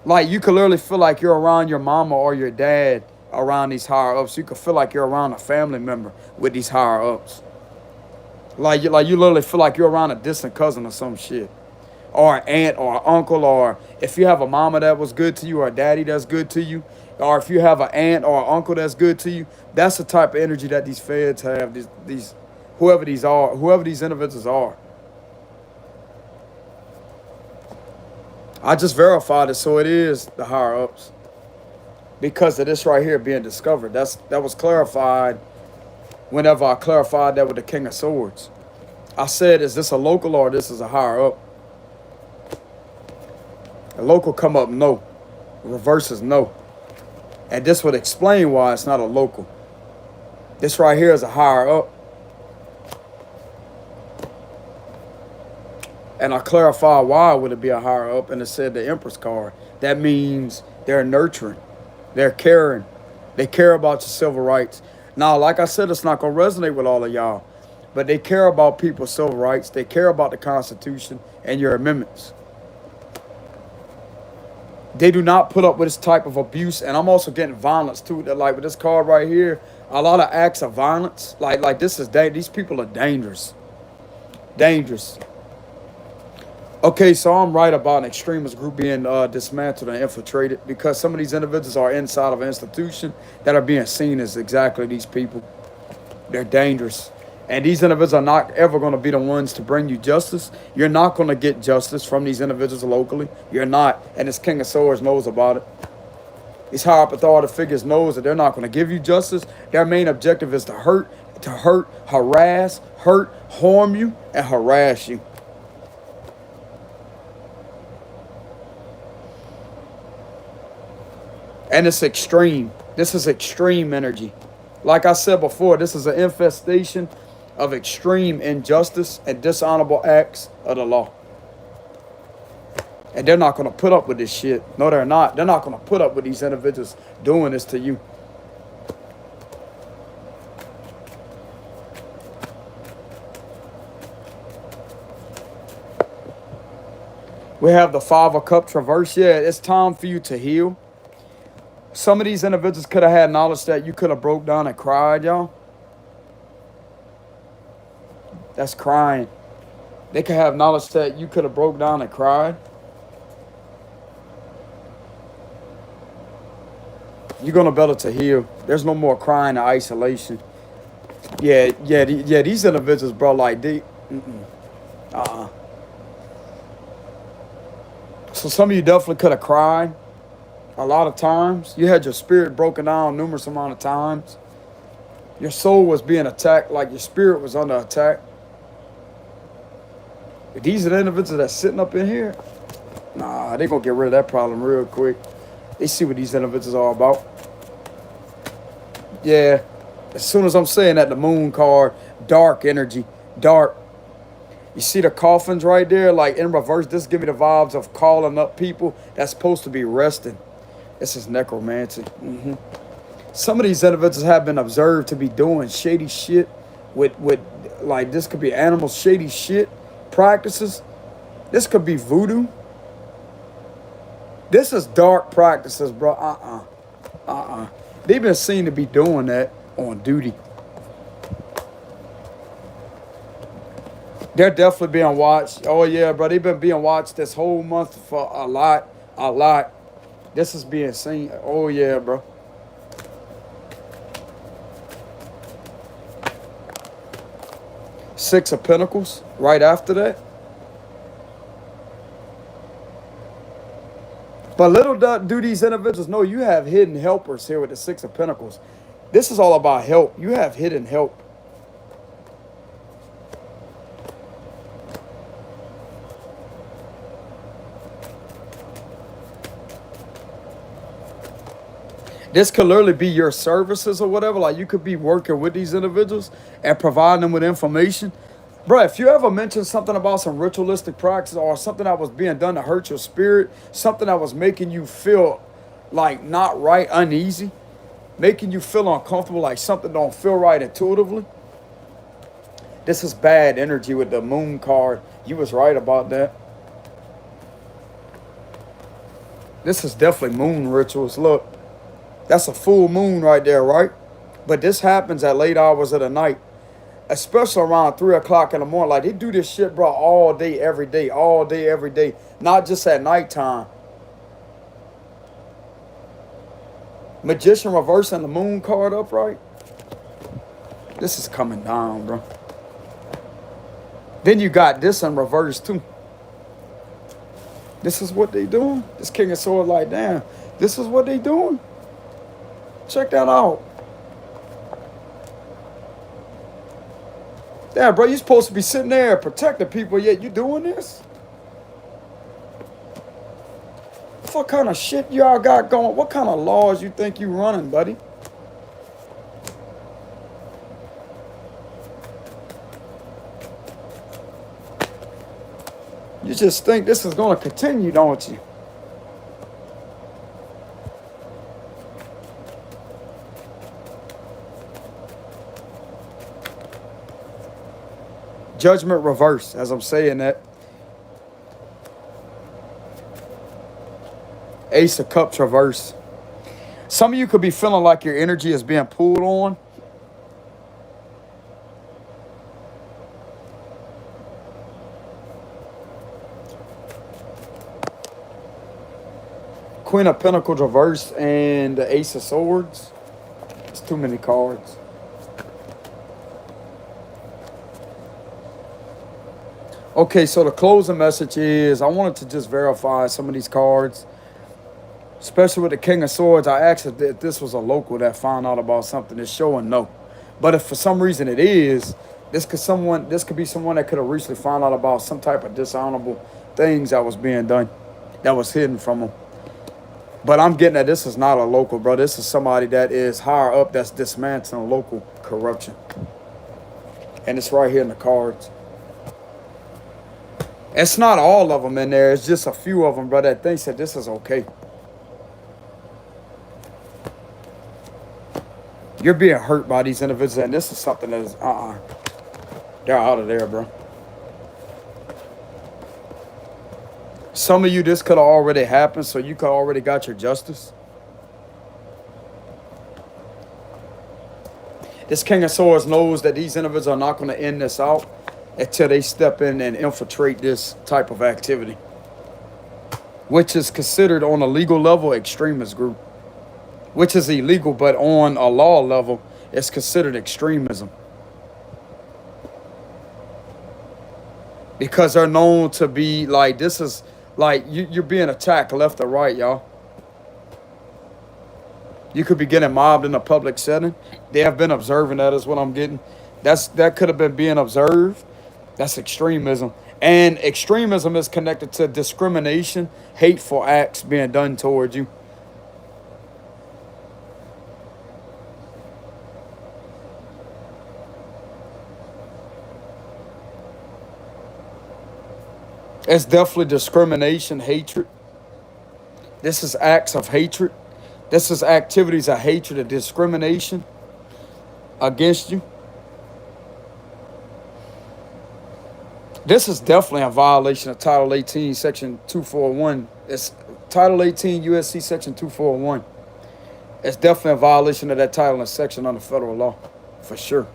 Like you could literally feel like you're around your mama or your dad around these higher ups. You could feel like you're around a family member with these higher ups. Like you literally feel like you're around a distant cousin or some shit. Or an aunt or an uncle, or if you have a mama that was good to you or a daddy that's good to you, or if you have an aunt or an uncle that's good to you, that's the type of energy that these feds have, these whoever these individuals are. I just verified it, so it is the higher ups. Because of this right here being discovered. That was clarified whenever I clarified that with the King of Swords. I said, is this a local or this is a higher up? A local come up no. Reverse is no. And this would explain why it's not a local. This right here is a higher up. And I clarified why would it be a higher up, and it said the Empress card. That means they're nurturing. They're caring. They care about your civil rights. Now, like I said, it's not going to resonate with all of y'all. But they care about people's civil rights. They care about the Constitution and your amendments. They do not put up with this type of abuse. And I'm also getting violence too. That like with this card right here, a lot of acts of violence. Like this is these people are dangerous. Dangerous. Okay, so I'm right about an extremist group being dismantled and infiltrated because some of these individuals are inside of an institution that are being seen as exactly these people. They're dangerous. And these individuals are not ever going to be the ones to bring you justice. You're not going to get justice from these individuals locally. You're not. And this King of Swords knows about it. These higher up authority figures knows that they're not going to give you justice. Their main objective is to hurt, harass, harm you, and harass you. And it's extreme. This is extreme energy. Like I said before, this is an infestation of extreme injustice and dishonorable acts of the law. And they're not going to put up with this shit. No, they're not. They're not going to put up with these individuals doing this to you. We have the Five of Cups reverse. Yeah, it's time for you to heal. Some of these individuals could have had knowledge that you could have broke down and cried, y'all. That's crying. They could have knowledge that you could have broke down and cried. You're gonna be able to heal. There's no more crying and isolation. Yeah. These individuals, bro, like they, uh-uh. So some of you definitely could have cried a lot of times. You had your spirit broken down numerous amount of times. Your soul was being attacked, like your spirit was under attack. These are the individuals that's sitting up in here. Nah, they gonna get rid of that problem real quick. They see what these individuals are about. Yeah. As soon as I'm saying that, the moon card, dark energy, dark. You see the coffins right there, like in reverse. This give me the vibes of calling up people that's supposed to be resting. This is necromancy. Some of these individuals have been observed to be doing shady shit with like, this could be animal shady shit practices. This could be voodoo. This is dark practices, bro. They've been seen to be doing that on duty. They're definitely being watched. Oh yeah, bro. They've been being watched this whole month for a lot. This is being seen. Oh yeah, bro. Six of Pentacles right after that. But little do these individuals know you have hidden helpers here with the Six of Pentacles. This is all about help. You have hidden help. This could literally be your services or whatever. Like, you could be working with these individuals and providing them with information. Bro, if you ever mentioned something about some ritualistic practice or something that was being done to hurt your spirit, something that was making you feel like not right, uneasy, making you feel uncomfortable, like something don't feel right intuitively, this is bad energy with the moon card. You was right about that. This is definitely moon rituals. Look, that's a full moon right there, right? But this happens at late hours of the night, especially around 3 o'clock in the morning. Like, they do this shit, bro, all day, every day, not just at nighttime. Magician reversing the moon card upright. This is coming down, bro. Then you got this in reverse too. This is what they doing. This King of Swords, like, damn, this is what they doing. Check that out. Damn, bro, you supposed to be sitting there protecting people, yet you doing this? What kind of shit y'all got going? What kind of laws you think you running, buddy? You just think this is going to continue, don't you? Judgment reverse, as I'm saying that. Ace of Cups reverse. Some of you could be feeling like your energy is being pulled on. Queen of Pentacles reverse and the Ace of Swords. It's too many cards. Okay, so the closing message is, I wanted to just verify some of these cards, especially with the King of Swords. I asked if this was a local that found out about something. It's showing no. But if for some reason it is, this could be someone that could have recently found out about some type of dishonorable things that was being done, that was hidden from them. But I'm getting that this is not a local, bro. This is somebody that is higher up that's dismantling local corruption. And it's right here in the cards. It's not all of them in there. It's just a few of them, bro, that thinks that this is okay. You're being hurt by these individuals, and this is something that is, they're out of there, bro. Some of you, this could have already happened, so you could already got your justice. This King of Swords knows that these individuals are not going to end this out. until they step in and infiltrate this type of activity, which is considered on a legal level extremist group, which is illegal, but on a law level, it's considered extremism. Because they're known to be like, this is like you're being attacked left or right, y'all. You could be getting mobbed in a public setting. They have been observing that, is what I'm getting. That could have been being observed. That's extremism. And extremism is connected to discrimination, hateful acts being done towards you. It's definitely discrimination, hatred. This is acts of hatred. This is activities of hatred and discrimination against you. This is definitely a violation of Title 18, Section 241. It's Title 18, USC Section 241. It's definitely a violation of that title and section under federal law, for sure.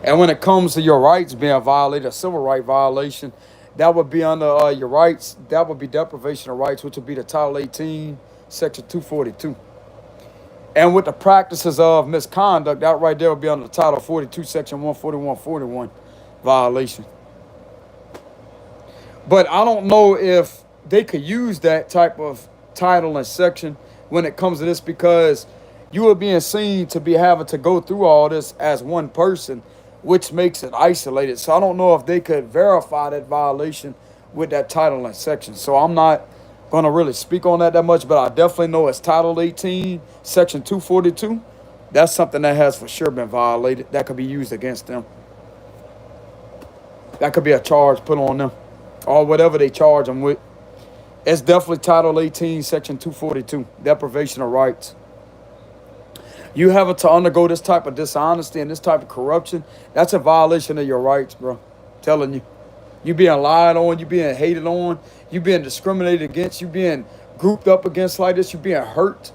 And when it comes to your rights being violated, a civil right violation, that would be under your rights. That would be deprivation of rights, which would be the Title 18, Section 242. And with the practices of misconduct, that right there would be under the Title 42, Section 141.41 violation. But I don't know if they could use that type of title and section when it comes to this, because you are being seen to be having to go through all this as one person, which makes it isolated. So I don't know if they could verify that violation with that title and section. So I'm not going to really speak on that much, but I definitely know it's Title 18, Section 242. That's something that has for sure been violated. That could be used against them. That could be a charge put on them, or whatever they charge them with. It's definitely Title 18, Section 242, deprivation of rights. You having to undergo this type of dishonesty and this type of corruption, that's a violation of your rights, bro. I'm telling you. You being lied on, you being hated on, you being discriminated against, you being grouped up against like this, you being hurt,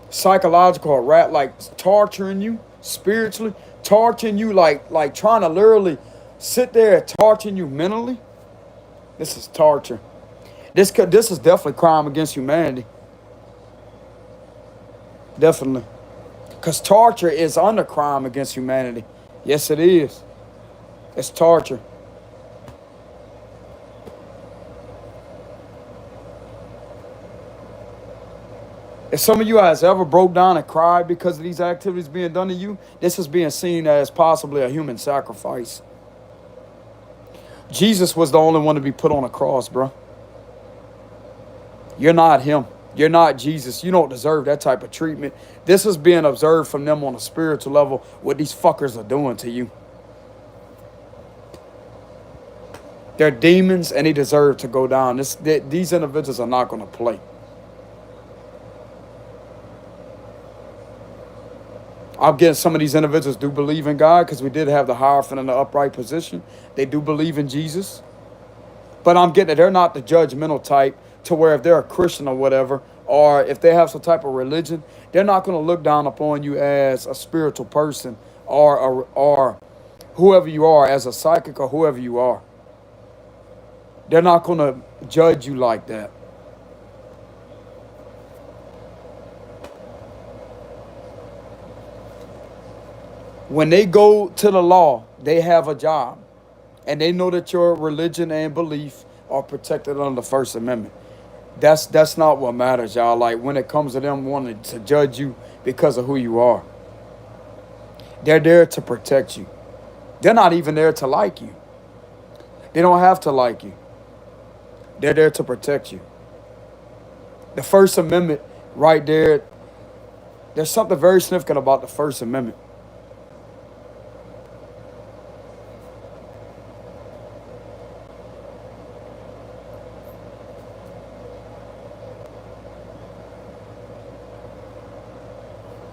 psychological rat, like torturing you spiritually, torturing you like trying to literally sit there and torturing you mentally. This is torture. This is definitely crime against humanity. Definitely. Because torture is under crime against humanity. Yes, it is. It's torture. If some of you guys ever broke down and cried because of these activities being done to you, this is being seen as possibly a human sacrifice. Jesus was the only one to be put on a cross, bro. You're not him. You're not Jesus. You don't deserve that type of treatment. This is being observed from them on a spiritual level, what these fuckers are doing to you. They're demons and they deserve to go down. These individuals are not going to play. I'm getting some of these individuals do believe in God, because we did have the Hierophant in the upright position. They do believe in Jesus. But I'm getting that they're not the judgmental type to where if they're a Christian or whatever, or if they have some type of religion, they're not going to look down upon you as a spiritual person or whoever you are, as a psychic or whoever you are. They're not going to judge you like that. When they go to the law, they have a job. And they know that your religion and belief are protected under the First Amendment. That's not what matters, y'all. Like, when it comes to them wanting to judge you because of who you are, they're there to protect you. They're not even there to like you. They don't have to like you. They're there to protect you. The First Amendment right there, there's something very significant about the First Amendment.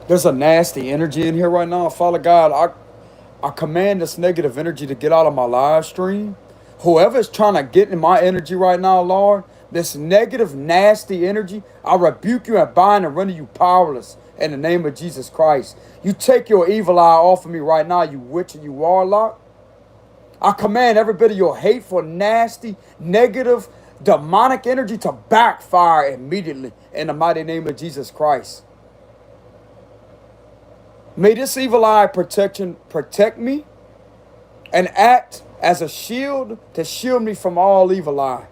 There's a nasty energy in here right now. Father God, I command this negative energy to get out of my live stream. Whoever's trying to get in my energy right now, Lord, this negative, nasty energy, I rebuke you and bind and render you powerless in the name of Jesus Christ. You take your evil eye off of me right now, you witch and you warlock. I command every bit of your hateful, nasty, negative, demonic energy to backfire immediately in the mighty name of Jesus Christ. May this evil eye protect me and act as a shield to shield me from all evil eye.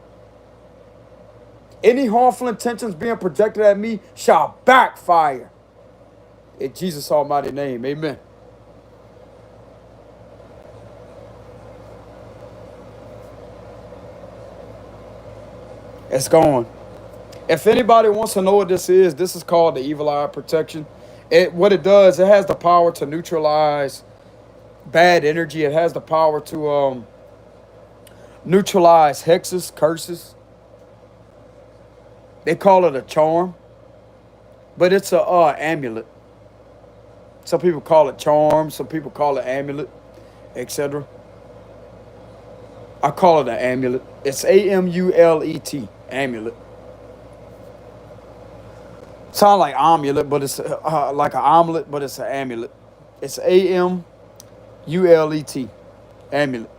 Any harmful intentions being projected at me shall backfire. In Jesus' almighty name, amen. It's gone. If anybody wants to know what this is called the evil eye protection. What it does, it has the power to neutralize bad energy. It has the power to neutralize hexes, curses. They call it a charm, but it's a amulet. Some people call it charm, some people call it amulet, etc. I call it an amulet. It's amulet, amulet. Sound like omelet, but it's like an omelet, but it's an amulet. It's amulet, amulet.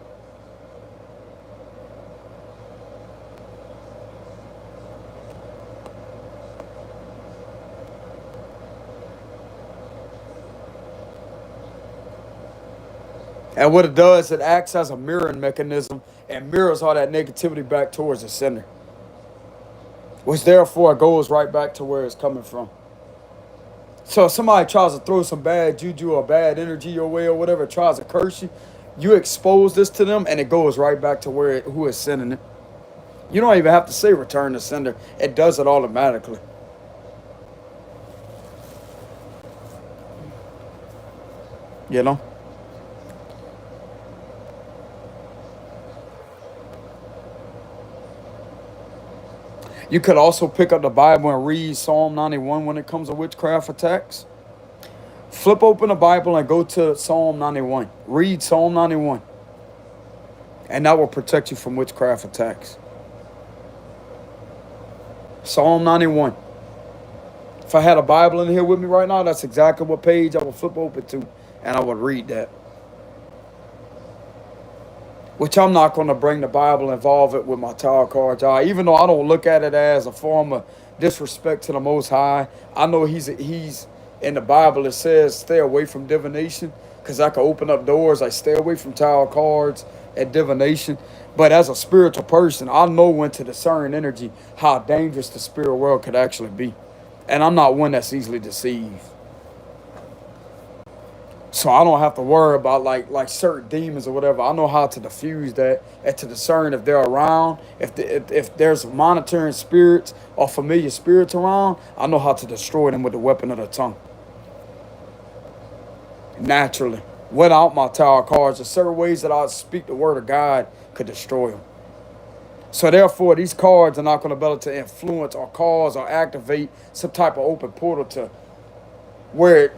And what it does, it acts as a mirroring mechanism and mirrors all that negativity back towards the center, which therefore goes right back to where it's coming from. So if somebody tries to throw some bad juju or bad energy your way or whatever, tries to curse you, you expose this to them and it goes right back to who is sending it. You don't even have to say return to sender. It does it automatically. You know? You could also pick up the Bible and read Psalm 91 when it comes to witchcraft attacks. Flip open the Bible and go to Psalm 91. Read Psalm 91. And that will protect you from witchcraft attacks. Psalm 91. If I had a Bible in here with me right now, that's exactly what page I would flip open to. And I would read that. Which I'm not going to bring the Bible, involve it with my tarot cards. Even though I don't look at it as a form of disrespect to the Most High. I know he's in the Bible, it says stay away from divination because I can open up doors. I stay away from tarot cards and divination. But as a spiritual person, I know when to discern energy, how dangerous the spirit world could actually be. And I'm not one that's easily deceived. So I don't have to worry about like certain demons or whatever. I know how to diffuse that and to discern if they're around. If there's monitoring spirits or familiar spirits around, I know how to destroy them with the weapon of the tongue. Naturally. Without my tarot cards, there's certain ways that I speak the word of God could destroy them. So therefore, these cards are not going to be able to influence or cause or activate some type of open portal to where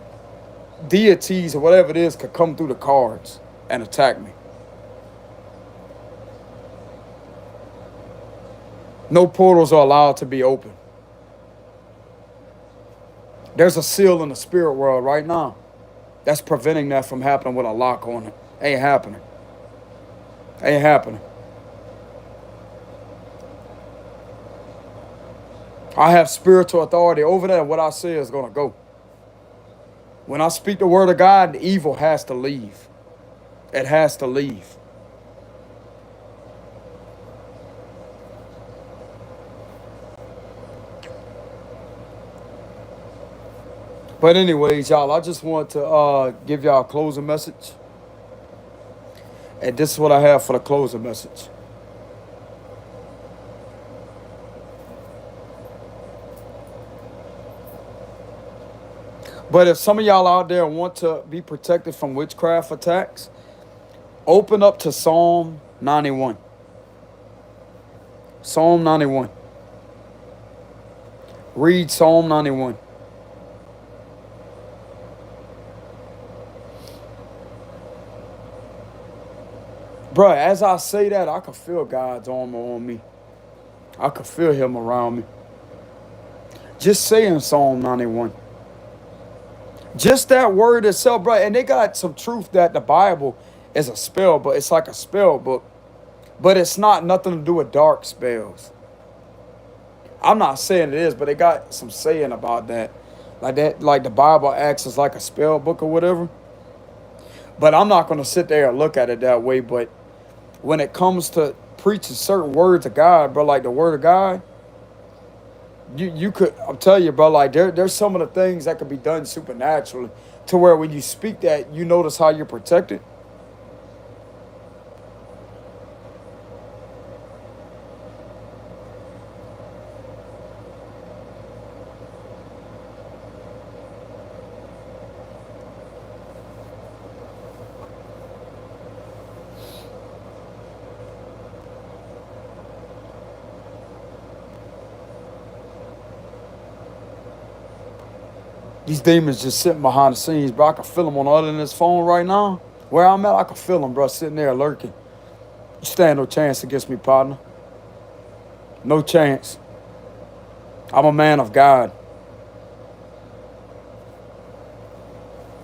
deities or whatever it is could come through the cards and attack me. No portals are allowed to be open. There's a seal in the spirit world right now that's preventing that from happening with a lock on it. Ain't happening. Ain't happening. I have spiritual authority over that, and what I say is going to go. When I speak the word of God, the evil has to leave. It has to leave. But anyways, y'all, I just want to give y'all a closing message. And this is what I have for the closing message. But if some of y'all out there want to be protected from witchcraft attacks, open up to Psalm 91. Psalm 91. Read Psalm 91. Bruh, as I say that, I can feel God's armor on me. I could feel him around me. Just saying Psalm 91. Just that word itself, bro. And they got some truth that the Bible is a spell, but it's like a spell book. But it's not nothing to do with dark spells. I'm not saying it is, but they got some saying about that. Like that, like the Bible acts as like a spell book or whatever. But I'm not going to sit there and look at it that way. But when it comes to preaching certain words of God, bro, like the word of God, you could, I'm telling you, bro, like there's some of the things that could be done supernaturally to where when you speak that, you notice how you're protected. These demons just sitting behind the scenes, bro. I can feel them on the other end of this phone right now. Where I'm at, I can feel them, bro, sitting there lurking. You stand no chance against me, partner. No chance. I'm a man of God.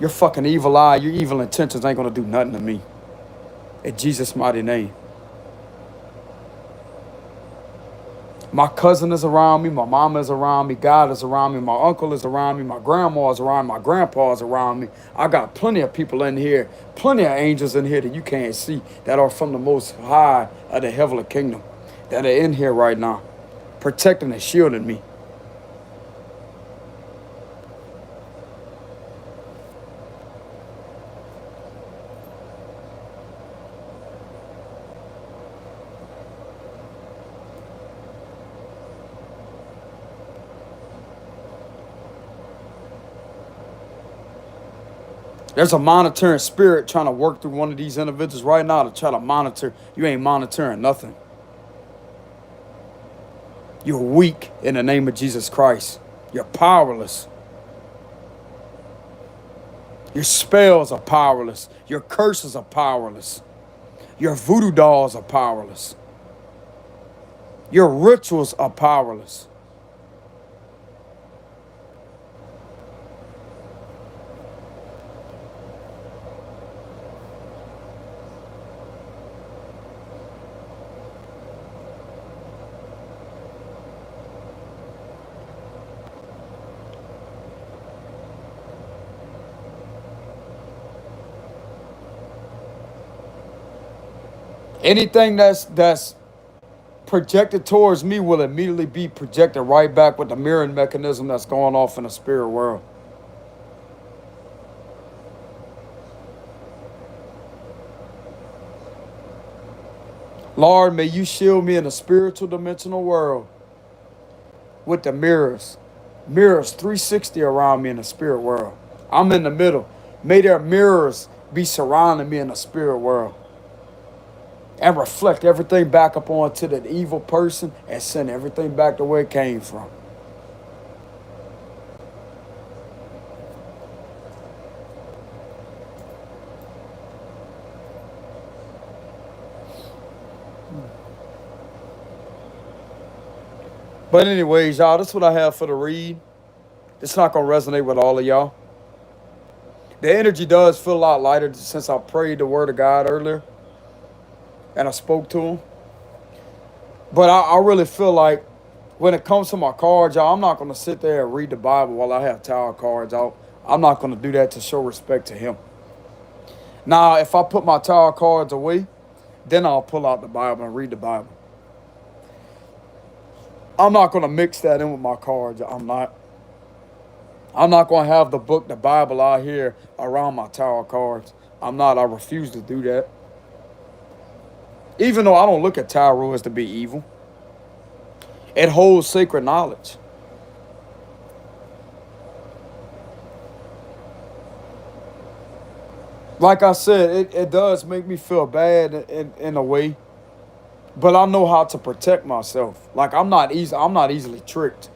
Your fucking evil eye, your evil intentions ain't gonna do nothing to me. In Jesus' mighty name. My cousin is around me, my mama is around me, God is around me, my uncle is around me, my grandma is around me, my grandpa is around me. I got plenty of people in here, plenty of angels in here that you can't see that are from the most high of the heavenly kingdom that are in here right now, protecting and shielding me. There's a monitoring spirit trying to work through one of these individuals right now to try to monitor. You ain't monitoring nothing. You're weak in the name of Jesus Christ. You're powerless. Your spells are powerless. Your curses are powerless. Your voodoo dolls are powerless. Your rituals are powerless. Anything that's projected towards me will immediately be projected right back with the mirroring mechanism that's going off in the spirit world. Lord, may you shield me in the spiritual dimensional world with the mirrors. Mirrors 360 around me in the spirit world. I'm in the middle. May their mirrors be surrounding me in the spirit world and reflect everything back up onto that evil person and send everything back to where it came from. But anyways, y'all, that's what I have for the read. It's not going to resonate with all of y'all. The energy does feel a lot lighter since I prayed the word of God earlier and I spoke to him. But I really feel like when it comes to my cards, y'all, I'm not going to sit there and read the Bible while I have tarot cards out. I'm not going to do that to show respect to him. Now, if I put my tarot cards away, then I'll pull out the Bible and read the Bible. I'm not going to mix that in with my cards. I'm not going to have the book, the Bible out here around my tarot cards. I'm not. I refuse to do that. Even though I don't look at tarot as to be evil. It holds sacred knowledge. Like I said, it does make me feel bad in a way. But I know how to protect myself. Like I'm not easily tricked.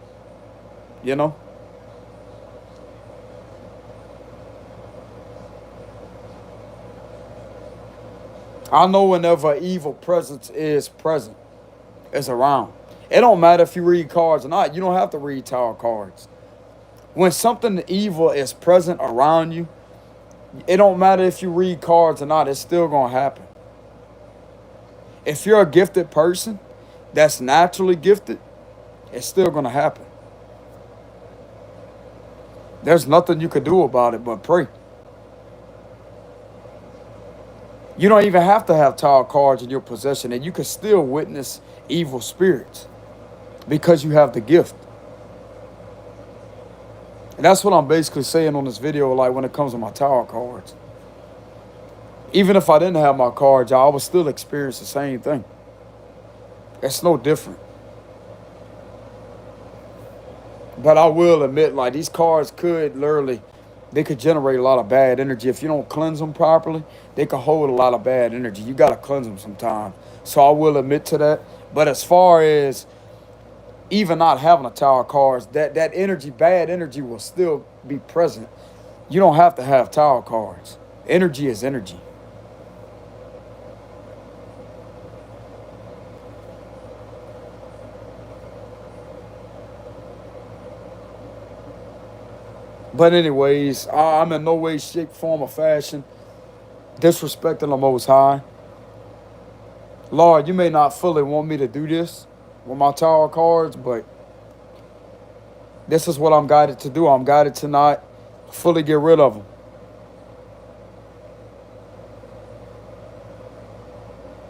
You know? I know whenever an evil presence is present, is around. It It don't matter if you read cards or not. You don't have to read tarot cards. When something evil is present around you, it don't matter if you read cards or not. It's still going to happen. If you're a gifted person that's naturally gifted, it's still going to happen. There's nothing you could do about it but pray. You don't even have to have tarot cards in your possession, and you can still witness evil spirits because you have the gift. And that's what I'm basically saying on this video, like when it comes to my tarot cards. Even if I didn't have my cards, I would still experience the same thing. It's no different. But I will admit, like, these cards could literally, they could generate a lot of bad energy. If you don't cleanse them properly, they could hold a lot of bad energy. You got to cleanse them sometimes. So I will admit to that. But as far as even not having a tarot cards, that energy, bad energy will still be present. You don't have to have tarot cards. Energy is energy. But anyways, I'm in no way, shape, form, or fashion disrespecting the Most High. Lord, you may not fully want me to do this with my tarot cards, but this is what I'm guided to do. I'm guided to not fully get rid of them.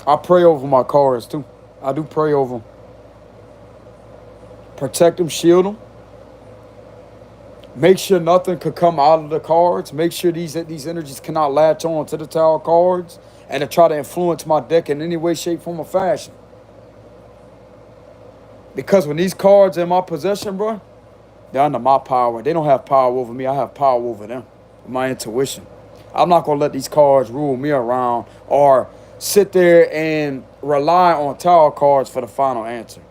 I pray over my cards too. I do pray over them. Protect them, shield them. Make sure nothing could come out of the cards. Make sure these energies cannot latch on to the tarot cards and to try to influence my deck in any way, shape, form, or fashion. Because when these cards are in my possession, bro, they're under my power. They don't have power over me. I have power over them. My intuition. I'm not going to let these cards rule me around or sit there and rely on tarot cards for the final answer.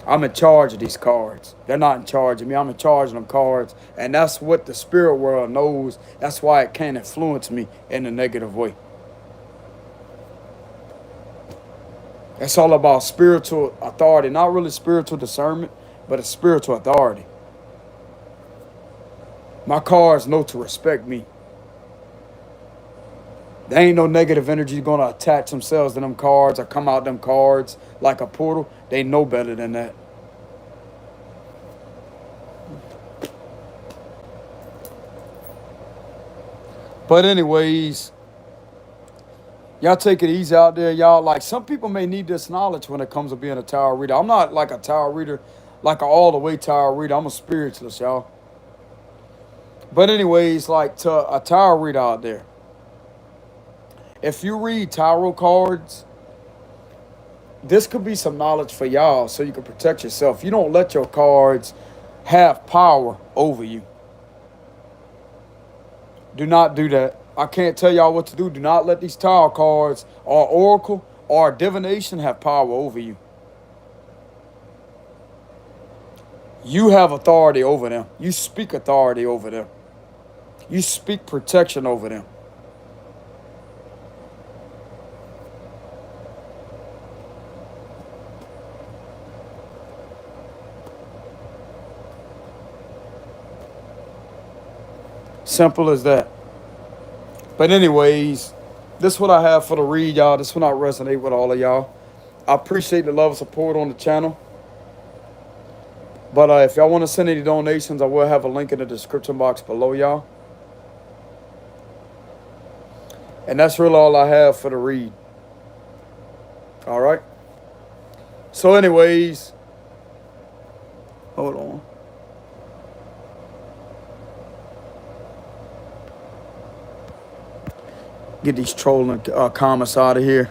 I'm in charge of these cards. They're not in charge of me. I'm in charge of them cards. And that's what the spirit world knows. That's why it can't influence me in a negative way. It's all about spiritual authority. Not really spiritual discernment, but a spiritual authority. My cards know to respect me. There ain't no negative energy going to attach themselves to them cards or come out them cards like a portal. They know better than that. But anyways, y'all take it easy out there, y'all. Like, some people may need this knowledge when it comes to being a tarot reader. I'm not like a tarot reader, like an all-the-way tarot reader. I'm a spiritualist, y'all. But anyways, like, to a tarot reader out there, if you read tarot cards, this could be some knowledge for y'all so you can protect yourself. You don't let your cards have power over you. Do not do that. I can't tell y'all what to do. Do not let these tarot cards or oracle or divination have power over you. You have authority over them. You speak authority over them. You speak protection over them. Simple as that. But anyways, this is what I have for the read, y'all. This one I resonate with all of y'all. I appreciate the love and support on the channel. But if y'all want to send any donations, I will have a link in the description box below, y'all. And that's really all I have for the read. All right. So anyways, hold on. Get these trolling comments out of here.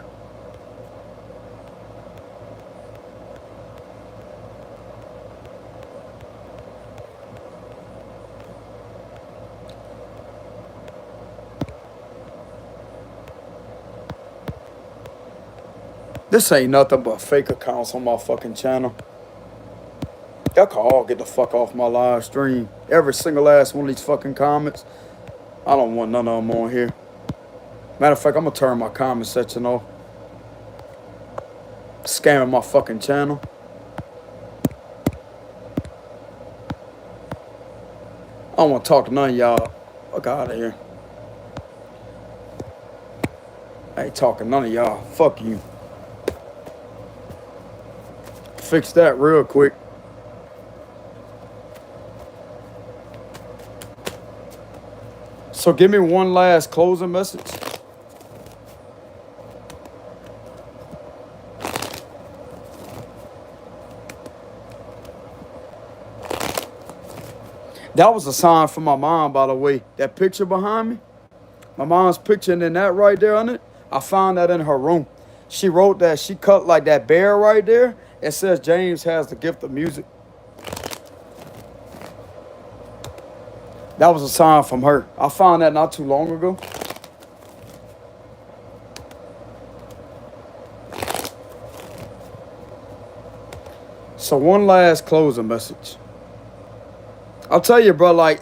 This ain't nothing but fake accounts on my fucking channel. Y'all can all get the fuck off my live stream. Every single last one of these fucking comments. I don't want none of them on here. Matter of fact, I'm going to turn my comment section off. Scamming my fucking channel. I don't want to talk to none of y'all. Fuck out of here. I ain't talking to none of y'all. Fuck you. Fix that real quick. So give me one last closing message. That was a sign from my mom, by the way. That picture behind me, my mom's picture, and then that right there on it, I found that in her room. She wrote that, she cut like that bear right there. It says James has the gift of music. That was a sign from her. I found that not too long ago. So one last closing message. I'll tell you, bro, like,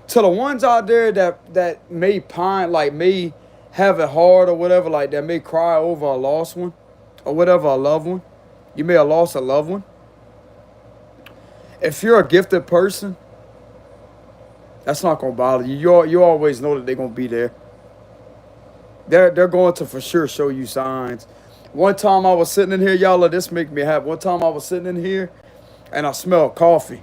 to the ones out there that may pine, like, may have it hard or whatever, like, that may cry over a lost one or whatever, a loved one. You may have lost a loved one. If you're a gifted person, that's not going to bother you. You always know that they're going to be there. They're going to for sure show you signs. One time I was sitting in here, y'all, this make me happy. One time I was sitting in here and I smelled coffee.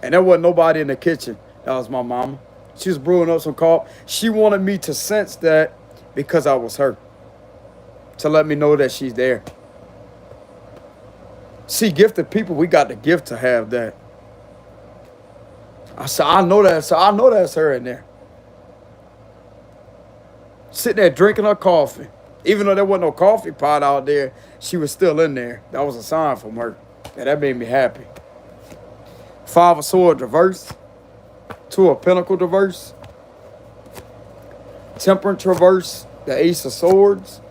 And there wasn't nobody in the kitchen. That was my mama. She was brewing up some coffee. She wanted me to sense that because I was her. To let me know that she's there. See, gifted people, we got the gift to have that. I said, I know that's her in there. Sitting there drinking her coffee. Even though there wasn't no coffee pot out there, she was still in there. That was a sign from her. And that made me happy. 5 of Swords reverse. 2 of Pentacles reverse. Temperance reverse. The Ace of Swords.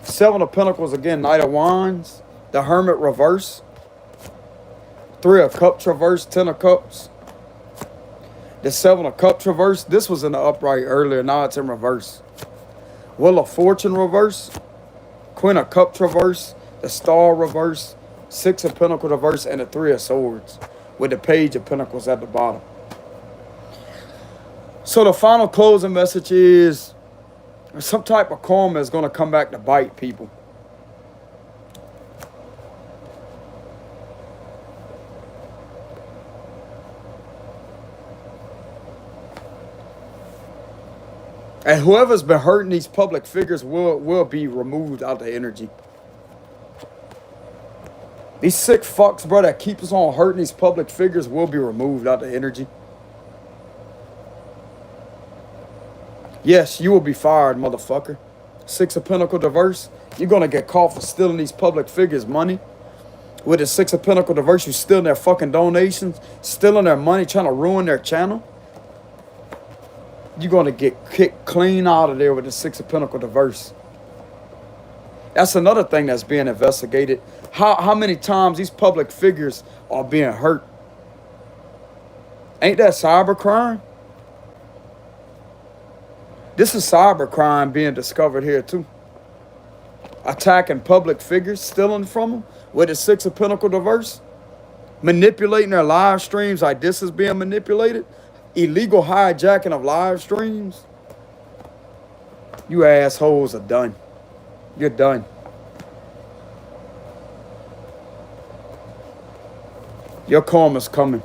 7 of Pentacles again. Knight of Wands. The Hermit reverse. 3 of Cups reverse. 10 of Cups. The 7 of Cups reverse. This was in the upright earlier. Now it's in reverse. Wheel of Fortune reverse. Queen of Cups reverse. The Star reverse. 6 of Pentacles reverse. And the 3 of Swords. With the Page of Pentacles at the bottom. So the final closing message is some type of karma is going to come back to bite people. And whoever's been hurting these public figures will be removed out the energy. These sick fucks, bro, that keep us on hurting these public figures will be removed out the energy. Yes, you will be fired, motherfucker. 6 of Pentacles reverse. You're going to get caught for stealing these public figures' money. With the 6 of Pentacles reverse, you stealing their fucking donations, stealing their money, trying to ruin their channel. You're going to get kicked clean out of there with the 6 of Pentacles reverse. That's another thing that's being investigated. How many times these public figures are being hurt? Ain't that cybercrime? This is cybercrime being discovered here too. Attacking public figures, stealing from them with the 6 of Pentacles reverse. Manipulating their live streams like this is being manipulated. Illegal hijacking of live streams. You assholes are done. You're done. Your karma's coming.